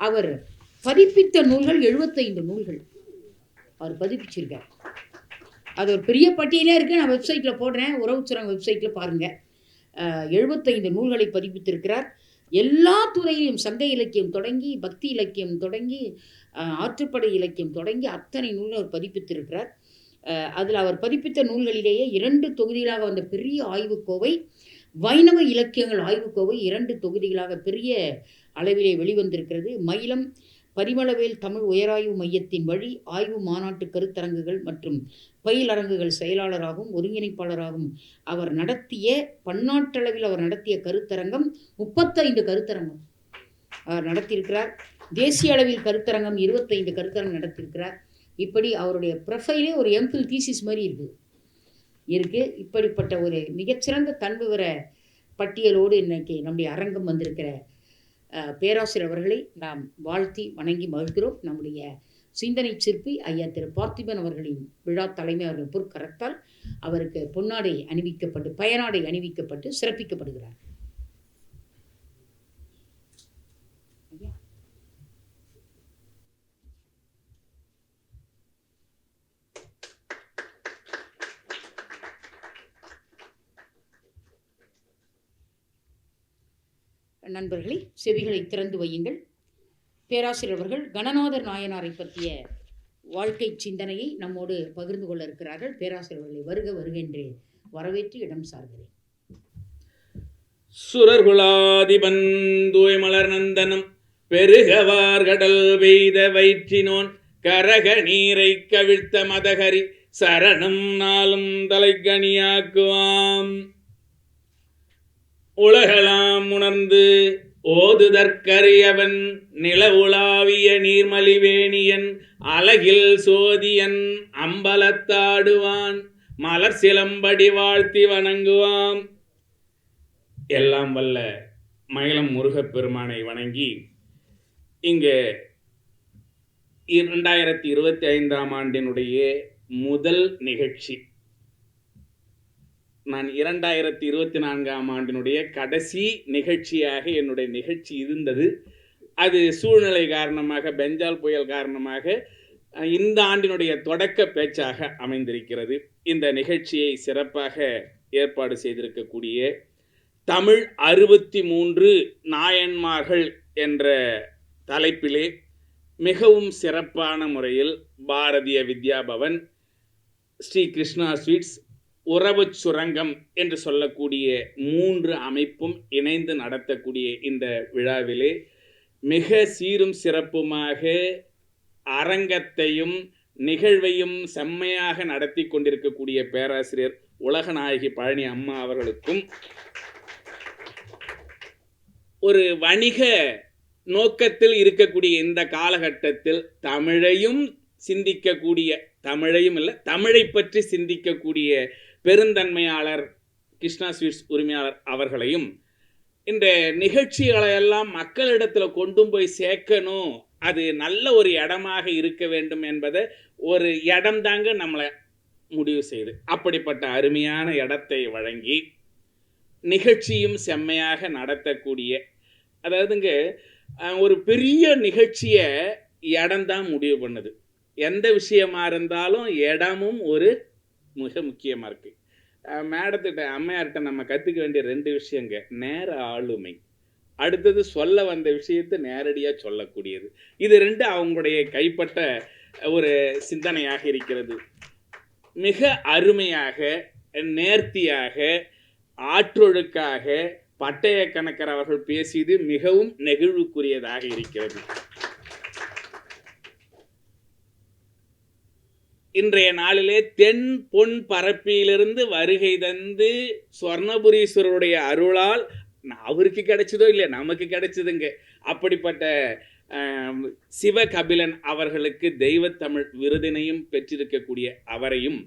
அவர் பதிப்பித்த நூல்கள் 75 நூல்கள் அவர் பதிப்பிச்சிருக்கார். அது ஒரு பெரிய பட்டியலே இருக்குது, நான் வெப்சைட்டில் போடுறேன், உறவுச்சுரங்க வெப்சைட்டில் பாருங்கள். 75 நூல்களை பதிப்பித்திருக்கிறார். எல்லா துறையிலும் சங்க இலக்கியம் தொடங்கி, பக்தி இலக்கியம் தொடங்கி, ஆற்றுப்படை இலக்கியம் தொடங்கி அத்தனை நூல்கள் அவர் பதிப்பித்திருக்கிறார். அதில் அவர் பதிப்பித்த நூல்களிலேயே 2 தொகுதிகளாக வந்த பெரிய ஆய்வுக்கோவை, வைணவ இலக்கியங்கள் ஆய்வுக்கோவை 2 தொகுதிகளாக பெரிய அளவிலே வெளிவந்திருக்கிறது. மயிலம் பரிமளவேல் தமிழ் உயராய்வு மையத்தின் வழி ஆய்வு மாநாட்டு கருத்தரங்குகள் மற்றும் பயிலரங்குகள் செயலாளராகவும் ஒருங்கிணைப்பாளராகவும் அவர் நடத்திய, பன்னாட்டளவில் அவர் நடத்திய கருத்தரங்கம் 35 கருத்தரங்கம் அவர் நடத்தியிருக்கிறார். தேசிய அளவில் கருத்தரங்கம் 25 கருத்தரங்கம் நடத்தியிருக்கிறார். இப்படி அவருடைய ப்ரொஃபைலே ஒரு எம்ஃபில் தீசிஸ் மாதிரி இருக்குது. இப்படிப்பட்ட ஒரு மிகச்சிறந்த தன்விவர பட்டியலோடு இன்றைக்கி நம்முடைய அரங்கம் வந்திருக்கிற பேராசிரியர் அவர்களை நாம் வாழ்த்தி வணங்கி மகிழ்கிறோம். நம்முடைய சிந்தனை சிற்பி ஐயா திரு பார்த்திபன் அவர்களின் விழா தலைமை அவர்கள் பொற்கரத்தால் அவருக்கு பொன்னாடை அணிவிக்கப்பட்டு, பயனாடை அணிவிக்கப்பட்டு சிறப்பிக்கப்படுகிறார். நண்பர்களே, செவிகளை திறந்து வையுங்கள். பேராசிரியர் அவர்கள் கணநாதர் நாயனாரை பற்றிய வாழ்க்கை சிந்தனையை நம்மோடு பகிர்ந்து கொள்ள இருக்கிறார்கள். பேராசிரியர்களை வருக வருகின்றே வரவேற்று இடம் சார்கிறேன். சுரர்குலாதிபன் தூய்மலர் நந்தனம் பெருகவார்கடல் வெய்த வயிற்றினோன் கரக நீரை கவிழ்த்த மதகரி சரணம் நாளும் தலைக்கணியாக்குவாம். உலகலாம் உணர்ந்து ஓதுதற்கரியவன் நில உலாவிய நீர்மலிவேணியன் அலகில் சோதியன் அம்பலத்தாடுவான் மலர் சிலம்படி வாழ்த்தி வணங்குவாம். எல்லாம் வல்ல மயிலம் முருகப்பெருமானை வணங்கி இங்கு 2025ஆம் ஆண்டினுடைய முதல் நிகழ்ச்சி, நான் 2024ஆம் ஆண்டினுடைய கடைசி நிகழ்ச்சியாக என்னுடைய நிகழ்ச்சி இருந்தது. அது சூழ்நிலை காரணமாக, பெஞ்சால் புயல் காரணமாக இந்த ஆண்டினுடைய தொடக்க பேச்சாக அமைந்திருக்கிறது. இந்த நிகழ்ச்சியை சிறப்பாக ஏற்பாடு செய்திருக்கக்கூடிய தமிழ் 63 நாயன்மார்கள் என்ற தலைப்பிலே மிகவும் சிறப்பான முறையில் பாரதிய வித்யாபவன், ஸ்ரீ கிருஷ்ணா ஸ்வீட்ஸ், உறவு சுரங்கம் என்று சொல்லக்கூடிய 3 அமைப்பும் இணைந்து நடத்தக்கூடிய இந்த விழாவிலே மிக சீரும் சிறப்புமாக அரங்கத்தையும் நிகழ்வையும் செம்மையாக நடத்தி கொண்டிருக்கக்கூடிய பேராசிரியர் உலகநாயகி பழனி அம்மா அவர்களுக்கும், ஒரு வணிக நோக்கத்தில் இருக்கக்கூடிய இந்த காலகட்டத்தில் தமிழையும் சிந்திக்கக்கூடிய, தமிழையும் இல்லை தமிழை பற்றி சிந்திக்கக்கூடிய பெருந்தன்மையாளர் கிருஷ்ணா ஸ்வீட்ஸ் உரிமையாளர் அவர்களையும், இந்த நிகழ்ச்சிகளை எல்லாம் மக்களிடத்தில் கொண்டு போய் சேர்க்கணும், அது நல்ல ஒரு இடமாக இருக்க வேண்டும் என்பதை ஒரு இடம் தாங்க நம்மளை முடிவு செய்து அப்படிப்பட்ட அருமையான இடத்தை வழங்கி நிகழ்ச்சியும் செம்மையாக நடத்தக்கூடிய, அதாவதுங்க ஒரு பெரிய நிகழ்ச்சியை இடம்தான் முடிவு பண்ணுது. எந்த விஷயமா இருந்தாலும் இடமும் ஒரு மிக முக்கியமாக இருக்குது. மேடத்திட்ட அம்மையார்கிட்ட நம்ம கற்றுக்க வேண்டிய 2 விஷயங்க, நேர ஆளுமை, அடுத்தது சொல்ல வந்த விஷயத்தை நேரடியாக சொல்லக்கூடியது. இது 2 அவங்களுடைய கைப்பட்ட ஒரு சிந்தனையாக இருக்கிறது. மிக அருமையாக, நேர்த்தியாக, ஆற்றொழுக்காக பட்டய கணக்கர் அவர்கள் பேசியது மிகவும் நெகிழ்வுக்குரியதாக இருக்கிறது. இன்றைய நாளிலே தென் பொன் பரப்பிலிருந்து வருகை தந்து சொர்ணபுரீஸ்வரருடைய அருளால் அவருக்கு கிடைச்சதோ இல்லையா, நமக்கு கிடைச்சதுங்க. அப்படிப்பட்ட சிவகபிலன் அவர்களுக்கு தெய்வத்தமிழ் விருதினையும் பெற்றிருக்கக்கூடிய அவரையும்,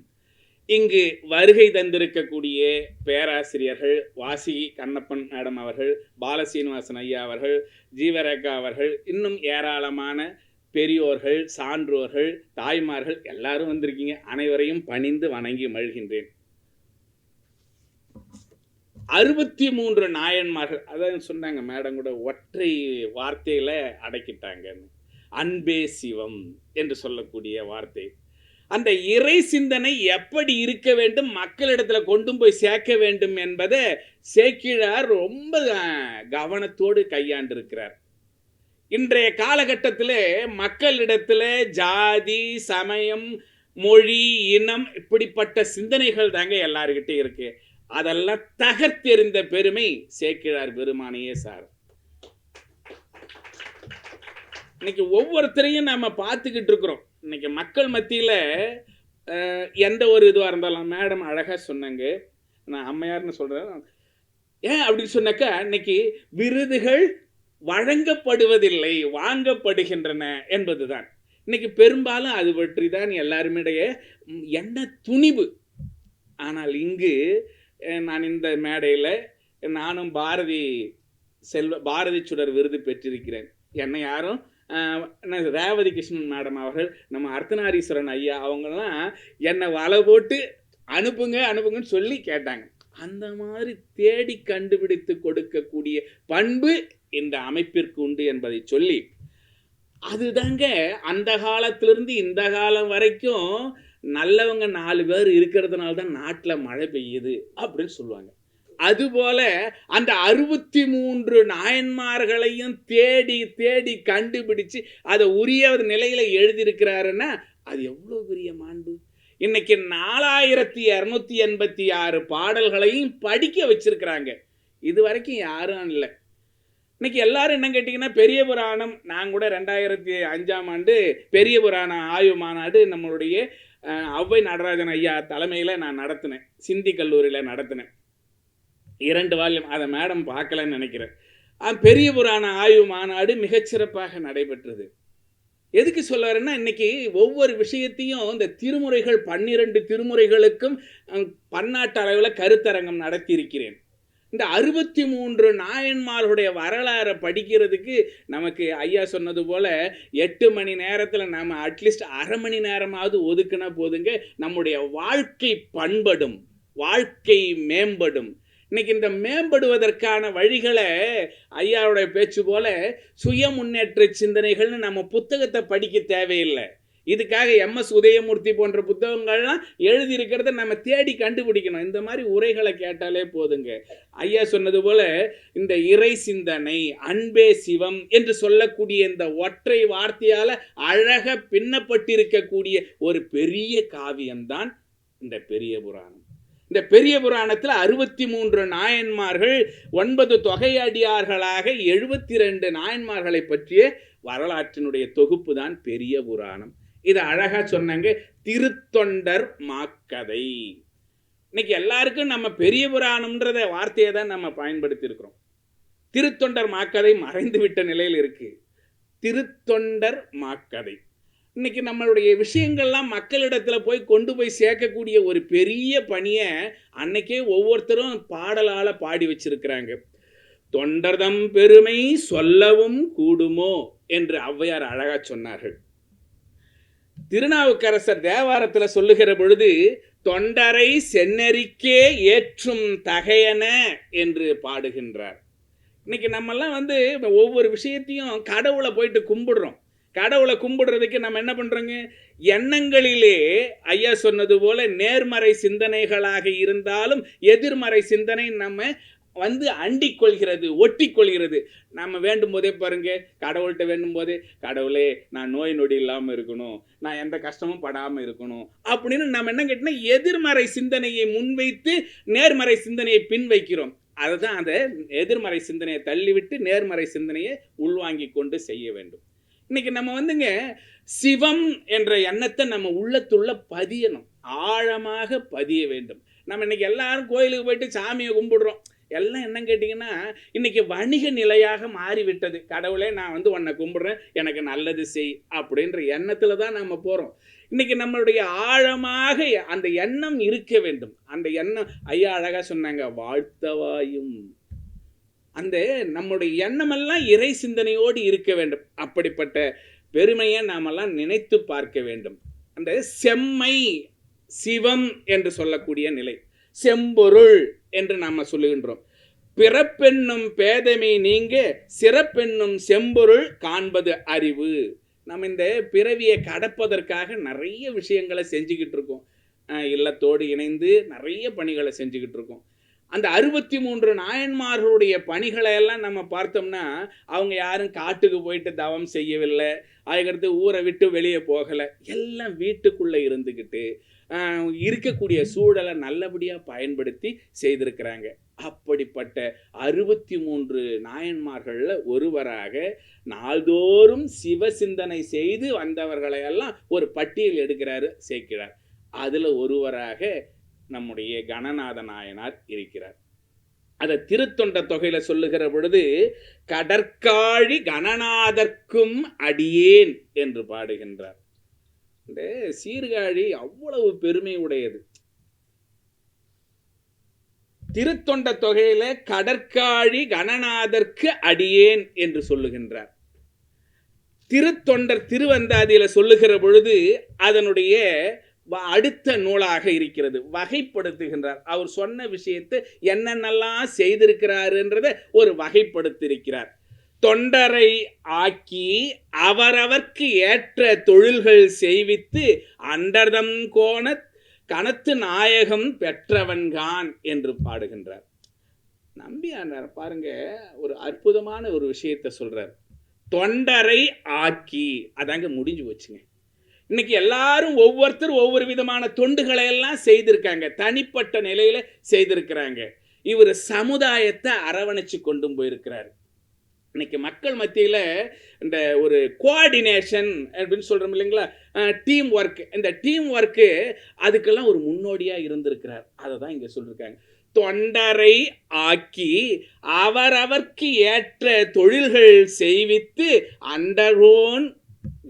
இங்கு வருகை தந்திருக்கக்கூடிய பேராசிரியர்கள் வாசிகி கண்ணப்பன் மேடம் அவர்கள், பாலசீனிவாசன் ஐயா அவர்கள், ஜீவரேகா அவர்கள், இன்னும் ஏராளமான பெரியோர்கள், சான்றோர்கள், தாய்மார்கள் எல்லாரும் வந்திருக்கீங்க. அனைவரையும் பணிந்து வணங்கி மகிழ்கின்றேன். 63 நாயன்மார்கள், அதான் சொன்னாங்க மேடம் கூட, ஒற்றை வார்த்தையில் அடக்கிட்டாங்கன்னு. அன்பே சிவம் என்று சொல்லக்கூடிய வார்த்தை, அந்த இறை சிந்தனை எப்படி இருக்க வேண்டும், மக்களிடத்தில் கொண்டு போய் சேர்க்க வேண்டும் என்பதை சேக்கிழார் ரொம்ப கவனத்தோடு கையாண்டிருக்கிறார். இன்றைய காலகட்டத்தில் மக்களிடத்தில் ஜாதி, சமயம், மொழி, இனம் இப்படிப்பட்ட சிந்தனைகள் தாங்க எல்லாருக்கிட்டே இருக்கு. அதெல்லாம் தகர்த்தெறிந்த பெருமை சேக்கிழார் பெருமானையே சார். இன்னைக்கு ஒவ்வொருத்தரையும் நம்ம பார்த்துக்கிட்டு இருக்கிறோம். இன்னைக்கு மக்கள் மத்தியில் எந்த ஒரு இதுவாக இருந்தாலும், மேடம் அழகாக சொன்னாங்க, நான் அம்மையார்னு சொல்கிறேன். ஏன் அப்படின்னு சொன்னாக்கா, இன்னைக்கு விருதுகள் வழங்கப்படுவதில்லை, வாங்கப்படுகின்றன என்பதுதான். இன்னைக்கு பெரும்பாலும் அது பற்றி தான் எல்லாருமே என்ன துணிவு. ஆனால் இங்கு நான் இந்த மேடையில் நானும் பாரதி சுடர் விருது பெற்றிருக்கிறேன். என்னை யாரும் ரேவதி கிருஷ்ணன் மேடம் அவர்கள், நம்ம அர்த்தநாரீஸ்வரன் ஐயா அவங்கெல்லாம் என்னை வலை போட்டு அனுப்புங்கன்னு சொல்லி கேட்டாங்க. அந்த மாதிரி தேடி கண்டுபிடித்து கொடுக்கக்கூடிய பண்பு இந்த அமைப்பிற்கு உண்டு என்பதை சொல்லி, அதுதாங்க அந்த காலத்திலிருந்து இந்த காலம் வரைக்கும் நல்லவங்க 4 பேர் இருக்கிறதுனால தான் நாட்டில் மழை பெய்யுது அப்படின்னு சொல்லுவாங்க. அதுபோல அந்த 63 நாயன்மார்களையும் தேடி தேடி கண்டுபிடிச்சு அதை உரிய நிலையில எழுதியிருக்கிறாருன்னா அது எவ்வளோ பெரிய மாண்பு! இன்னைக்கு 4286 பாடல்களையும் படிக்க வச்சிருக்கிறாங்க. இது வரைக்கும் யாரும் இல்லை. இன்னைக்கு எல்லாரும் என்ன கேட்டிங்கன்னா, பெரிய புராணம், நான் கூட 2005ஆம் ஆண்டு பெரிய புராண ஆய்வு மாநாடு நம்மளுடைய ஔவை நடராஜன் ஐயா தலைமையில் நான் நடத்தினேன். சிந்தி கல்லூரியில் நடத்தினேன். 2 வால்யூம். அதை மேடம் பார்க்கலன்னு நினைக்கிறேன். பெரிய புராண ஆய்வு மாநாடு மிகச்சிறப்பாக நடைபெற்றது. எதுக்கு சொல்ல வரேன்னா, இன்னைக்கு ஒவ்வொரு விஷயத்தையும் இந்த திருமுறைகள் 12 திருமுறைகளுக்கும் பன்னாட்டு அளவில் கருத்தரங்கம் நடத்தியிருக்கிறேன். இந்த 63 நாயன்மார்களுடைய வரலாறை படிக்கிறதுக்கு நமக்கு ஐயா சொன்னது போல 8 மணி நேரத்தில் நம்ம அட்லீஸ்ட் அரை மணி நேரமாவது ஒதுக்குனா போதுங்க. நம்முடைய வாழ்க்கை பண்படும், வாழ்க்கை மேம்படும். இன்னைக்கு இந்த மேம்படுவதற்கான வழிகளை ஐயாவுடைய பேச்சு போல சுய முன்னேற்ற சிந்தனைகள்னு நம்ம புத்தகத்தை படிக்க தேவையில்லை. இதுக்காக MS உதயமூர்த்தி போன்ற புத்தகங்கள்லாம் எழுதியிருக்கிறத நம்ம தேடி கண்டுபிடிக்கணும். இந்த மாதிரி உரைகளை கேட்டாலே போதுங்க. ஐயா சொன்னது போல இந்த இறை சிந்தனை, அன்பே சிவம் என்று சொல்லக்கூடிய இந்த ஒற்றை வார்த்தையால் அழக பின்னப்பட்டிருக்கக்கூடிய ஒரு பெரிய காவியம்தான் இந்த பெரிய புராணம். இந்த பெரிய புராணத்தில் 63 நாயன்மார்கள், 9 தொகையடியார்களாக 72 நாயன்மார்களை பற்றிய வரலாற்றினுடைய தொகுப்பு தான் பெரிய புராணம். இதை அழகா சொன்னாங்க, திருத்தொண்டர் மாக்கதை. இன்னைக்கு எல்லாருக்கும் நம்ம பெரிய புராணம்ன்றத வார்த்தையை தான் நம்ம பயன்படுத்தி இருக்கிறோம். திருத்தொண்டர் மாக்கதை மறைந்து விட்ட நிலையில் இருக்கு. திருத்தொண்டர் மாக்கதை இன்னைக்கு நம்மளுடைய விஷயங்கள்லாம் மக்களிடத்துல கொண்டு போய் சேர்க்கக்கூடிய ஒரு பெரிய பணியை அன்னைக்கே ஒவ்வொருத்தரும் பாடலால பாடி வச்சிருக்கிறாங்க. தொண்டர்தம் பெருமை சொல்லவும் கூடுமோ என்று ஔவையார் அழகா சொன்னார்கள். திருநாவுக்கரசர் தேவாரத்துல சொல்லுகிற பொழுது, தொண்டரை செந்நெறிக்கே ஏற்றும் தகையன என்று பாடுகின்றார். இன்னைக்கு நம்மெல்லாம் ஒவ்வொரு விஷயத்தையும் கடவுளை போயிட்டு கும்பிடுறோம். கடவுளை கும்பிடுறதுக்கு நம்ம என்ன பண்றோங்க? எண்ணங்களிலே ஐயா சொன்னது போல நேர்மறை சிந்தனைகளாக இருந்தாலும் எதிர்மறை சிந்தனை நம்ம அண்டிக் கொள்கிறது, ஒட்டி கொள்கிறது. நம்ம வேண்டும் போதே பாருங்க, கடவுள்கிட்ட வேண்டும் போதே, கடவுளே நான் நோய் நொடி இல்லாமல் இருக்கணும், நான் எந்த கஷ்டமும் படாமல் இருக்கணும் அப்படின்னு நம்ம என்ன கேட்டோம்னா எதிர்மறை சிந்தனையை முன்வைத்து நேர்மறை சிந்தனையை பின் வைக்கிறோம். அதுதான் அந்த எதிர்மறை சிந்தனையை தள்ளிவிட்டு நேர்மறை சிந்தனையை உள்வாங்கி கொண்டு செய்ய வேண்டும். இன்னைக்கு நம்ம சிவம் என்ற எண்ணத்தை நம்ம உள்ளத்துள்ள பதியணும், ஆழமாக பதிய வேண்டும். நம்ம இன்னைக்கு எல்லாரும் கோயிலுக்கு போயிட்டு சாமியை கும்பிடுறோம். எல்லாம் என்ன கேட்டிங்கன்னா, இன்னைக்கு வணிக நிலையாக மாறிவிட்டது. கடவுளே நான் உன்னை கும்பிடுறேன், எனக்கு நல்லது செய் அப்படின்ற எண்ணத்துல தான் நம்ம போறோம். இன்னைக்கு நம்மளுடைய ஆழமாக அந்த எண்ணம் இருக்க வேண்டும். அந்த எண்ணம் ஐயா அழகா சொன்னாங்க, வாழ்த்தவாயும். அந்த நம்முடைய எண்ணமெல்லாம் இறை சிந்தனையோடு இருக்க வேண்டும். அப்படிப்பட்ட பெருமையை நாமெல்லாம் நினைத்து பார்க்க வேண்டும். அந்த செம்மை, சிவம் என்று சொல்லக்கூடிய நிலை, செம்பொருள் என்று நாம சொல்லுகின்றோம். பிறப்பென்னும் பேதமை நீங்க சிறப்பென்னும் செம்பொருள் காண்பது அறிவு. நம்ம இந்த பிறவியை கடப்பதற்காக நிறைய விஷயங்களை செஞ்சுக்கிட்டு இருக்கோம். இல்லத்தோடு இணைந்து நிறைய பணிகளை செஞ்சுக்கிட்டு இருக்கோம். அந்த 63 நாயன்மார்களுடைய பணிகளை எல்லாம் நம்ம பார்த்தோம்னா, அவங்க யாரும் காட்டுக்கு போயிட்டு தவம் செய்யவில்லை, அதுக்கடுத்து ஊரை விட்டு வெளியே போகலை. எல்லாம் வீட்டுக்குள்ளே இருந்துக்கிட்டு இருக்கக்கூடிய சூழலை நல்லபடியாக பயன்படுத்தி செய்திருக்கிறாங்க. அப்படிப்பட்ட 63 நாயன்மார்களில் ஒருவராக நாள்தோறும் சிவ சிந்தனை செய்து வந்தவர்களையெல்லாம் ஒரு பட்டியல் எடுக்கிறாரு சேர்க்கிறார். அதில் ஒருவராக நம்முடைய கணநாத நாயனார் இருக்கிறார். அதை திருத்தொண்ட தொகையில சொல்லுகிற பொழுது, கடற்காழி கணநாதர்க்கும் அடியேன் என்று பாடுகின்றார். இந்த சீர்காழி அவ்வளவு பெருமை உடையது. திருத்தொண்ட தொகையில கடற்காழி கணநாதர்க்கு அடியேன் என்று சொல்லுகின்றார். திருத்தொண்டர் திருவந்தாதியில சொல்லுகிற பொழுது அதனுடைய அடுத்த நூலாக இருக்கிறது, வகைப்படுத்துகின்றார். அவர் சொன்ன விஷயத்தை என்னென்னலாம் செய்திருக்கிறாருன்றத ஒரு வகைப்படுத்தியிருக்கிறார். தொண்டரை ஆக்கி அவரவர்க்கு ஏற்ற தொழில்கள் செய்வித்து அண்டர்தம் கோண கணத்து நாயகம் பெற்றவன்கான் என்று பாடுகின்றார். நம்பியாண்டார் பாருங்க, ஒரு அற்புதமான ஒரு விஷயத்தை சொல்றார். தொண்டரை ஆக்கி, அதாங்க முடிஞ்சு வச்சுங்க. இன்னைக்கு எல்லாரும் ஒவ்வொருத்தர் ஒவ்வொரு விதமான தொண்டுகளை எல்லாம் செய்திருக்காங்க, தனிப்பட்ட நிலையில செய்திருக்கிறாங்க. இவர் சமுதாயத்தை அரவணைச்சு கொண்டு போயிருக்கிறார். இன்னைக்கு மக்கள் மத்தியில இந்த ஒரு கோஆர்டினேஷன் அப்படின்னு சொல்றோம் இல்லைங்களா, டீம் ஒர்க், இந்த டீம் ஒர்க்கு அதுக்கெல்லாம் ஒரு முன்னோடியா இருந்திருக்கிறார். அதை தான் இங்க சொல்லியிருக்காங்க. தொண்டரை ஆக்கி அவரவர்க்கு ஏற்ற தொழில்கள் செய்வித்து அண்டரோன்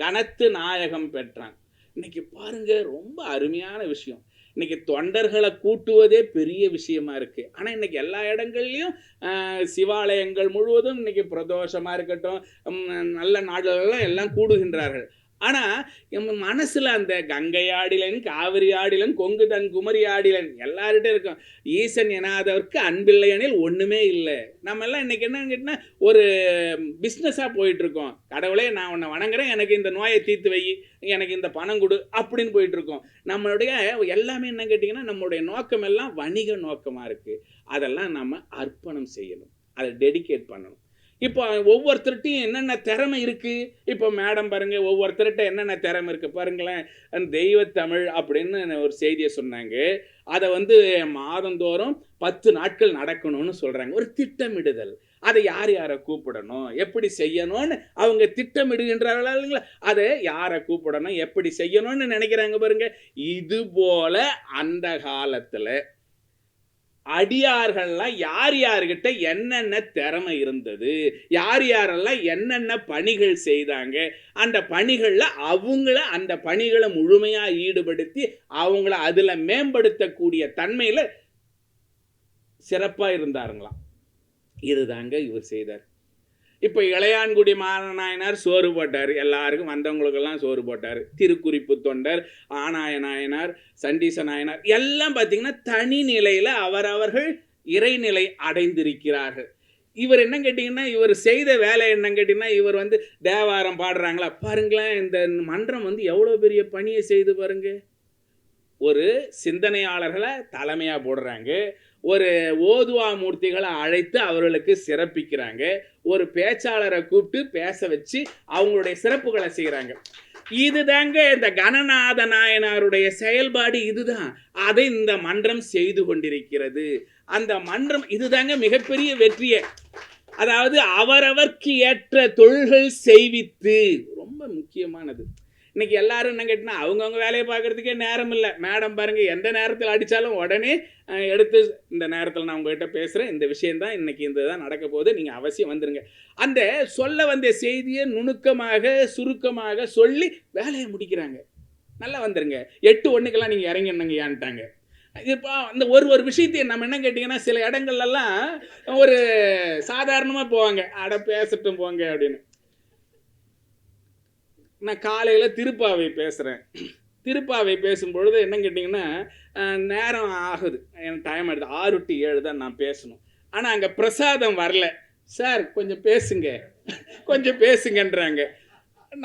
கனத்து நாயகம் பெற்றான். இன்னைக்கு பாருங்க, ரொம்ப அருமையான விஷயம். இன்னைக்கு தொண்டர்களை கூட்டுவதே பெரிய விஷயமா இருக்கு. ஆனா இன்னைக்கு எல்லா இடங்கள்லயும் சிவாலயங்கள் முழுவதும் இன்னைக்கு பிரதோஷமா இருக்கட்டும், நல்ல நாடுகளெல்லாம் எல்லாம் கூடுகின்றார்கள். ஆனா நம்ம மனசுல அந்த கங்கை ஆடிலன், காவிரி ஆடிலன், கொங்கு தன் குமரி ஆடிலன் எல்லார்கிட்ட இருக்கும். ஈசன் எனாதவர்க்கு அன்பில்லையெனில் ஒண்ணுமே இல்லை. நம்ம எல்லாம் இன்னைக்கு என்னன்னு கேட்டா ஒரு பிஸ்னஸா போயிட்டு இருக்கோம். கடவுளே நான் உன்னை வணங்குறேன், எனக்கு இந்த நோயை தீர்த்து வை, எனக்கு இந்த பணம் கொடு அப்படின்னு போயிட்டு இருக்கோம். நம்மளுடைய எல்லாமே என்ன கேட்டீங்கன்னா நம்மளுடைய நோக்கம் எல்லாம் வணிக நோக்கமா இருக்கு. அதெல்லாம் நம்ம அர்ப்பணம் செய்யணும், அதை டெடிகேட் பண்ணணும். இப்போ ஒவ்வொருத்தர்கிட்டையும் என்னென்ன திறமை இருக்கு. இப்போ மேடம் பாருங்க, ஒவ்வொருத்தர்கிட்ட என்னென்ன திறமை இருக்கு பாருங்களேன். தெய்வத்தமிழ் அப்படின்னு ஒரு செய்தியை சொன்னாங்க. அதை மாதந்தோறும் 10 நாட்கள் நடக்கணும்னு சொல்றாங்க. ஒரு திட்டமிடுதல், அதை யார் யாரை கூப்பிடணும், எப்படி செய்யணும்னு அவங்க திட்டமிடுகின்றார்களா இல்லைங்களா, அதை யாரை கூப்பிடணும், எப்படி செய்யணும்னு நினைக்கிறாங்க பாருங்க. இது போல அந்த காலத்துல அடியார்கள்லாம் யார் யார்கிட்ட என்னென்ன திறமை இருந்தது, யார் யாரெல்லாம் என்னென்ன பணிகள் செய்தாங்க, அந்த பணிகளில் அவங்கள அந்த பணிகளை முழுமையாக ஈடுபடுத்தி அவங்கள அதில் மேம்படுத்தக்கூடிய தன்மையில் சிறப்பாக இருந்தாருங்களாம். இதுதாங்க இவர் செய்தார். இப்போ இளையான்குடி மாநாயனார் சோறு போட்டார், எல்லாருக்கும் வந்தவங்களுக்கெல்லாம் சோறு போட்டார். திருக்குறிப்பு தொண்டர், ஆனாய நாயனார், சண்டீச நாயனார் எல்லாம் பார்த்தீங்கன்னா தனி நிலையில் அவரவர்கள் இறைநிலை அடைந்திருக்கிறார்கள். இவர் என்ன கேட்டிங்கன்னா, இவர் செய்த வேலை என்னன்னு கேட்டிங்கன்னா, இவர் தேவாரம் பாடுறாங்களா பாருங்களேன். இந்த மன்றம் எவ்வளோ பெரிய பணியை செய்து பாருங்க. ஒரு சிந்தனையாளர்களை தலைமையாக போடுறாங்க, ஒரு ஓதுவா மூர்த்திகளை அழைத்து அவர்களுக்கு சிறப்பிக்கிறாங்க, ஒரு பேச்சாளரை கூப்பிட்டு பேச வச்சு அவங்களுடைய சிறப்புகளை செய்கிறாங்க. இதுதாங்க இந்த கணநாத நாயனாருடைய செயல்பாடு. இதுதான் அதை இந்த மன்றம் செய்து கொண்டிருக்கிறது. அந்த மன்றம் இதுதாங்க மிகப்பெரிய வெற்றியை. அதாவது அவரவர்க்கு ஏற்ற தொழில்கள் செய்வித்து, ரொம்ப முக்கியமானது. இன்னைக்கு எல்லாரும் என்ன கேட்டினா அவங்கவுங்க வேலையை பார்க்கறதுக்கே நேரம் இல்லை. மேடம் பாருங்க, எந்த நேரத்தில் அடித்தாலும் உடனே எடுத்து இந்த நேரத்தில் நான் உங்கள்கிட்ட பேசுகிறேன், இந்த விஷயந்தான் இன்னைக்கு இந்த தான் நடக்க போகுது, நீங்கள் அவசியம் வந்துருங்க. அந்த சொல்ல வந்த செய்தியை நுணுக்கமாக சுருக்கமாக சொல்லி வேலையை முடிக்கிறாங்க. நல்லா வந்துருங்க, 8:1 நீங்கள் இறங்கினுங்க ஏன்ட்டாங்க. இப்போ அந்த ஒரு விஷயத்தையும் நம்ம என்ன கேட்டிங்கன்னா, சில இடங்கள்லாம் ஒரு சாதாரணமாக போவாங்க, அட பேசட்டும் போங்க அப்படின்னு. நான் காலையில் திருப்பாவை பேசுகிறேன். திருப்பாவை பேசும்பொழுது என்ன கேட்டிங்கன்னா, நேரம் ஆகுது, எனக்கு டைம் ஆகிடுது, 6 to 7 தான் நான் பேசணும். ஆனால் அங்கே பிரசாதம் வரல. சார் கொஞ்சம் பேசுங்க, கொஞ்சம் பேசுங்கன்றாங்க.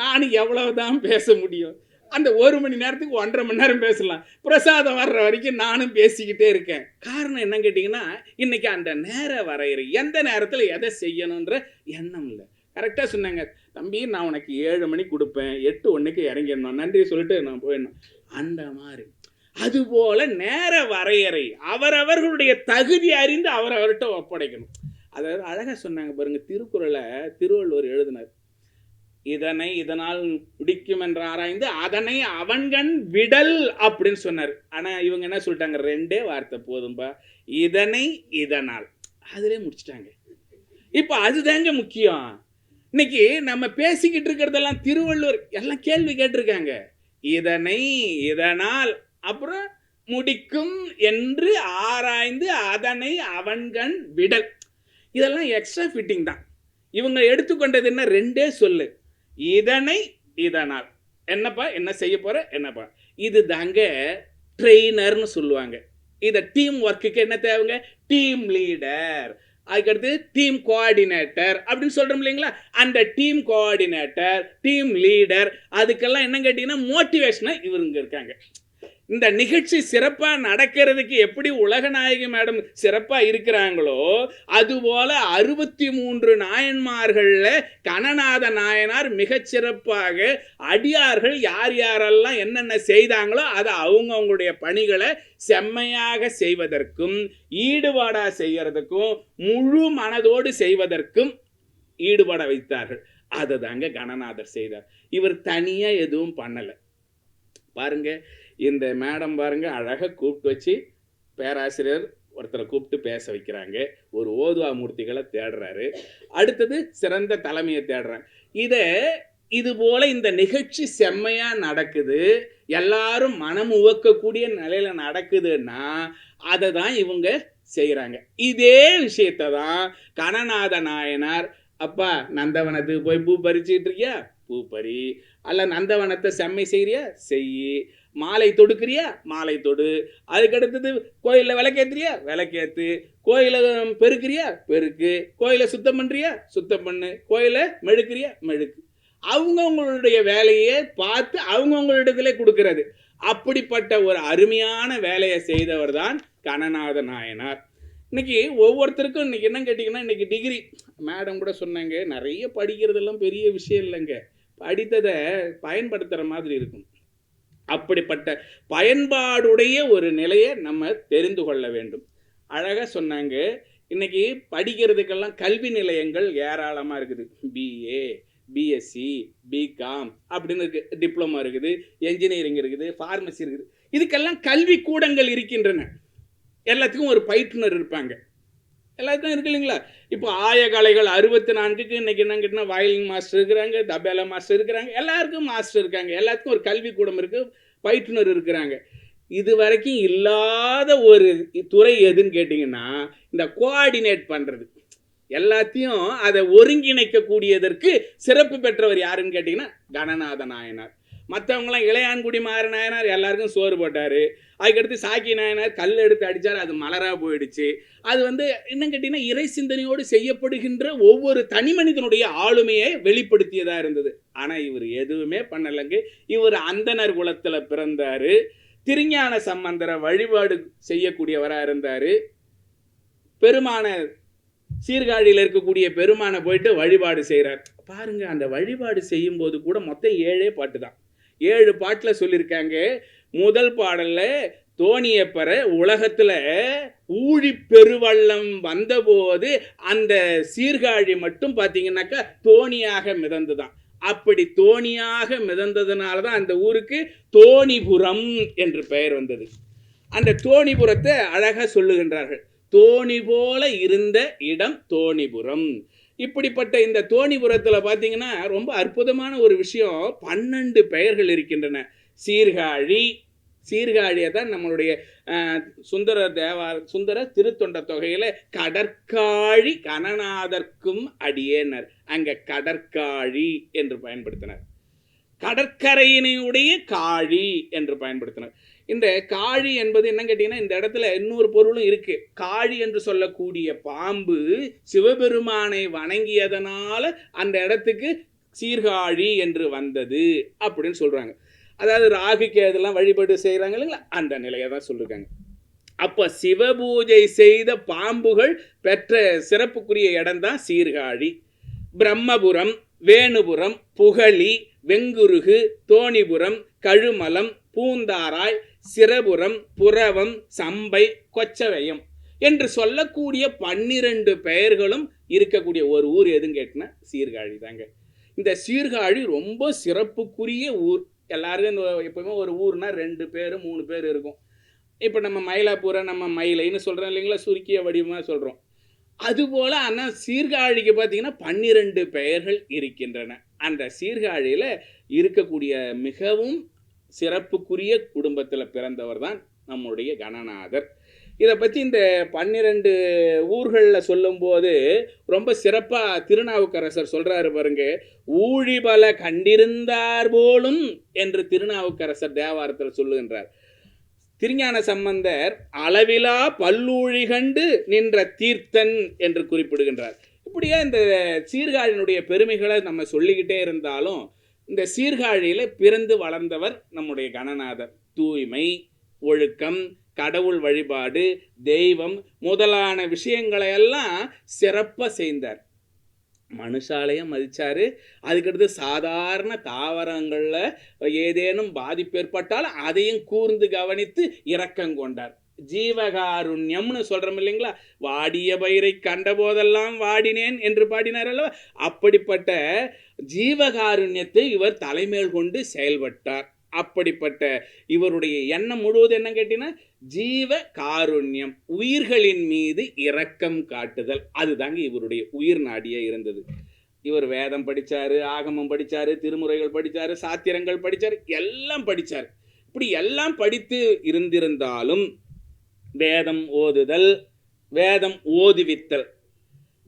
நானும் எவ்வளவு தான் பேச முடியும்? அந்த 1 மணி நேரத்துக்கு 1.5 மணி நேரம் பேசலாம். பிரசாதம் வர்ற வரைக்கும் நானும் பேசிக்கிட்டே இருக்கேன். காரணம் என்ன கேட்டிங்கன்னா, இன்றைக்கி அந்த நேர வரையறை, எந்த நேரத்தில் எதை செய்யணுன்ற எண்ணம் இல்லை. கரெக்டாக சொன்னாங்க, தம்பி நான் உனக்கு 7 மணிக்கு கொடுப்பேன், 8:1 இறங்கிடணும், நன்றி சொல்லிட்டு நான் போயிடணும். அந்த மாதிரி அதுபோல் நேர வரையறை அவரவர்களுடைய தகுதி அறிந்து அவரவர்கிட்ட ஒப்படைக்கணும். அதாவது அழகாக சொன்னாங்க பாருங்க, திருக்குறளை திருவள்ளுவர் எழுதினார். இதனை இதனால் பிடிக்கும் என்று ஆராய்ந்து அதனை அவன்கண் விடல் அப்படின்னு சொன்னார். ஆனால் இவங்க என்ன சொல்லிட்டாங்க, 2 வார்த்தை போதும்பா, இதனை இதனால், அதிலே முடிச்சிட்டாங்க. இப்போ அதுதாங்க முக்கியம். இன்னைக்கு நம்ம பேசிக்கிட்டு இருக்கிறதெல்லாம் திருவள்ளுவர் எல்லாம் கேள்வி கேட்டிருக்காங்க. இதனை இதனால் அப்புறம் முடிக்கும் என்று ஆராய்ந்து அதனை அவன்கண் விடல், இதெல்லாம் எக்ஸ்ட்ரா ஃபிட்டிங் தான். இவங்க எடுத்துக்கொண்டது என்ன, 2 சொல்லு, இதனை இதனால். என்னப்பா என்ன செய்ய போற, என்னப்பா, இது தாங்க ட்ரெயினர்னு சொல்லுவாங்க. இதை டீம் ஒர்க்குக்கு என்ன தேவைங்க, டீம் லீடர், அதுக்கடுத்து டீம் கோஆர்டினேட்டர் அப்படின்னு சொல்கிறோம் இல்லைங்களா. அந்த டீம் கோஆர்டினேட்டர், டீம் லீடர், அதுக்கெல்லாம் என்ன கேட்டிங்கன்னா மோட்டிவேஷனாக இவருங்க இருக்காங்க. இந்த நிகழ்ச்சி சிறப்பா நடக்கிறதுக்கு எப்படி உலகநாயகி மேடம் சிறப்பா இருக்கிறாங்களோ அதுபோல 63 நாயன்மார்கள்ல கணநாத நாயனார் மிகச்சிறப்பாக அடியார்கள் யார் யாரெல்லாம் என்னென்ன செய்தாங்களோ அதை அவங்களுடைய பணிகளை செம்மையாக செய்வதற்கும் ஈடுபாடா செய்யறதுக்கும் முழு மனதோடு செய்வதற்கும் ஈடுபட வைத்தார்கள். அதை தாங்க கணநாதர் செய்தார். இவர் தனியா எதுவும் பண்ணல. பாருங்க, இந்த மேடம் பாருங்க அழகாக கூப்பிட்டு வச்சு பேராசிரியர் ஒருத்தரை கூப்பிட்டு பேச வைக்கிறாங்க. ஒரு ஓதுவா மூர்த்திகளை தேடுறாரு. அடுத்தது சிறந்த தலைமையை தேடுறாங்க. இது போல இந்த நிகழ்ச்சி செம்மையா நடக்குது, எல்லாரும் மனம் உவக்கக்கூடிய நிலையில நடக்குதுன்னா அதை தான் இவங்க செய்யறாங்க. இதே விஷயத்தை தான் கணநாத நாயனார், அப்பா நந்தவனத்துக்கு போய் பூ பறிச்சுட்டு இருக்கியா, பூ பறி. அல்ல நந்தவனத்தை செம்மை செய்யறியா, செய்யி. மாலை தொடுக்கிறியா, மாலை தொடு. அதுக்கடுத்தது கோயிலில் விளக்கேத்துறியா, விளக்கேத்து. கோயிலை பெருக்கிறியா, பெருக்கு. கோயிலை சுத்தம் பண்றியா, சுத்தம் பண்ணு. கோயிலை மெழுக்கிறியா, மெழுக்கு. அவங்கவுங்களுடைய வேலையை பார்த்து அவங்கவுங்களிடத்துல கொடுக்கறது. அப்படிப்பட்ட ஒரு அருமையான வேலையை செய்தவர் தான் கணநாத நாயனார். இன்னைக்கு ஒவ்வொருத்தருக்கும் இன்னைக்கு என்ன கேட்டிங்கன்னா, இன்னைக்கு டிகிரி மேடம் கூட சொன்னாங்க, நிறைய படிக்கிறதெல்லாம் பெரிய விஷயம் இல்லைங்க, படித்ததை பயன்படுத்துகிற மாதிரி இருக்கும். அப்படிப்பட்ட பயன்பாடுடைய ஒரு நிலையை நம்ம தெரிந்து கொள்ள வேண்டும். அழகாக சொன்னாங்க, இன்னைக்கு படிக்கிறதுக்கெல்லாம் கல்வி நிலையங்கள் ஏராளமாக இருக்குது. பிஏ, பிஎஸ்சி, பிகாம் அப்படின்னு இருக்குது, டிப்ளமா இருக்குது, என்ஜினியரிங் இருக்குது, ஃபார்மசி இருக்குது. இதுக்கெல்லாம் கல்வி கூடங்கள் இருக்கின்றன. எல்லாத்துக்கும் ஒரு பயிற்றுனர் இருப்பாங்க, எல்லாத்துக்கும் இருக்கு இல்லைங்களா? இப்போ ஆயகலைகள் 64க்கு இன்னைக்கு என்ன கேட்டால் வயலின் மாஸ்டர் இருக்கிறாங்க, தபேலா மாஸ்டர் இருக்கிறாங்க, எல்லாருக்கும் மாஸ்டர் இருக்காங்க, எல்லாத்துக்கும் ஒரு கல்வி கூடம் இருக்கு, பயிற்றுனர் இருக்கிறாங்க. இது வரைக்கும் இல்லாத ஒரு துறை எதுன்னு கேட்டிங்கன்னா இந்த கோஆர்டினேட் பண்ணுறது, எல்லாத்தையும் அதை ஒருங்கிணைக்கக்கூடியதற்கு சிறப்பு பெற்றவர் யாருன்னு கேட்டிங்கன்னா கணநாத நாயனார். மற்றவங்களாம் இளையான்குடி மாற நாயனார் எல்லாருக்கும் சோறு போட்டார். அதுக்கடுத்து சாக்கி நாயனார் கல் எடுத்து அடித்தார், அது மலராக போயிடுச்சு. அது என்னன்னு கேட்டிங்கன்னா இறை சிந்தனையோடு செய்யப்படுகின்ற ஒவ்வொரு தனி மனிதனுடைய ஆளுமையை வெளிப்படுத்தியதாக இருந்தது. ஆனால் இவர் எதுவுமே பண்ணலைங்க. இவர் அந்தனர் குலத்தில் பிறந்தார், திருஞான சம்பந்தரை வழிபாடு செய்யக்கூடியவராக இருந்தார். பெருமான சீர்காழியில் இருக்கக்கூடிய பெருமானை போயிட்டு வழிபாடு செய்கிறார். பாருங்க, அந்த வழிபாடு செய்யும் போது கூட மொத்தம் 7 பாட்டு தான். 7 பாட்டில் சொல்லியிருக்காங்க. முதல் பாடல்ல தோணியப்பற உலகத்துல ஊழி பெருவள்ளம் வந்தபோது அந்த சீர்காழி மட்டும் பார்த்தீங்கன்னாக்கா தோணியாக மிதந்துதான். அப்படி தோணியாக மிதந்ததுனால தான் அந்த ஊருக்கு தோணிபுரம் என்று பெயர் வந்தது. அந்த தோணிபுரத்தை அழகாக சொல்லுகின்றார்கள். தோணி போல இருந்த இடம் தோணிபுரம். இப்படிப்பட்ட இந்த தோணிபுரத்தில் பார்த்தீங்கன்னா ரொம்ப அற்புதமான ஒரு விஷயம், 12 பெயர்கள் இருக்கின்றன. சீர்காழி, சீர்காழியை தான் நம்மளுடைய சுந்தர திருத்தொண்ட தொகையில் கடற்காழி கணநாதர்க்கும் அடியேனர், அங்கே கடற்காழி என்று பயன்படுத்தினார். கடற்கரையினுடைய காழி என்று பயன்படுத்தினார். இந்த காழி என்பது என்ன கேட்டீங்கன்னா, இந்த இடத்துல இன்னொரு பொருளும் இருக்கு. காழி என்று சொல்லக்கூடிய பாம்பு சிவபெருமானை வணங்கியதனால அந்த இடத்துக்கு சீர்காழி என்று வந்தது அப்படின்னு சொல்றாங்க. அதாவது ராகுக்கு அதெல்லாம் வழிபாடு செய்யறாங்க இல்லைங்களா, அந்த நிலையை தான் சொல்லிருக்காங்க. அப்ப சிவபூஜை செய்த பாம்புகள் பெற்ற சிறப்புக்குரிய இடம் தான் சீர்காழி. பிரம்மபுரம், வேணுபுரம், புகழி, வெங்குருகு, தோணிபுரம், கழுமலம், பூந்தாராய், சிரபுரம், புறவம், சம்பை, கொச்சவயம் என்று சொல்லக்கூடிய 12 பெயர்களும் இருக்கக்கூடிய ஒரு ஊர் எதுன்னு கேட்டினா சீர்காழி தாங்க. இந்த சீர்காழி ரொம்ப சிறப்புக்குரிய ஊர். எல்லாருக்கும் எப்பவுமே ஒரு ஊர்னா 2 பேர் 3 பேர் இருக்கும். இப்போ நம்ம மயிலாப்பூரை நம்ம மயிலைன்னு சொல்கிறோம் இல்லைங்களா, சுருக்கிய வடிவமாக சொல்கிறோம். அதுபோல் ஆனால் சீர்காழிக்கு பார்த்தீங்கன்னா 12 பெயர்கள் இருக்கின்றன. அந்த சீர்காழியில் இருக்கக்கூடிய மிகவும் சிறப்புக்குரிய குடும்பத்தில் பிறந்தவர் தான் நம்முடைய கணநாதர். இதை பற்றி இந்த 12 ஊர்களில் சொல்லும்போது ரொம்ப சிறப்பாக திருநாவுக்கரசர் சொல்கிறாரு பாருங்க. ஊழிபல கண்டிருந்தார் போலும் என்று திருநாவுக்கரசர் தேவாரத்தில் சொல்லுகின்றார். திருஞான சம்பந்தர் அளவிலா பல்லூழி கண்டு நின்ற தீர்த்தன் என்று குறிப்பிடுகின்றார். இப்படியே இந்த சீர்காழியினுடைய பெருமைகளை நம்ம சொல்லிக்கிட்டே இருந்தாலும் இந்த சீர்காழியில் பிறந்து வளர்ந்தவர் நம்முடைய கணநாதர். தூய்மை, ஒழுக்கம், கடவுள் வழிபாடு, தெய்வம் முதலான விஷயங்களை எல்லாம் சிறப்பாக செய்தார். மனுஷாலையும் மதிச்சாரு. அதுக்கடுத்து சாதாரண தாவரங்களில் ஏதேனும் பாதிப்பு ஏற்பட்டால் அதையும் கூர்ந்து கவனித்து இரக்கம் கொண்டார். ஜீவகாருண்யம்னு சொல்றோம் இல்லைங்களா, வாடிய பயிரை கண்ட போதெல்லாம் வாடினேன் என்று பாடினார் அல்லவா, அப்படிப்பட்ட ஜீவகாருண்யத்தை இவர் தலைமையில் கொண்டு செயல்பட்டார். அப்படிப்பட்ட இவருடைய எண்ணம் முழுவதும் என்ன கேட்டீங்கன்னா, ஜீவ காருண்யம், உயிர்களின் மீது இரக்கம் காட்டுதல், அதுதாங்க இவருடைய உயிர் நாடியே இருந்தது. இவர் வேதம் படிச்சாரு, ஆகமம் படிச்சாரு, திருமுறைகள் படிச்சாரு, சாத்திரங்கள் படிச்சாரு, எல்லாம் படிச்சார். இப்படி எல்லாம் படித்து இருந்திருந்தாலும் வேதம் ஓதுதல், வேதம் ஓதுவித்தல்,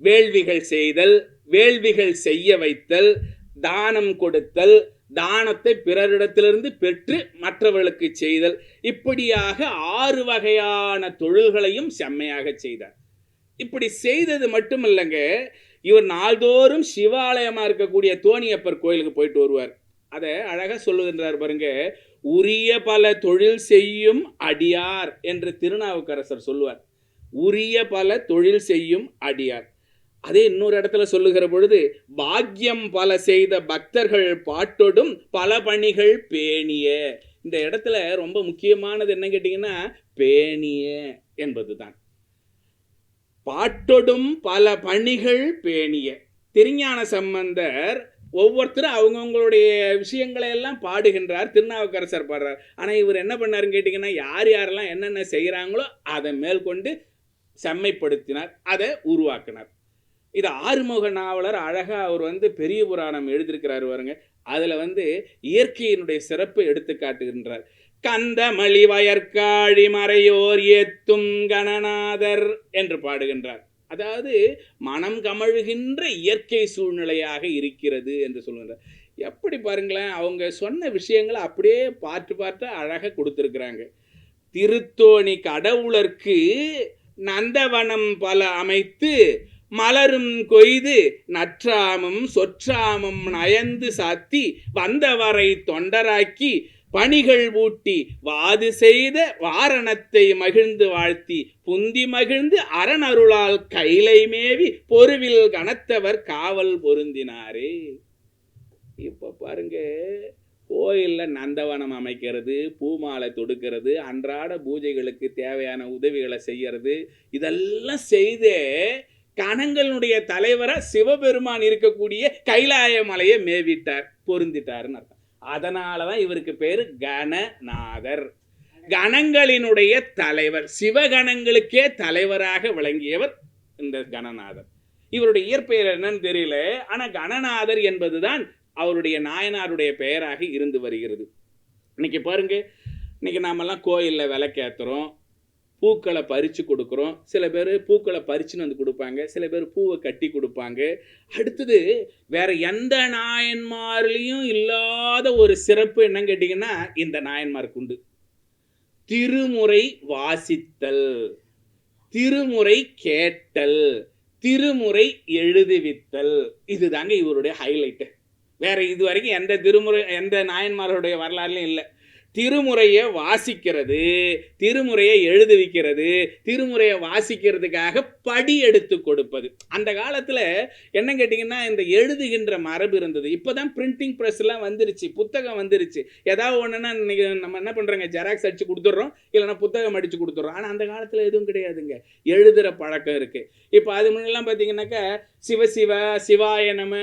வேள்விகள் செய்தல், வேள்விகள் செய்ய வைத்தல், தானம் கொடுத்தல், தானத்தை பிறரிடத்திலிருந்து பெற்று மற்றவர்களுக்கு செய்தல், இப்படியாக 6 வகையான தொழில்களையும் செம்மையாக செய்தார். இப்படி செய்தது மட்டுமில்லைங்க, இவர் நாள்தோறும் சிவாலயமாக இருக்கக்கூடிய தோணியப்பர் கோயிலுக்கு போயிட்டு வருவார். அதை அழகாக சொல்லுகின்றார் பாருங்க, உரிய பல தொழில் செய்யும் அடியார் என்று திருநாவுக்கரசர் சொல்லுவார். உரிய பல தொழில் செய்யும் அடியார். அதே இன்னொரு இடத்துல சொல்லுகிற பொழுது, பாக்கியம் பல செய்த பக்தர்கள் பாட்டொடும் பல பணிகள் பேணிய. இந்த இடத்துல ரொம்ப முக்கியமானது என்ன கேட்டீங்கன்னா, பேணிய என்பதுதான். பாட்டொடும் பல பணிகள் பேணிய. திருஞான சம்பந்தர் ஒவ்வொருத்தரும் அவங்கவுங்களுடைய விஷயங்களை எல்லாம் பாடுகின்றார், திருநாவுக்கரசர் பாடுறார். ஆனால் இவர் என்ன பண்ணாருன்னு கேட்டிங்கன்னா, யார் யாரெல்லாம் என்னென்ன செய்கிறாங்களோ அதை மேற்கொண்டு செம்மைப்படுத்தினார், அதை உருவாக்கினார். இது ஆறுமுக நாவலர் அழகாக அவர் பெரிய புராணம் எழுதியிருக்கிறார் பாருங்க. அதில் இயற்கையினுடைய சிறப்பை எடுத்து காட்டுகின்றார். கந்தமளி வயற்காழி மறையோர் ஏத்தும் கணநாதர் என்று பாடுகின்றார். அதாவது மனம் கமழுகின்ற இயற்கை சூழ்நிலையாக இருக்கிறது என்று சொல்லுகின்றார். எப்படி பாருங்களேன், அவங்க சொன்ன விஷயங்களை அப்படியே பார்த்து அழகாக கொடுத்துருக்குறாங்க. திருத்தோணி கடவுளர்க்கு நந்தவனம் பல அமைத்து மலரும் கொய்து நற்றாமம் சொற்றாமம் நயந்து சாத்தி வந்தவரை தொண்டராக்கி பணிகள் ஊட்டி வாது செய்த வாரணத்தை மகிழ்ந்து வாழ்த்தி புந்தி மகிழ்ந்து அரணருளால் கைலை மேவி பொருவில் கனத்தவர் காவல் பொருந்தினாரே. இப்ப பாருங்க, கோயிலில் நந்தவனம் அமைக்கிறது, பூமாலை தொடுக்கிறது, அன்றாட பூஜைகளுக்கு தேவையான உதவிகளை செய்யறது, இதெல்லாம் செய்தே கணங்களுடைய தலைவராக சிவபெருமான் இருக்கக்கூடிய கைலாய மலையை மேவிட்டார், பொருந்திட்டாருன்னு அர்த்தம். அதனால தான் இவருக்கு பேர் கணநாதர். கணங்களினுடைய தலைவர், சிவகணங்களுக்கே தலைவராக விளங்கியவர் இந்த கணநாதர். இவருடைய இயற்பெயர் என்னன்னு தெரியல, ஆனால் கணநாதர் என்பதுதான் அவருடைய நாயனாருடைய பெயராக இருந்து வருகிறது. இன்னைக்கு பாருங்க, இன்னைக்கு நாமெல்லாம் கோயிலில் விளக்கேற்றுறோம், பூக்களை பறித்து கொடுக்குறோம். சில பேர் பூக்களை பறிச்சுன்னு கொடுப்பாங்க, சில பேர் பூவை கட்டி கொடுப்பாங்க. அடுத்தது வேற எந்த நாயன்மார்லையும் இல்லாத ஒரு சிறப்பு என்னன்னு கேட்டிங்கன்னா, இந்த நாயன்மாருக்கு உண்டு. திருமுறை வாசித்தல், திருமுறை கேட்டல், திருமுறை எழுதுவித்தல், இதுதாங்க இவருடைய ஹைலைட்டு. வேற இது வரைக்கும் எந்த நாயன்மார்களுடைய வரலாறுலையும் இல்லை. திருமுறையை வாசிக்கிறது, திருமுறையை எழுதுவிக்கிறது, திருமுறையை வாசிக்கிறதுக்காக படி எடுத்து கொடுப்பது. அந்த காலத்தில் என்ன கேட்டிங்கன்னா, இந்த எழுதுகின்ற மரபு இருந்தது. இப்போ தான் பிரிண்டிங் ப்ரெஸ்லாம் வந்துருச்சு, புத்தகம் வந்துருச்சு. ஏதாவது ஒன்றுன்னா இன்றைக்கி நம்ம என்ன பண்ணுறோங்க, ஜெராக்ஸ் அடித்து கொடுத்துட்றோம், இல்லைனா புத்தகம் அடித்து கொடுத்துட்றோம். ஆனால் அந்த காலத்தில் எதுவும் கிடையாதுங்க, எழுதுகிற பழக்கம் இருக்குது. இப்போ அது முன்னெல்லாம் பார்த்தீங்கன்னாக்கா சிவசிவ, சிவாய நம,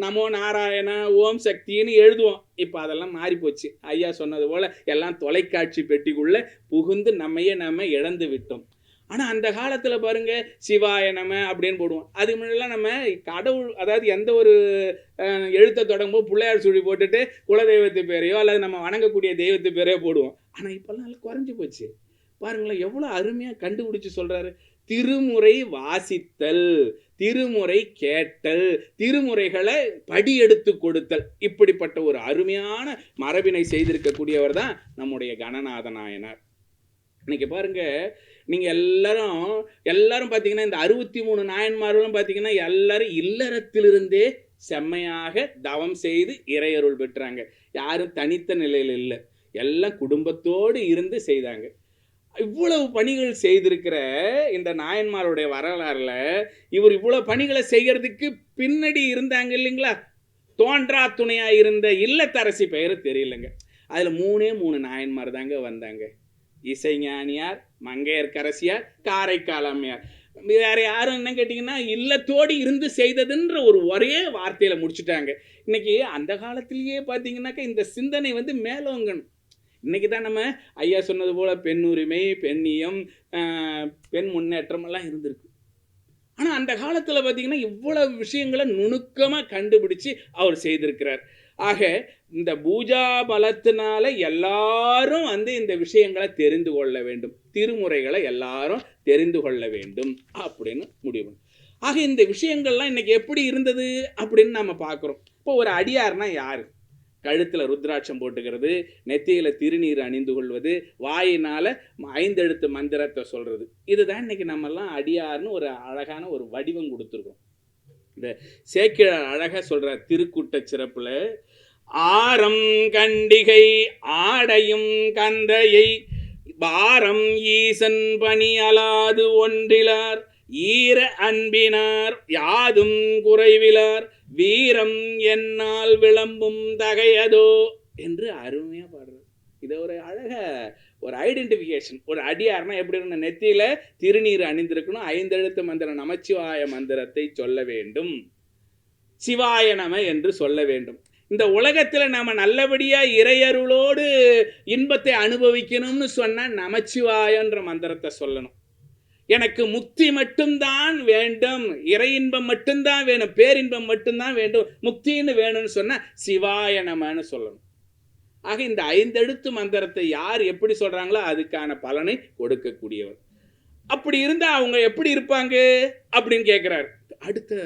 நமோ நாராயண, ஓம் சக்தின்னு எழுதுவோம். இப்போ அதெல்லாம் மாறி போச்சு. ஐயா சொன்னது போல் எல்லாம் தொலைக்காட்சி பெட்டிக்குள்ளே புகுந்து நம்ம இழந்து விட்டோம். ஆனால் அந்த காலத்தில் பாருங்க, சிவாய நம அப்படின்னு போடுவோம். அது முன்னெல்லாம் நம்ம கடவுள், அதாவது எந்த ஒரு எழுத்தை தொடங்கும்போது பிள்ளையார் சுழி போட்டுட்டு குலதெய்வத்து பேரையோ அல்லது நம்ம வணங்கக்கூடிய தெய்வத்து பேரையோ போடுவோம். ஆனால் இப்போல்லாம் நல்லா குறைஞ்சி போச்சு. பாருங்களேன், எவ்வளோ அருமையாக கண்டுபிடிச்சு சொல்கிறாரு. திருமுறை வாசித்தல், திருமுறை கேட்டல், திருமுறைகளை படி எடுத்து கொடுத்தல், இப்படிப்பட்ட ஒரு அருமையான மரபினை செய்திருக்கக்கூடியவர் தான் நம்முடைய கணநாத நாயனார். இன்னைக்கு பாருங்க, நீங்கள் எல்லாரும் பார்த்தீங்கன்னா, இந்த 63 நாயன்மார்களும் பார்த்தீங்கன்னா எல்லாரும் இல்லறத்திலிருந்தே செம்மையாக தவம் செய்து இறையருள் பெற்றாங்க. யாரும் தனித்த நிலையில் இல்லை. எல்லாம் குடும்பத்தோடு இருந்து செய்தாங்க. இவ்வளவு பணிகள் செய்திருக்கிற இந்த நாயன்மாருடைய வரலாறுல இவர் இவ்வளவு பணிகளை செய்யறதுக்கு பின்னாடி இருந்தாங்க இல்லைங்களா, தோன்றா துணையா இருந்த இல்லத்தரசி பெயர் தெரியலங்க. அதுல 3 நாயன்மார் தாங்க வந்தாங்க. இசைஞானியார், மங்கையர்க்கரசியார், காரைக்கால் அம்மையார். வேற யாரும் என்ன கேட்டீங்கன்னா இல்லத்தோடு இருந்து செய்ததுன்ற ஒரு ஒரே வார்த்தையில முடிச்சுட்டாங்க. இன்னைக்கு அந்த காலத்திலேயே பார்த்தீங்கன்னாக்கா இந்த சிந்தனை மேலோங்கணும். இன்னைக்கு தான் நம்ம ஐயா சொன்னது போல பெண் உரிமை, பெண்ணியம், பெண் முன்னேற்றம் எல்லாம் இருந்திருக்கு. ஆனால் அந்த காலத்தில் பார்த்தீங்கன்னா இவ்வளவு விஷயங்களை நுணுக்கமாக கண்டுபிடிச்சு அவர் செய்திருக்கிறார். ஆக இந்த பூஜா பலத்தினால எல்லாரும் இந்த விஷயங்களை தெரிந்து கொள்ள வேண்டும், திருமுறைகளை எல்லாரும் தெரிந்து கொள்ள வேண்டும் அப்படின்னு முடிவு. ஆக இந்த விஷயங்கள்லாம் இன்னைக்கு எப்படி இருந்தது அப்படின்னு நம்ம பார்க்குறோம். இப்போ ஒரு அடியார்னா யாரு? கழுத்தில் ருத்ராட்சம் போட்டுக்கிறது, நெத்தியில் திருநீர் அணிந்து கொள்வது, வாயினால் 5 எழுத்து மந்திரத்தை சொல்கிறது. இதுதான் இன்னைக்கு நம்மெல்லாம் அடியார்னு ஒரு அழகான ஒரு வடிவம் கொடுத்துருக்கோம். இந்த சேக்கிழார் அழகாக சொல்கிற திருக்கூட்ட சிறப்பில், ஆரம் கண்டிகை ஆடையும் கந்தையை பாரம் ஈசன் பணி அலாது ஒன்றிலார் ஈர அன்பினார் யாதும் குறைவிலார் வீரம் என்னால் விளம்பும் தகையதோ என்று அருமையாக பாடுறார். இதை ஒரு அழக ஒரு ஐடென்டிஃபிகேஷன். ஒரு அடியார்னா எப்படி இருக்கணும்? நெத்தியில திருநீர் அணிந்திருக்கணும், 5 எழுத்து மந்திரம் நமச்சிவாய மந்திரத்தை சொல்ல வேண்டும், சிவாய நம என்று சொல்ல வேண்டும். இந்த உலகத்தில் நாம நல்லபடியா இறையருளோடு இன்பத்தை அனுபவிக்கணும்னு சொன்னா நமச்சிவாயன்ற மந்திரத்தை சொல்லணும். எனக்கு முக்தி மட்டும்தான் வேண்டும், இறை இன்பம் மட்டும்தான் வேணும், பேரின்பம் மட்டும்தான் வேண்டும், முக்தின்னு வேணும்னு சொன்னா சிவாய நமன்னு சொல்லணும். ஆக இந்த 5 எழுத்து மந்திரத்தை யார் எப்படி சொல்றாங்களோ அதுக்கான பலனை கொடுக்கக்கூடியவர். அப்படி இருந்தா அவங்க எப்படி இருப்பாங்க அப்படின்னு கேட்கிறார். அடுத்த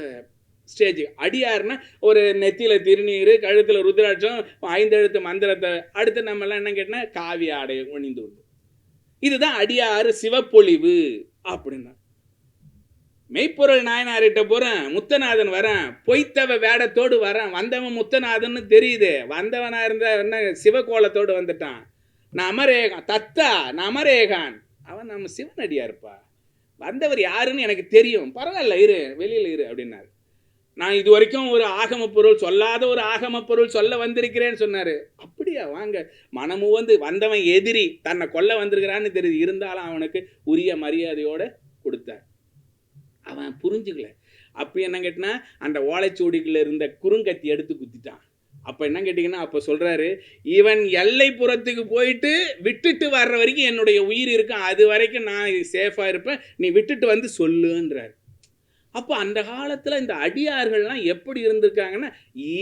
ஸ்டேஜ் அடியார்னா ஒரு நெத்தியில திருநீர், கழுத்துல ருத்ராட்சம், 5 எழுத்து மந்திரத்தை. அடுத்து நம்ம எல்லாம் என்ன கேட்டா காவி ஆடை ஒணிந்து விடும். இதுதான் அடியாறு சிவப்பொழிவு அப்படின்னா. மெய்ப்பொருள் நாயனார்கிட்ட போறேன், முத்தநாதன் வரேன், பொய்த்தவ வேடத்தோடு வரேன், வந்தவன் முத்தநாதன்னு தெரியுது, வந்தவனா இருந்த என்ன சிவகோலத்தோடு வந்துட்டான், நான் அமரேகான் தத்தா, நான் அமரேகான், அவன் நம்ம சிவனடியா இருப்பா, வந்தவர் யாருன்னு எனக்கு தெரியும், பரவாயில்ல இரு, வெளியில இரு அப்படின்னாரு. நான் இது வரைக்கும் ஒரு ஆகம பொருள் சொல்லாத ஒரு ஆகம பொருள் சொல்ல வந்திருக்கிறேன்னு சொன்னாரு. அப்படியா, வாங்க. மனமும் வந்தவன் எதிரி, தன்னை கொல்ல வந்திருக்கிறான்னு தெரியுது, இருந்தாலும் அவனுக்கு உரிய மரியாதையோட கொடுத்தார். அவன் புரிஞ்சுக்கல. அப்போ என்ன கேட்டினா அந்த ஓலைச்சுவடிகளில் இருந்த குறுங்கத்தி எடுத்து குத்திட்டான். அப்போ என்ன கேட்டிங்கன்னா அப்போ சொல்கிறாரு, இவன் எல்லை புறத்துக்கு போயிட்டு விட்டுட்டு வர்ற வரைக்கும் என்னுடைய உயிர் இருக்கும், அது வரைக்கும் நான் சேஃபாக இருப்பேன், நீ விட்டுட்டு வந்து சொல்லுன்றார். அப்போ அந்த காலத்தில் இந்த அடியார்கள்லாம் எப்படி இருந்திருக்காங்கன்னா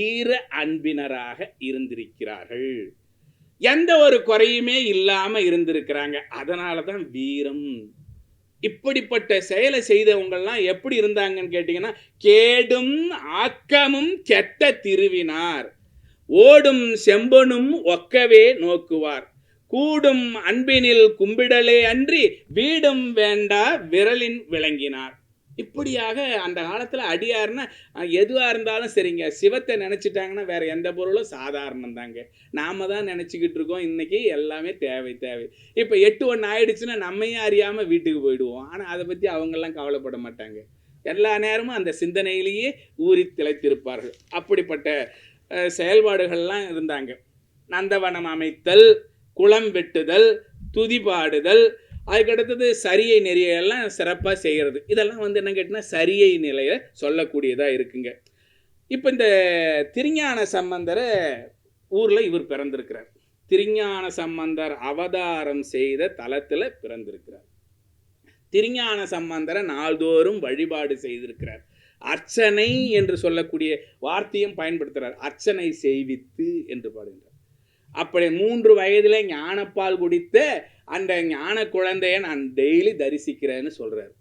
ஈர அன்பினராக இருந்திருக்கிறார்கள், எந்த ஒரு குறையுமே இல்லாமல் இருந்திருக்கிறாங்க. அதனால தான் வீரம். இப்படிப்பட்ட செயலை செய்தவங்கள்லாம் எப்படி இருந்தாங்கன்னு கேட்டிங்கன்னா, கேடும் ஆக்கமும் கெட்ட திருவினார், ஓடும் செம்பனும் ஒக்கவே நோக்குவார், கூடும் அன்பினில் கும்பிடலே அன்றி வீடும் வேண்டா விரலின் விளங்கினார். இப்படியாக அந்த காலத்தில் அடியார்னா எதுவாக இருந்தாலும் சரிங்க, சிவத்தை நினச்சிட்டாங்கன்னா வேற எந்த பொருளும் சாதாரணம் தாங்க. நாம தான் நினச்சிக்கிட்டு இருக்கோம் இன்னைக்கு எல்லாமே தேவை. இப்போ 8-1 ஆயிடுச்சுன்னா நம்மையும் அறியாமல் வீட்டுக்கு போயிடுவோம். ஆனால் அதை பற்றி அவங்கெல்லாம் கவலைப்பட மாட்டாங்க, எல்லா நேரமும் அந்த சிந்தனையிலேயே ஊறி திளைத்திருப்பார்கள். அப்படிப்பட்ட செயல்பாடுகள்லாம் இருந்தாங்க. நந்தவனம் அமைத்தல், குளம் வெட்டுதல், துதி பாடுதல், அதுக்கடுத்தது சரியை நெறியெல்லாம் சிறப்பாக செய்கிறது. இதெல்லாம் என்ன கேட்டினா சரியை நிலையை சொல்லக்கூடியதாக இருக்குங்க. இப்போ இந்த திருஞான சம்பந்தரை ஊரில் இவர் பிறந்திருக்கிறார். திருஞான சம்பந்தர் அவதாரம் செய்த தலத்தில் பிறந்திருக்கிறார். திருஞான சம்பந்தரை நாள்தோறும் வழிபாடு செய்திருக்கிறார். அர்ச்சனை என்று சொல்லக்கூடிய வார்த்தையும் பயன்படுத்துகிறார். அர்ச்சனை செய்வித்து என்று பாடுகிறார். அப்படி 3 வயதில் ஞானப்பால் குடித்த அந்த ஞான குழந்தைய நான் டெய்லி தரிசிக்கிறேன்னு சொல்றார்.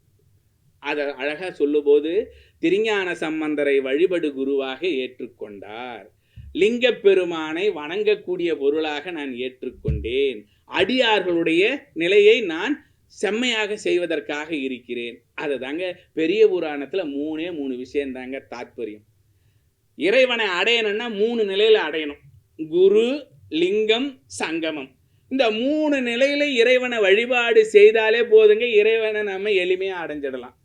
அதை அழகா சொல்லும்போது, திருஞான சம்பந்தரை வழிபடு குருவாக ஏற்றுக்கொண்டார், லிங்க பெருமானை வணங்கக்கூடிய பொருளாக நான் ஏற்றுக்கொண்டேன், அடியார்களுடைய நிலையை நான் செம்மையாக செய்வதற்காக இருக்கிறேன். அது தாங்க பெரிய புராணத்துல 3 விஷயம் தாத்பரியம். இறைவனை அடையணும்னா 3 நிலையில அடையணும்: குரு, லிங்கம், சங்கமம். இந்த 3 நிலையில இறைவனை வழிபாடு செய்தாலே போதுங்க, இறைவனை நம்ம எளிமையாக அடைஞ்சிடலாம்.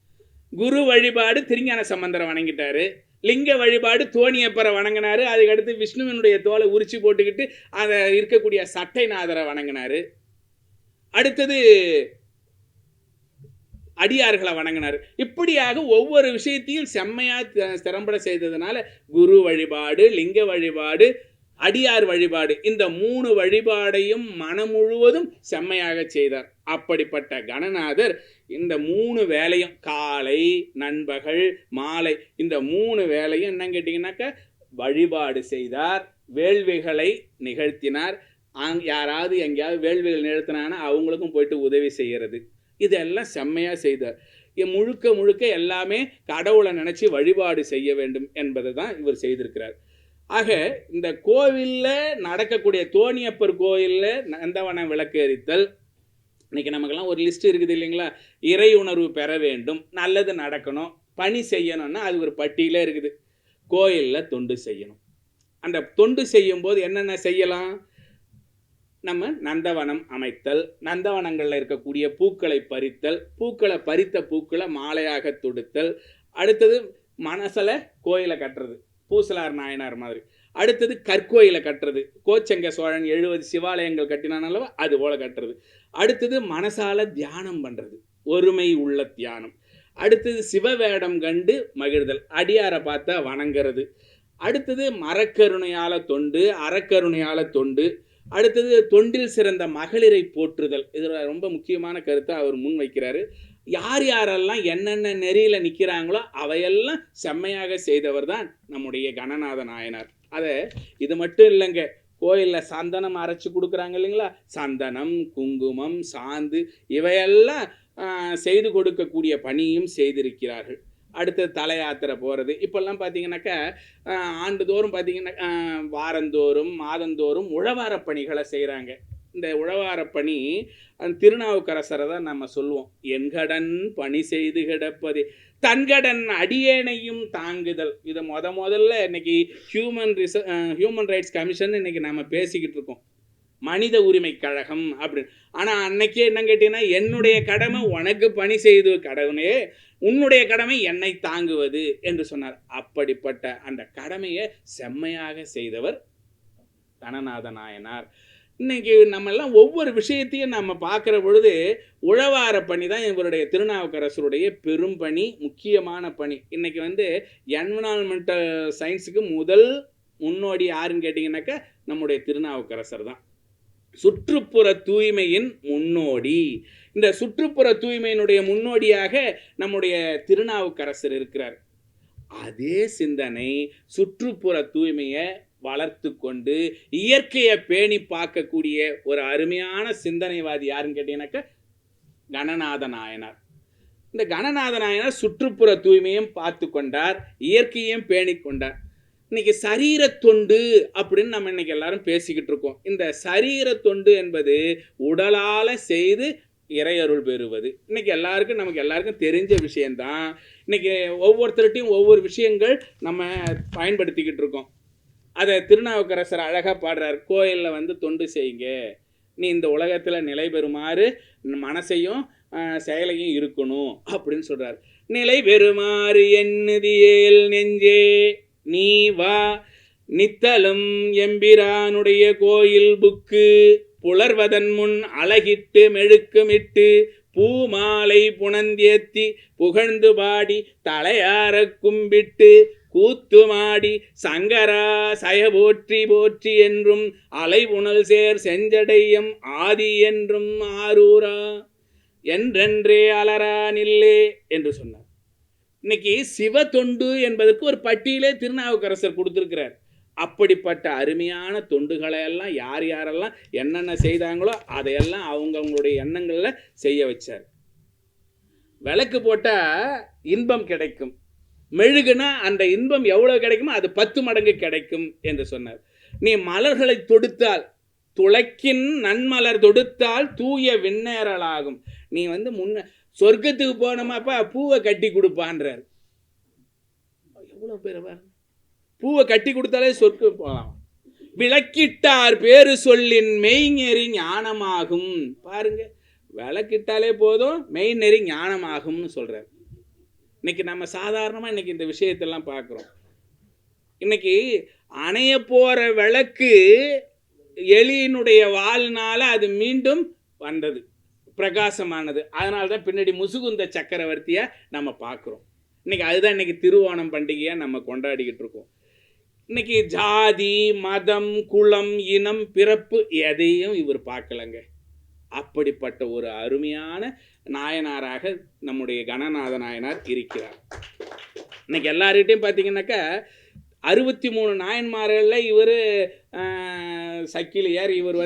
குரு வழிபாடு திருஞான சம்பந்தரை வணங்கிட்டாரு, லிங்க வழிபாடு தோணியப்பரை வணங்கினாரு, அதுக்கடுத்து விஷ்ணுவினுடைய தோலை உரிச்சு போட்டுக்கிட்டு அதை இருக்கக்கூடிய சட்டைநாதரை வணங்கினாரு, அடுத்தது அடியார்களை வணங்கினார். இப்படியாக ஒவ்வொரு விஷயத்தையும் செம்மையா திறம்பட செய்ததுனால குரு வழிபாடு, லிங்க வழிபாடு, அடியார் வழிபாடு, இந்த 3 வழிபாடையும் மனம் முழுவதும் செம்மையாக செய்தார். அப்படிப்பட்ட கணநாதர் இந்த 3 வேலையும் காலை, நண்பகல், மாலை, இந்த 3 வேலையும் என்ன கேட்டீங்கன்னாக்க வழிபாடு செய்தார், வேள்விகளை நிகழ்த்தினார். யாராவது எங்கேயாவது வேள்விகள் நிகழ்த்தினாங்கன்னா அவங்களுக்கும் போயிட்டு உதவி செய்கிறது, இதெல்லாம் செம்மையாக செய்தார். முழுக்க முழுக்க எல்லாமே கடவுளை நினச்சி வழிபாடு செய்ய வேண்டும் என்பதை தான் இவர் செய்திருக்கிறார். ஆக இந்த கோவிலில் நடக்கக்கூடிய தோணியப்பர் கோயிலில் நந்தவன விளக்கு எரித்தல், இன்னைக்கு நமக்கெல்லாம் ஒரு லிஸ்ட் இருக்குது இல்லைங்களா? இறை உணர்வு பெற வேண்டும், நல்லது நடக்கணும், பணி செய்யணும்னா அது ஒரு பட்டியலே இருக்குது. கோயிலில் தொண்டு செய்யணும். அந்த தொண்டு செய்யும்போது என்னென்ன செய்யலாம்? நம்ம நந்தவனம் அமைத்தல், நந்தவனங்களில் இருக்கக்கூடிய பூக்களை பறித்தல், பறித்த பூக்களை மாலையாக தொடுத்தல், அடுத்தது மனசில் கோயிலை கட்டுறது, பூசலார் நாயனார் மாதிரி, அடுத்தது கற்கோயிலை கட்டுறது, கோச்செங்க சோழன் 70 சிவாலயங்கள் கட்டினானல்லவா அது போல கட்டுறது, அடுத்தது மனசால தியானம் பண்ணுறது, ஒருமை உள்ள தியானம், அடுத்தது சிவவேடம் கண்டு மகிழ்தல், அடியாரை பார்த்தா வணங்கிறது, அடுத்தது மரக்கருணையால தொண்டு, அறக்கருணையால தொண்டு, அடுத்தது தொண்டில் சிறந்த மகளிரை போற்றுதல். இதில் ரொம்ப முக்கியமான கருத்தை அவர் முன் வைக்கிறாரு. யார் யாரெல்லாம் என்னென்ன நெறியில் நிற்கிறாங்களோ அவையெல்லாம் செம்மையாக செய்தவர் தான் நம்முடைய கணநாத நாயனார். இது மட்டும் இல்லைங்க, கோயிலில் சந்தனம் அரைச்சி கொடுக்குறாங்க இல்லைங்களா? சந்தனம், குங்குமம், சாந்து இவையெல்லாம் செய்து கொடுக்கக்கூடிய பணியும் செய்திருக்கிறார்கள். அடுத்தது தலை யாத்திரை போகிறது. இப்போல்லாம் பார்த்தீங்கன்னாக்கா ஆண்டுதோறும் பார்த்தீங்கன்னா வாரந்தோறும் மாதந்தோறும் உழவார பணிகளை செய்கிறாங்க. இந்த உழவார பணி திருநாவுக்கரசரை தான் நம்ம சொல்லுவோம். என்கடன் பணி செய்து கிடப்பதே தன்கடன் அடியேனையும் தாங்குதல். இதை முதல்ல இன்னைக்கு ஹியூமன் ரைட்ஸ் கமிஷன் இன்னைக்கு நம்ம பேசிக்கிட்டு இருக்கோம், மனித உரிமை கழகம் அப்படின்னு. ஆனால் அன்னைக்கே என்ன கேட்டீங்கன்னா, என்னுடைய கடமை உனக்கு பணி செய்து கடவுளே, உன்னுடைய கடமை என்னை தாங்குவது என்று சொன்னார். அப்படிப்பட்ட அந்த கடமையை செம்மையாக செய்தவர் கணநாத நாயனார். இன்னைக்கு நம்ம எல்லாம் ஒவ்வொரு விஷயத்தையும் நம்ம பார்க்குற பொழுது உழவார பணி தான் இவருடைய திருநாவுக்கரசருடைய பெரும் பணி, முக்கியமான பணி. இன்னைக்கு என்விரான்மெண்டல் சயின்ஸுக்கு முதல் முன்னோடி யாருன்னு கேட்டிங்கன்னாக்கா நம்முடைய திருநாவுக்கரசர் தான். சுற்றுப்புற தூய்மையின் முன்னோடி. இந்த சுற்றுப்புற தூய்மையினுடைய முன்னோடியாக நம்முடைய திருநாவுக்கரசர் இருக்கிறார். அதே சிந்தனை சுற்றுப்புற தூய்மையை வளர்த்து கொண்டு இயற்கையை பேணி பார்க்கக்கூடிய ஒரு அருமையான சிந்தனைவாதி யாருன்னு கேட்டீங்கன்னாக்கா கணநாத நாயனார். இந்த கணநாத நாயனார் சுற்றுப்புற தூய்மையும் பார்த்து கொண்டார், இயற்கையும் பேணி கொண்டார். இன்னைக்கு சரீர தொண்டு அப்படின்னு நம்ம இன்னைக்கு எல்லாரும் பேசிக்கிட்டு இருக்கோம். இந்த சரீர தொண்டு என்பது உடலால செய்து இறையருள் பெறுவது. இன்னைக்கு நமக்கு எல்லாருக்கும் தெரிஞ்ச விஷயம்தான். இன்னைக்கு ஒவ்வொருத்தர்கிட்டையும் ஒவ்வொரு விஷயங்கள் நம்ம பயன்படுத்திக்கிட்டு இருக்கோம். அதை திருநாவுக்கரசர் அழகாக பாடுறார். கோயிலில் தொண்டு செய்யுங்க, நீ இந்த உலகத்தில் நிலை பெறுமாறு மனசையும் செயலையும் இருக்கணும் அப்படின்னு சொல்றார். நிலை பெறுமாறு எண்ணுதியேல் நெஞ்சே நீ வா, நித்தலும் எம்பிரானுடைய கோயில் புக்கு, புலர்வதன் முன் அழகிட்டு மெழுக்குமிட்டு பூமாலை புனந்தேத்தி புகழ்ந்து பாடி தலையார கும்பிட்டு கூத்துமாடி சங்கரா சய போற்றி போற்றி என்றும் அலை புனல் சேர் செஞ்சடையம் ஆதி என்றும் ஆரூரா என்றென்றே அலரா நில்லே என்று சொன்னார். இன்னைக்கு சிவ தொண்டு என்பதற்கு ஒரு பட்டியலே திருநாவுக்கரசர் கொடுத்திருக்கிறார். அப்படிப்பட்ட அருமையான தொண்டுகளை எல்லாம் யாரெல்லாம் என்னென்ன செய்தாங்களோ அதையெல்லாம் அவங்களுடைய எண்ணங்களில் செய்ய வச்சார். விளக்கு போட்டால் இன்பம் கிடைக்கும், மெழுகுனா அந்த இன்பம் எவ்வளோ கிடைக்குமோ அது 10 மடங்கு கிடைக்கும் என்று சொன்னார். நீ மலர்களை தொடுத்தால், துளைக்கின் நன்மலர் தொடுத்தால் தூய விண்ணேறலாகும். நீ முன்ன சொர்க்கத்துக்கு போனோமாப்பா பூவை கட்டி கொடுப்பான்றார். எவ்வளோ பேர் பூவை கட்டி கொடுத்தாலே சொர்க்கம் போகலாம். விளக்கிட்டார் பேரு சொல்லின் மெய்நெறி ஞானமாகும். பாருங்க, விளக்கிட்டாலே போதும் மெய்நெறி ஞானமாகும்னு சொல்றார். இன்னைக்கு நம்ம சாதாரணமா இன்னைக்கு இந்த விஷயத்தெல்லாம் பார்க்கிறோம். இன்னைக்கு அணைய போற விளக்கு எலியினுடைய வால்னால அது மீண்டும் வந்தது, பிரகாசமானது. அதனால தான் பின்னாடி முசுகுந்த சக்கரவர்த்தியை நம்ம பார்க்குறோம். இன்னைக்கு அதுதான் இன்னைக்கு திருவோணம் பண்டிகையாக நம்ம கொண்டாடிக்கிட்டு இருக்கோம். இன்னைக்கு ஜாதி, மதம், குலம், இனம், பிறப்பு எதையும் இவர் பார்க்கலங்க. அப்படிப்பட்ட ஒரு அருமையான நாயனாராக நம்முடைய கணநாத நாயனார் இருக்கிறார். இன்னைக்கு எல்லார்கிட்டையும் பார்த்தீங்கன்னாக்கா 63 நாயன்மார்களில் இவர் சக்கிலியர், இவர்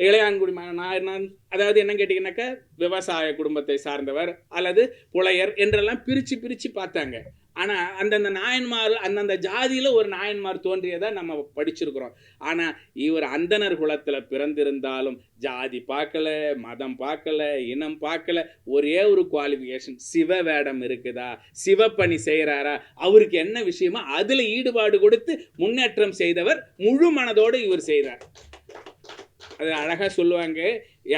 இளையான்குடி நாயனார். அதாவது என்ன கேட்டிங்கன்னாக்கா விவசாய குடும்பத்தை சார்ந்தவர் அல்லது புலையர் என்றெல்லாம் பிரித்து பார்த்தாங்க. ஆனால் அந்தந்த நாயன்மார் அந்தந்த ஜாதியில் ஒரு நாயன்மார் தோன்றியதை நம்ம படிச்சிருக்கிறோம். ஆனால் இவர் அந்தனர் குலத்தில் பிறந்திருந்தாலும் ஜாதி பார்க்கல, மதம் பார்க்கல, இனம் பார்க்கல. ஒரே ஒரு குவாலிஃபிகேஷன், சிவ வேடம் இருக்குதா, சிவப்பணி செய்கிறாரா, அவருக்கு என்ன விஷயமோ அதில் ஈடுபாடு கொடுத்து முன்னேற்றம் செய்தவர். முழு மனதோடு இவர் செய்கிறார். அது அழகாக சொல்லுவாங்க,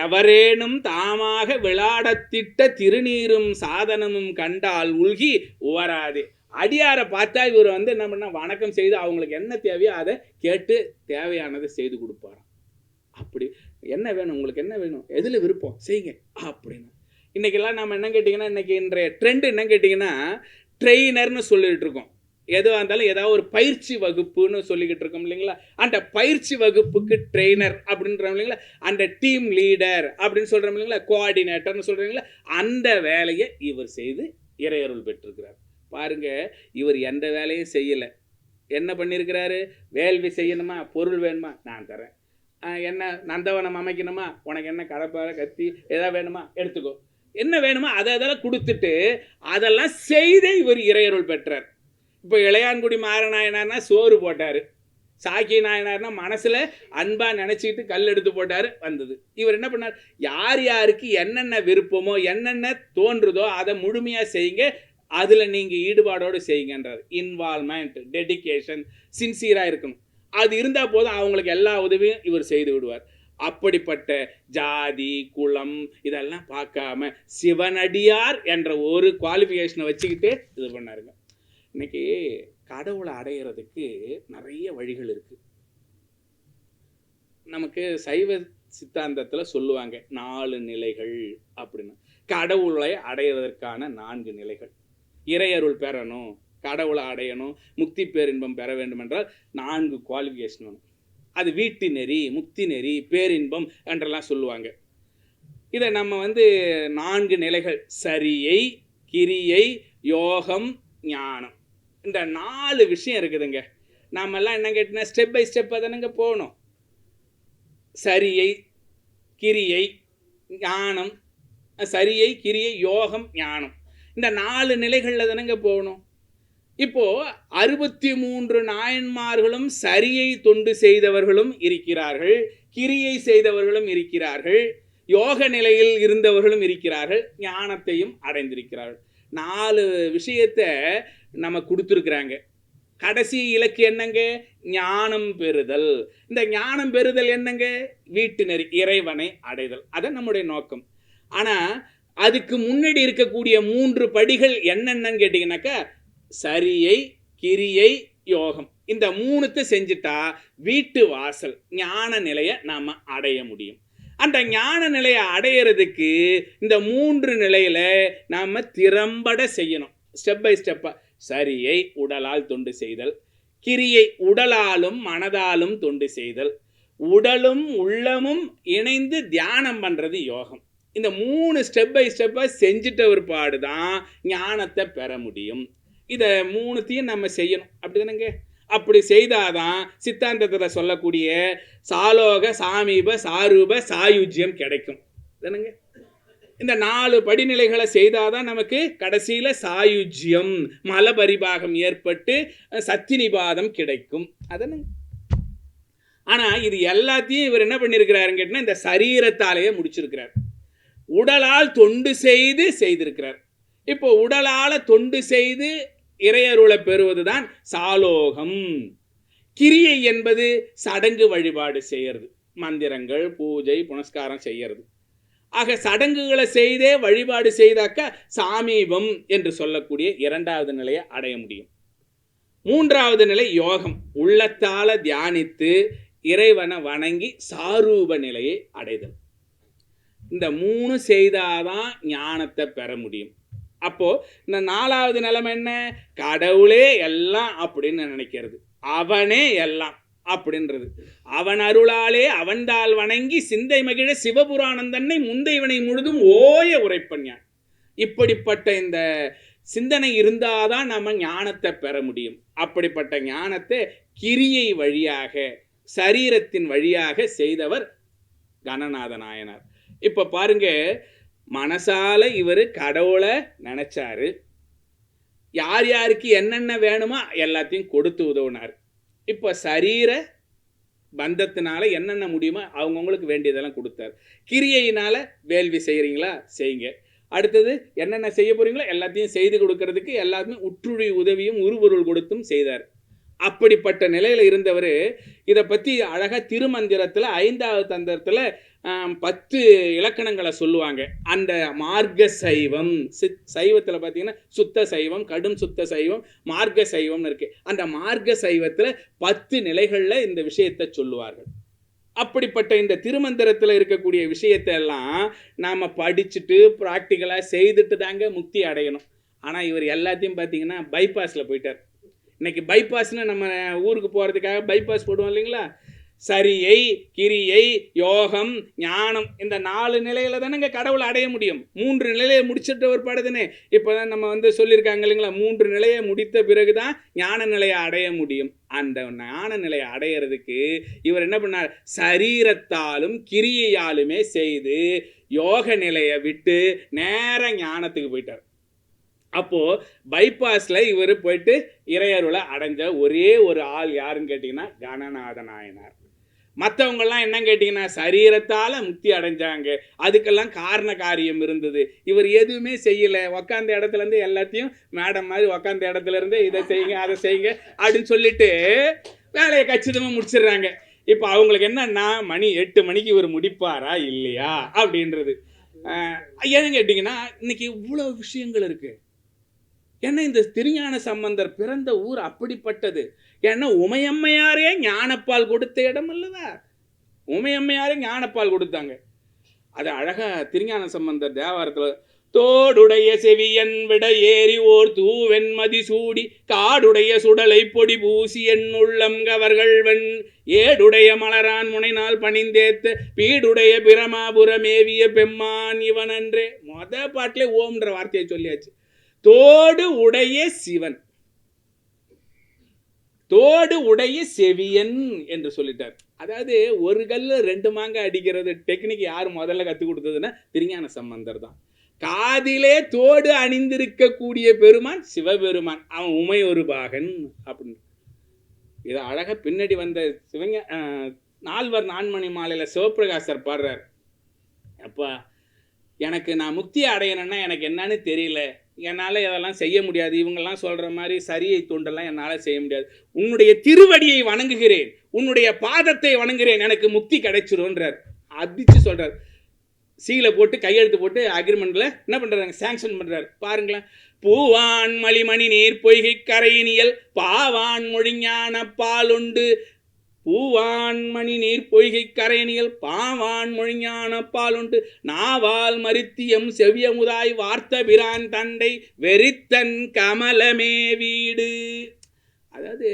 எவரேனும் தாமாக விளையாடத்திட்ட திருநீரும் சாதனமும் கண்டால் உள்கி உவராது. அடியாரை பார்த்தா இவர் என்ன பண்ண, வணக்கம் செய்து அவங்களுக்கு என்ன தேவையோ அதை கேட்டு தேவையானதை செய்து கொடுப்பாராம். அப்படி என்ன வேணும், உங்களுக்கு என்ன வேணும், எதில் விருப்பம் செய்யுங்க அப்படின்னு. இன்றைக்கெல்லாம் நம்ம என்ன கேட்டிங்கன்னா, இன்றைக்கி இன்றைய ட்ரெண்டு என்ன கேட்டிங்கன்னா, ட்ரெயினர்னு சொல்லிகிட்டு இருக்கோம். எதுவாக இருந்தாலும் ஏதாவது ஒரு பயிற்சி வகுப்புன்னு சொல்லிக்கிட்டு இருக்கோம் இல்லைங்களா. அந்த பயிற்சி வகுப்புக்கு ட்ரெயினர் அப்படின்றோம் இல்லைங்களா, அந்த டீம் லீடர் அப்படின்னு சொல்கிறோம் இல்லைங்களா, கோஆர்டினேட்டர்னு சொல்கிறீங்களா, அந்த வேலையை இவர் செய்து இறையருள் பெற்றிருக்கிறார். பாருங்க, இவர் எந்த வேலையும் செய்யலை. என்ன பண்ணியிருக்கிறாரு, வேள்வி செய்யணுமா, பொருள் வேணுமா, நான் தரேன். என்ன நந்தவனம் அமைக்கணுமா, உனக்கு என்ன கடப்பாறை கத்தி எதாவது வேணுமா எடுத்துக்கோ, என்ன வேணுமா அதெல்லாம் கொடுத்துட்டு அதெல்லாம் செய்தே இவர் இறையருள் பெற்றார். இப்போ இளையான்குடி மாறநாயனார்னா சோறு போட்டார், சாக்கி நாயனார்னா மனசில் அன்பாக நினச்சிக்கிட்டு கல் எடுத்து போட்டார், வந்தது. இவர் என்ன பண்ணார், யார் யாருக்கு என்னென்ன விருப்பமோ என்னென்ன தோன்றுதோ அதை முழுமையாக செய்யுங்க, அதில் நீங்கள் ஈடுபாடோடு செய்யுங்கன்றார். இன்வால்மெண்ட், டெடிகேஷன், சின்சியராக இருக்கணும். அது இருந்தால் போதும், அவங்களுக்கு எல்லா உதவியும் இவர் செய்து விடுவார். அப்படிப்பட்ட ஜாதி, குலம் இதெல்லாம் பார்க்காம சிவனடியார் என்ற ஒரு குவாலிஃபிகேஷனை வச்சுக்கிட்டு இது பண்ணாருங்க. இன்னைக்கு கடவுளை அடையிறதுக்கு நிறைய வழிகள் இருக்கு. நமக்கு சைவ சித்தாந்தத்தில் சொல்லுவாங்க 4 நிலைகள் அப்படின்னு. கடவுளை அடைவதற்கான 4 நிலைகள். இறையருள் பெறணும், கடவுளை அடையணும், முக்தி பேரின்பம் பெற வேண்டும் என்றால் 4 குவாலிஃபிகேஷன் வேணும். அது வீட்டு நெறி, முக்தி நெறி, பேரின்பம் என்றெல்லாம் சொல்லுவாங்க. இதை நம்ம 4 நிலைகள், சரியை, கிரியை, யோகம், ஞானம், இந்த 4 விஷயம் இருக்குதுங்க. நாமெல்லாம் என்ன கேட்டினா ஸ்டெப் பை ஸ்டெப்பாக தானேங்க போகணும். சரியை, கிரியை, ஞானம், சரியை, கிரியை, யோகம், ஞானம், இந்த 4 நிலைகளில் தானேங்க போகணும். இப்போது 63 நாயன்மார்களும் சரியை தொண்டு செய்தவர்களும் இருக்கிறார்கள், கிரியை செய்தவர்களும் இருக்கிறார்கள், யோக நிலையில் இருந்தவர்களும் இருக்கிறார்கள், ஞானத்தையும் அடைந்திருக்கிறார்கள். 4 விஷயத்தை நம்ம கொடுத்துருக்குறாங்க. கடைசி இலக்கு என்னங்க, ஞானம் பெறுதல். இந்த ஞானம் பெறுதல் என்னங்க, வீட்டு நெறி, இறைவனை அடைதல், அதான் நம்முடைய நோக்கம். ஆனால் அதுக்கு முன்னாடி இருக்கக்கூடிய 3 படிகள் என்னென்னு கேட்டிங்கனாக்கா, சரியை, கிரியை, யோகம், இந்த 3 செஞ்சுட்டா வீட்டு வாசல் ஞான நிலையை நாம் அடைய முடியும். அந்த ஞான நிலையை அடையிறதுக்கு இந்த 3 நிலையில நாம் திறம்பட செய்யணும், ஸ்டெப் பை ஸ்டெப்பாக. சரியை உடலால் தொண்டு செய்தல், கிரியை உடலாலும் மனதாலும் தொண்டு செய்தல், உடலும் உள்ளமும் இணைந்து தியானம் பண்ணுறது யோகம். இந்த 3 ஸ்டெப் பை ஸ்டெப்பாக செஞ்சுட்ட ஒரு பாடு தான் ஞானத்தை பெற முடியும். இதை 3த்தையும் நம்ம செய்யணும், அப்படி தானேங்க. அப்படி செய்தாதான் சித்தாந்தத்தில் சொல்லக்கூடிய சாலோக, சாமீப, சாரூப, சாயுஜ்யம் கிடைக்கும் தானேங்க. இந்த 4 படிநிலைகளை செய்தாதான் நமக்கு கடைசியில் சாயுஜ்யம், மலபரிபாகம் ஏற்பட்டு சத்தினிபாதம் கிடைக்கும் அதனுங்க. ஆனால் இது எல்லாத்தையும் இவர் என்ன பண்ணியிருக்கிறாருன்னு கேட்டால், இந்த சரீரத்தாலேயே முடிச்சிருக்கிறார். உடலால் தொண்டு செய்திருக்கிறார். இப்போ உடலால் தொண்டு செய்து இறையருளை பெறுவது தான் சாலோகம். கிரியை என்பது சடங்கு வழிபாடு செய்யறது, மந்திரங்கள், பூஜை, புனஸ்காரம் செய்யறது. ஆக சடங்குகளை செய்தே வழிபாடு செய்தாக்க சாமீபம் என்று சொல்லக்கூடிய 2வது நிலையை அடைய முடியும். 3வது நிலை யோகம். உள்ளத்தால தியானித்து இறைவனை வணங்கி சாரூப நிலையை அடைதல். இந்த 3 செய்தாதான் ஞானத்தை பெற முடியும். அப்போ இந்த 4வது நிலைமை என்ன? கடவுளே எல்லாம் அப்படின்னு நினைக்கிறது, அவனே எல்லாம் அப்படின்றது. அவன் அருளாலே அவன்தால் வணங்கி சிந்தை மகிழ சிவபுராணம் தன்னை முந்தைவனை முழுதும் ஓய உரைப்பஞ்ஞான். இப்படிப்பட்ட இந்த சிந்தனை இருந்தாதான் நம்ம ஞானத்தை பெற முடியும். அப்படிப்பட்ட ஞானத்தை கிரியை வழியாக, சரீரத்தின் வழியாக செய்தவர் கணநாத நாயனார். இப்ப பாருங்க, மனசால இவர் கடவுளை நினைச்சாரு, யார் யாருக்கு என்னென்ன வேணுமோ எல்லாத்தையும் கொடுத்து உதவினார். இப்போ சரீர பந்தத்தினால என்னென்ன முடியுமோ அவங்கவுங்களுக்கு வேண்டியதெல்லாம் கொடுத்தார். கிரியையினால வேள்வி செய்கிறீங்களா செய்யுங்க, அடுத்தது என்னென்ன செய்ய போறீங்களோ எல்லாத்தையும் செய்து கொடுக்கறதுக்கு எல்லாருமே உற்றுழி உதவியும் உருபொருள் கொடுத்தும் செய்தார். அப்படிப்பட்ட நிலையில் இருந்தவர் இதை பற்றி அழகாக திருமந்திரத்தில் 5வது தந்திரத்தில் 10 இலக்கணங்களை சொல்லுவாங்க. அந்த மார்க்க சைவம், சைவத்தில் பார்த்தீங்கன்னா சுத்த சைவம், கடும் சுத்த சைவம், மார்க்க சைவம்னு இருக்கு. அந்த மார்க்க சைவத்தில் 10 நிலைகளில் இந்த விஷயத்தை சொல்லுவார்கள். அப்படிப்பட்ட இந்த திருமந்திரத்தில் இருக்கக்கூடிய விஷயத்தை எல்லாம் நாம் படிச்சுட்டு ப்ராக்டிக்கலாக செய்துட்டு தாங்க முக்தி அடையணும். ஆனால் இவர் எல்லாத்தையும் பார்த்தீங்கன்னா பைபாஸில் போயிட்டார். இன்னைக்கு பைபாஸ்னு நம்ம ஊருக்கு போகிறதுக்காக பைபாஸ் போடுவோம் இல்லைங்களா? சரியை, கிரியை, யோகம், ஞானம், இந்த 4 நிலையில தானே கடவுளை அடைய முடியும். 3 நிலையை முடிச்சிட்ட ஒரு பாடுதுன்னு இப்போதான் நம்ம சொல்லியிருக்காங்க இல்லைங்களா? 3 நிலையை முடித்த பிறகுதான் ஞான நிலையை அடைய முடியும். அந்த ஞான நிலையை அடையிறதுக்கு இவர் என்ன பண்ணார்? சரீரத்தாலும் கிரியையாலுமே செய்து யோக நிலையை விட்டு நேர ஞானத்துக்கு போயிட்டார். அப்போ பைபாஸ்ல இவர் போயிட்டு இறையருளை அடைஞ்ச ஒரே ஒரு ஆள் யாருன்னு கேட்டீங்கன்னா கணநாத நாயனார். மற்றவங்கெல்லாம் என்ன கேட்டிங்கன்னா சரீரத்தால் முக்தி அடைஞ்சாங்க, அதுக்கெல்லாம் காரண காரியம் இருந்தது. இவர் எதுவுமே செய்யலை, உக்காந்த இடத்துலேருந்து எல்லாத்தையும் மேடம் மாதிரி உக்காந்த இடத்துலேருந்து இதை செய்யுங்க அதை செய்யுங்க அப்படின்னு சொல்லிட்டு வேலையை கச்சிதமாக முடிச்சிடுறாங்க. இப்போ அவங்களுக்கு என்னன்னா மணி 8 மணிக்கு இவர் முடிப்பாரா இல்லையா அப்படின்றது. ஏன்னு கேட்டிங்கன்னா இன்னைக்கு இவ்வளோ விஷயங்கள் இருக்குது. ஏன்னா இந்த திருஞான சம்பந்தர் பிறந்த ஊர் அப்படிப்பட்டது. ஏன்னா உமையம்மையாரே ஞானப்பால் கொடுத்த இடம் அல்லவா? உமையம்மையாரே ஞானப்பால் கொடுத்தாங்க. அது அழகா திருஞான சம்பந்தர் தேவாரத்தில் தோடுடைய செவியன் விட ஏறி ஓர் தூவெண்மதி சூடி காடுடைய சுடலை பொடி பூசி என் உள்ளம் கவர்கள்வன் ஏடுடைய மலரான் முனைநாள் பணிந்தேத்த பீடுடைய பிரமாபுரமேவிய பெம்மான் இவன் அன்றே. பாட்டிலே ஓம்ன்ற வார்த்தையை சொல்லியாச்சு. தோடு உடைய சிவன், தோடு உடைய செவியன் என்று சொல்லிட்டார். அதாவது ஒரு கல்ல 2 மாங்காய் அடிக்கிறது டெக்னிக் யார் முதல்ல கற்றுக் கொடுத்ததுன்னா திருஞான சம்பந்தர் தான். காதிலே தோடு அணிந்திருக்கக்கூடிய பெருமான் சிவபெருமான், அவன் உமை ஒரு பாகன் அப்படின்னு. இதை அழகாக பின்னாடி வந்த சிவங்க 4வர் 4 மணி மாலையில் சிவபிரகாசர் பாடுறார். அப்பா எனக்கு நான் முக்தி அடையணும்னா எனக்கு என்னன்னு தெரியல, என்னால் இதெல்லாம் செய்ய முடியாது, இவங்கெல்லாம் சொல்கிற மாதிரி சரியை தொண்டெல்லாம் என்னால் செய்ய முடியாது, உன்னுடைய திருவடியை வணங்குகிறேன், உன்னுடைய பாதத்தை வணங்குகிறேன், எனக்கு முக்தி கிடைச்சிரும்ன்றார். அதிச்சு சொல்கிறார். சீலை போட்டு கையெழுத்து போட்டு அக்ரிமெண்ட்டில் என்ன பண்ணுறாங்க, சாங்ஷன் பண்ணுறாரு. பாருங்களேன். பூவான் மலிமணி நீர் பொய்கை கரையினியல் பாவான் மொழிஞான பாலுண்டு பூவான் மணி நீர் பொய்கை கரையினியல் பாவான் மொழிஞான பாலுண்டு நாவால் மரித்தியம் செவ்யமுதாய் வார்த்த பிரான் தண்டை வெறித்தன் கமலமே வீடு. அதாவது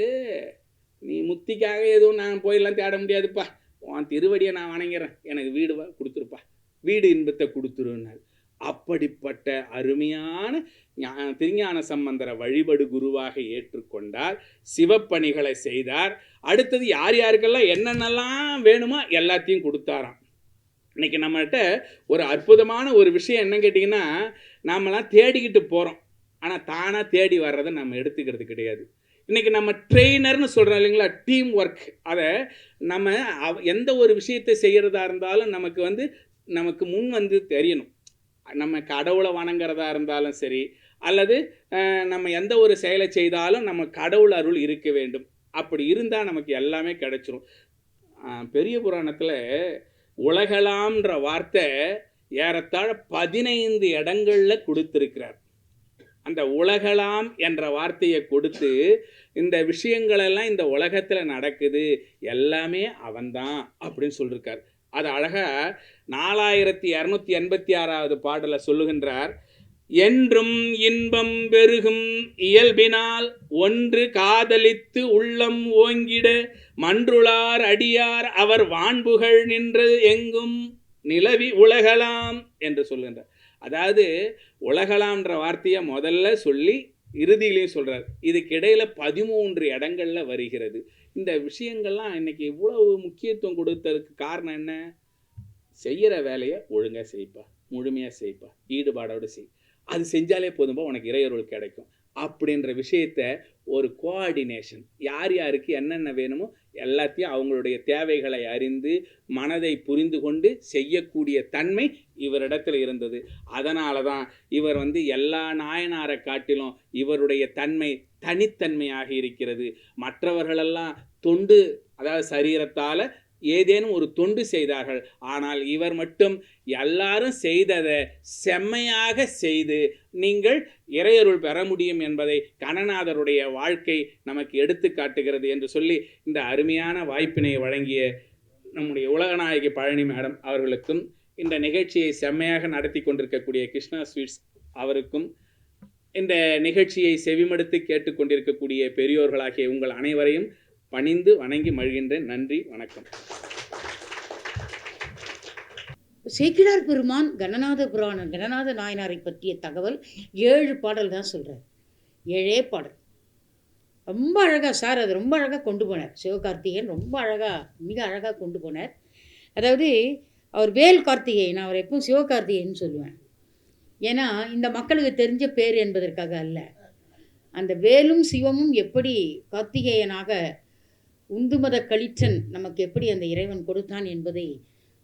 நீ முக்திக்காக எதுவும் நான் போயெல்லாம் தேட முடியாதுப்பா, உன் திருவடியை நான் வணங்கிறேன், எனக்கு வீடு கொடுத்துருப்பா, வீடு இன்பத்தை கொடுத்துருன்னாரு. அப்படிப்பட்ட அருமையான திருஞான சம்பந்தரை வழிபடு குருவாக ஏற்றுக்கொண்டார். சிவப்பணிகளை செய்தார். அடுத்தது யார் யாருக்கெல்லாம் என்னென்னலாம் வேணுமோ எல்லாத்தையும் கொடுத்தாராம். இன்னைக்கு நம்மகிட்ட ஒரு அற்புதமான ஒரு விஷயம் என்ன கேட்டிங்கன்னா, நாமெல்லாம் தேடிக்கிட்டு போகிறோம், ஆனால் தானாக தேடி வர்றதை நம்ம எடுத்துக்கிறது கிடையாது. இன்றைக்கி நம்ம ட்ரெயினர்னு சொல்கிறோம் இல்லைங்களா, டீம் ஒர்க். அதை நம்ம எந்த ஒரு விஷயத்தை செய்கிறதா இருந்தாலும் நமக்கு முன் தெரியணும். நம்ம கடவுளை வணங்குறதா இருந்தாலும் சரி, அல்லது நம்ம எந்த ஒரு செயலை செய்தாலும் நம்ம கடவுள் அருள் இருக்க வேண்டும். அப்படி இருந்தால் நமக்கு எல்லாமே கிடைச்சிரும். பெரிய புராணத்தில் உலகலாம்ன்ற வார்த்தை ஏறத்தாழ 15 இடங்களில் கொடுத்துருக்கிறார். அந்த உலகலாம் என்ற வார்த்தையை கொடுத்து இந்த விஷயங்களெல்லாம் இந்த உலகத்தில் நடக்குது, எல்லாமே அவன்தான் அப்படின்னு சொல்லியிருக்கார். அது அழகாக 4286வது பாடலை சொல்லுகின்றார். என்றும் இன்பம் பெருகும் இயல்பினால் ஒன்று காதலித்து உள்ளம் ஓங்கிட மன்றுளார் அடியார் அவர் வான்புகழ் நின்று எங்கும் நிலவி உலகலாம் என்று சொல்கின்றார். அதாவது உலகலாம்ன்ற வார்த்தையை முதல்ல சொல்லி இறுதியிலையும் சொல்கிறார். இதுக்கிடையில் 13 இடங்களில் வருகிறது. இந்த விஷயங்கள்லாம் இன்றைக்கி இவ்வளவு முக்கியத்துவம் கொடுத்ததுக்கு காரணம் என்ன? செய்கிற வேலையை ஒழுங்காக செய்ப்பா, முழுமையாக செய்ப்பா, ஈடுபாடோடு செய், அது செஞ்சாலே போதும்பா உனக்கு இறையருள் கிடைக்கும் அப்படின்ற விஷயத்த ஒரு கோஆர்டினேஷன், யார் யாருக்கு என்னென்ன வேணுமோ எல்லாத்தையும் அவங்களுடைய தேவைகளை அறிந்து மனதை புரிந்து கொண்டு செய்யக்கூடிய தன்மை இவரிடத்தில் இருந்தது. அதனால தான் இவர் எல்லா நாயனாரை காட்டிலும் இவருடைய தன்மை தனித்தன்மையாக இருக்கிறது. மற்றவர்களெல்லாம் தொண்டு, அதாவது சரீரத்தால் ஏதேனும் ஒரு தொண்டு செய்தார்கள். ஆனால் இவர் மட்டும் எல்லாரும் செய்ததை செம்மையாக செய்து நீங்கள் இறையருள் பெற முடியும் என்பதை கணநாதருடைய வாழ்க்கை நமக்கு எடுத்து காட்டுகிறது என்று சொல்லி இந்த அருமையான வாய்ப்பினை வழங்கிய நம்முடைய உலகநாயகி பழனி மேடம் அவர்களுக்கும், இந்த நிகழ்ச்சியை செம்மையாக நடத்தி கொண்டிருக்கக்கூடிய கிருஷ்ணா ஸ்வீட்ஸ் அவருக்கும், இந்த நிகழ்ச்சியை செவிமடுத்து கேட்டுக்கொண்டிருக்கக்கூடிய பெரியோர்களாகிய உங்கள் அனைவரையும் பணிந்து வணங்கி மகிழ்கின்றேன். நன்றி, வணக்கம். சேக்கிழார் பெருமான் கணநாத புராணம், கணநாத நாயனாரை பற்றிய தகவல் 7 பாடல் தான் சொல்கிறார். 7 பாடல் ரொம்ப அழகாக சார், அது ரொம்ப அழகாக கொண்டு போனார். சிவகார்த்திகேயன் ரொம்ப அழகாக, மிக அழகாக கொண்டு போனார். அதாவது அவர் வேல் கார்த்திகேயன், அவர் எப்பவும் சிவகார்த்திகேயன் சொல்லுவேன். ஏன்னா இந்த மக்களுக்கு தெரிஞ்ச பேர் என்பதற்காக அல்ல, அந்த வேலும் சிவமும் எப்படி கார்த்திகேயனாக உந்துமத களிற்றன் நமக்கு எப்படி அந்த இறைவன் கொடுத்தான் என்பதை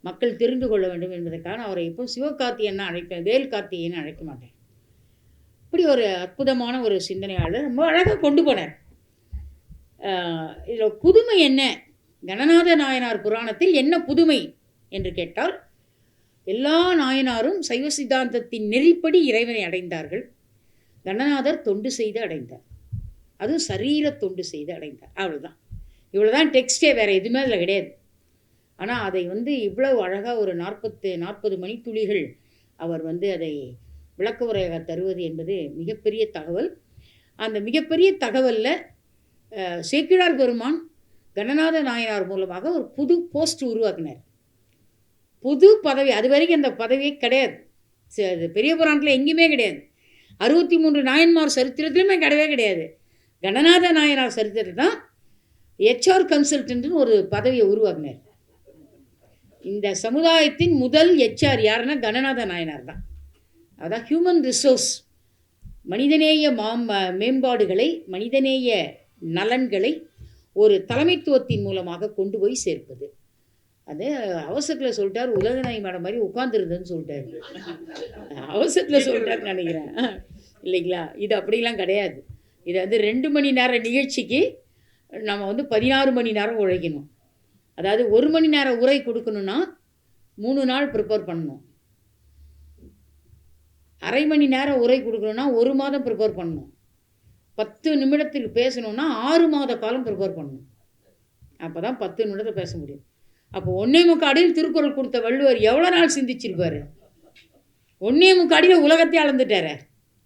மக்கள் தெரிந்து கொள்ள வேண்டும் என்பதற்காக அவரை எப்போ சிவகார்த்திகேயன் அழைப்பேன், வேல் கார்த்திகேயன் அழைக்க மாட்டேன். இப்படி ஒரு அற்புதமான ஒரு சிந்தனையாளர் ரொம்ப அழகாக கொண்டு போனார். இதில் புதுமை என்ன, கணநாத நாயனார் புராணத்தில் என்ன புதுமை என்று கேட்டால், எல்லா நாயனாரும் சைவ சித்தாந்தத்தின் நெறிப்படி இறைவனை அடைந்தார்கள். கணநாதர் தொண்டு செய்து அடைந்தார், அதுவும் சரீர தொண்டு செய்து அடைந்தார். அவ்வளோதான், இவ்வளோதான் டெக்ஸ்டே, வேறு எதுவுமே அதில் கிடையாது. ஆனால் அதை இவ்வளவு அழகாக ஒரு 40 மணித்துளிகள் அவர் அதை விளக்க உரையாக தருவது என்பது மிகப்பெரிய தகவல். அந்த மிகப்பெரிய தகவலில் சேக்கிழார் பெருமான் கணநாத நாயனார் மூலமாக ஒரு புது போஸ்ட் உருவாக்கினார், புது பதவி. அது வரைக்கும் அந்த பதவியே கிடையாது, பெரிய புராணத்தில் எங்கேயுமே கிடையாது. 63 நாயன்மார் சரித்திரத்திலுமே கிடையவே கிடையாது. கணநாத நாயனார் சரித்திரத்தில் தான் HR கன்சல்டன்ட்னு ஒரு பதவியை உருவாக்கினார். இந்த சமுதாயத்தின் முதல் HR யாருன்னா கணநாத நாயனார் தான். அதான் ஹியூமன் ரிசோர்ஸ், மனிதநேய மேம்பாடுகளை, மனிதநேய நலன்களை ஒரு தலைமைத்துவத்தின் மூலமாக கொண்டு போய் சேர்ப்பது. அது அவசரத்தில் சொல்லிட்டார், உலகநாயகி மேடம் மாதிரி உட்காந்துருதுன்னு சொல்லிட்டாரு, அவசரத்தில் சொல்லிட்டாருன்னு நினைக்கிறேன், இல்லைங்களா? இது அப்படிலாம் கிடையாது. இது 2 மணி நேர நிகழ்ச்சிக்கு நம்ம 16 மணி நேரம் உழைக்கணும். அதாவது 1 மணி நேரம் உரை கொடுக்கணுன்னா 3 நாள் ப்ரிப்பேர் பண்ணணும். அரை மணி நேரம் உரை கொடுக்கணுன்னா 1 மாதம் ப்ரிப்பேர் பண்ணணும். 10 நிமிடத்துக்கு பேசணுன்னா 6 மாத காலம் ப்ரிப்பேர் பண்ணணும். அப்போ தான் 10 நிமிடத்தை பேச முடியும். அப்போ 1.25 அடியில் திருக்குறள் கொடுத்த வள்ளுவர் எவ்வளோ நாள் சிந்திச்சிருப்பார்? 1.25 அடியில் உலகத்தை அளந்துட்டார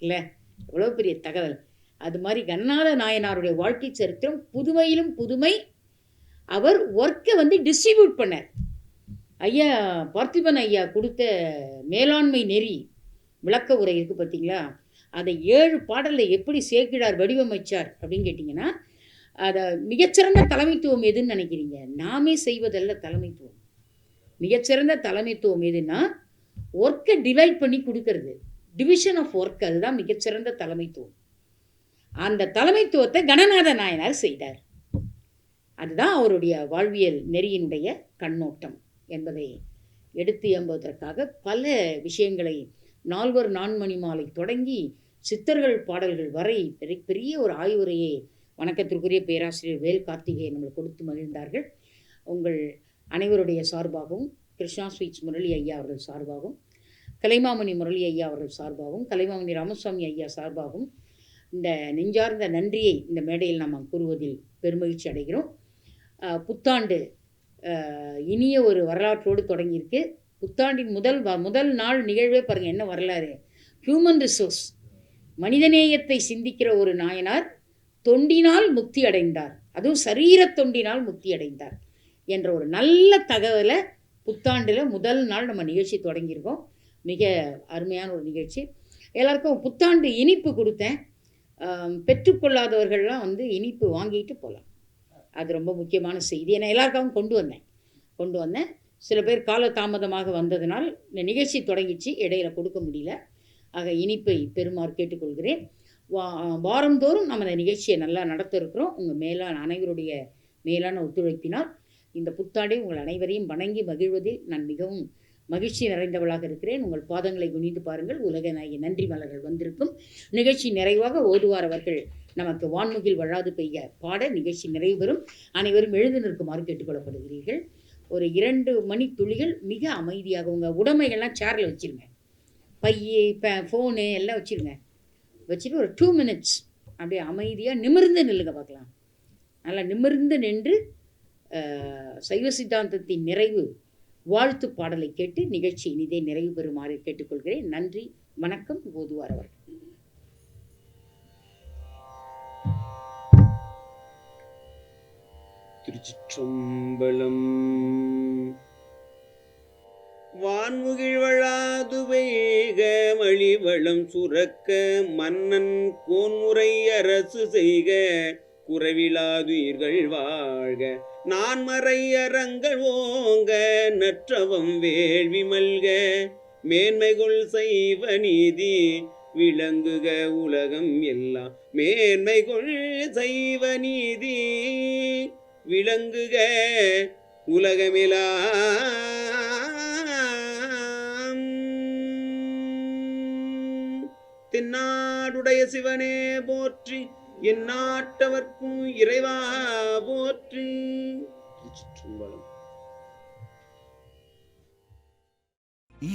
இல்லை? எவ்வளோ பெரிய தகவல். அது மாதிரி கணநாத நாயனாருடைய வாழ்க்கை சரித்திரம் புதுமையிலும் புதுமை. அவர் ஒர்க்கை டிஸ்ட்ரிபியூட் பண்ணார். ஐயா பார்த்திபன் ஐயா கொடுத்த மேலாண்மை நெறி விளக்க உரை இருக்குது பார்த்தீங்களா, அதை 7 பாடலில் எப்படி சேக்கிழார் வடிவமைச்சார் அப்படின்னு கேட்டிங்கன்னா, அதை மிகச்சிறந்த தலைமைத்துவம் எதுன்னு நினைக்கிறீங்க? நாமே செய்வதல்ல தலைமைத்துவம். மிகச்சிறந்த தலைமைத்துவம் எதுன்னா ஒர்க்கை டிவைட் பண்ணி கொடுக்கறது, டிவிஷன் ஆஃப் ஒர்க். அதுதான் மிகச்சிறந்த தலைமைத்துவம். அந்த தலைமைத்துவத்தை கணநாத நாயனார் செய்தார். அதுதான் அவருடைய வாழ்வியல் நெறியினுடைய கண்ணோட்டம் என்பதை எடுத்து எம்பதற்காக பல விஷயங்களை 4 நான்மணி மாலை தொடங்கி சித்தர்கள் பாடல்கள் வரை பெரிய ஒரு ஆய்வுரையை வணக்கத்திற்குரிய பேராசிரியர் வேல் கார்த்திகேயன் நம்மளுக்கு கொடுத்து மகிழ்ந்தார்கள். உங்கள் அனைவருடைய சார்பாகவும், கிருஷ்ணா ஸ்வீட்ஸ் முரளி ஐயா அவர்கள் சார்பாகவும், கலைமாமணி முரளி ஐயா அவர்கள் சார்பாகவும், கலைமாமணி ராமசுவாமி ஐயா சார்பாகவும் இந்த நெஞ்சார்ந்த நன்றியை இந்த மேடையில் நாம் கூறுவதில் பெருமகிழ்ச்சி அடைகிறோம். புத்தாண்டு இனிய ஒரு வரலாற்றோடு தொடங்கியிருக்கு. புத்தாண்டின் முதல் நாள் நிகழ்வே பாருங்கள், என்ன வரலாறு. ஹியூமன் ரிசோர்ஸ், மனிதநேயத்தை சிந்திக்கிற ஒரு நாயனார் தொண்டினால் முக்தி அடைந்தார், அதுவும் சரீர தொண்டினால் முக்தி அடைந்தார் என்ற ஒரு நல்ல தகவலை புத்தாண்டில் முதல் நாள் நம்ம நிகழ்ச்சி தொடங்கியிருக்கோம். மிக அருமையான ஒரு நிகழ்ச்சி. எல்லாருக்கும் புத்தாண்டு இனிப்பு கொடுத்தேன். பெற்றுக்கொள்ளாதவர்கள்லாம் இனிப்பு வாங்கிட்டு போகலாம். அது ரொம்ப முக்கியமான செய்தி. ஏன்னா எல்லாருக்காகவும் கொண்டு வந்தேன். சில பேர் காலதாமதமாக வந்ததுனால் இந்த நிகழ்ச்சி தொடங்கிச்சு, இடையில கொடுக்க முடியல. ஆக இனிப்பை பெறுமாறு கேட்டுக்கொள்கிறேன். வாரந்தோறும் நம்ம இந்த நிகழ்ச்சியை நல்லா நடத்த இருக்கிறோம். உங்கள் அனைவருடைய மேலான ஒத்துழைப்பினால் இந்த புத்தாண்டை உங்கள் அனைவரையும் வணங்கி மகிழ்வதில் நான் மிகவும் மகிழ்ச்சி நிறைந்தவளாக இருக்கிறேன். உங்கள் பாதங்களை குனிந்து பாருங்கள். உலக நாயகி நன்றி மலர்கள் வந்திருக்கும். நிகழ்ச்சி நிறைவாக ஓதுவார் அவர்கள் நமக்கு வான்முகில் வழாது பெய்ய பாட நிகழ்ச்சி நிறைவு பெறும். அனைவரும் எழுந்து நிற்குமாறு கேட்டுக்கொள்ளப்படுகிறீர்கள். ஒரு 2 மணி துளிகள் மிக அமைதியாக உங்கள் உடைமைகள்லாம் சேரில் வச்சுருங்க. பையே ஃபோனு எல்லாம் வச்சுட்டு ஒரு 2 minutes அப்படியே அமைதியாக நிமிர்ந்து நில்லுங்க பார்க்கலாம். நல்லா நிமிர்ந்து நின்று சைவ சித்தாந்தத்தின் நிறைவு வாழ்த்து பாடலை கேட்டு நிகழ்ச்சி இனிதே நிறைவு பெறுமாறு கேட்டுக்கொள்கிறேன். நன்றி, வணக்கம். ஓதுவார் அவர்கள். திருச்சிற்றம்பலம். வான்முகில் வழாது பெய்க மழிவளம் சுரக்க மன்னன் கோன்முறை அரசு செய்க குறைவிலாதுயிர்கள் வாழ்க நான்மறை அறங்கள் ஓங்க நற்றவம் வேள்வி மல்க மேன்மைகொள் செய்வ நீதி விளங்குக உலகம் எல்லாம் மேன்மைகொள் செய்வ நீதி விளங்குக உலகமெல்லாம். தென்னாடுடைய சிவனே போற்றி, என் நாட்டவர்க்கும் இறைவா போற்றி.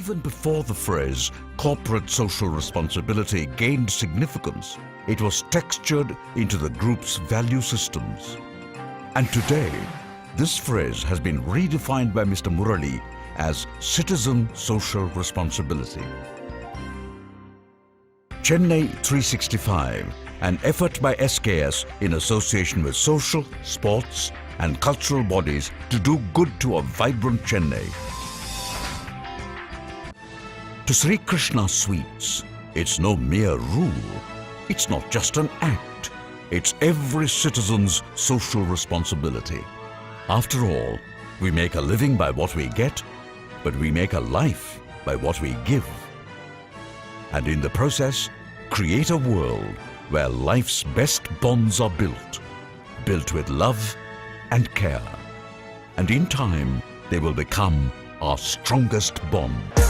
Even before the phrase corporate social responsibility gained significance, it was textured into the group's value systems. And today, this phrase has been redefined by Mr. Murali as citizen social responsibility. Chennai 365, an effort by SKS in association with social, sports and cultural bodies to do good to a vibrant Chennai. To Sri Krishna Sweets, it's no mere rule. It's not just an act. It's every citizen's social responsibility. After all, we make a living by what we get, but we make a life by what we give. And in the process, create a world where life's best bonds are built with love and care. And in time, they will become our strongest bond.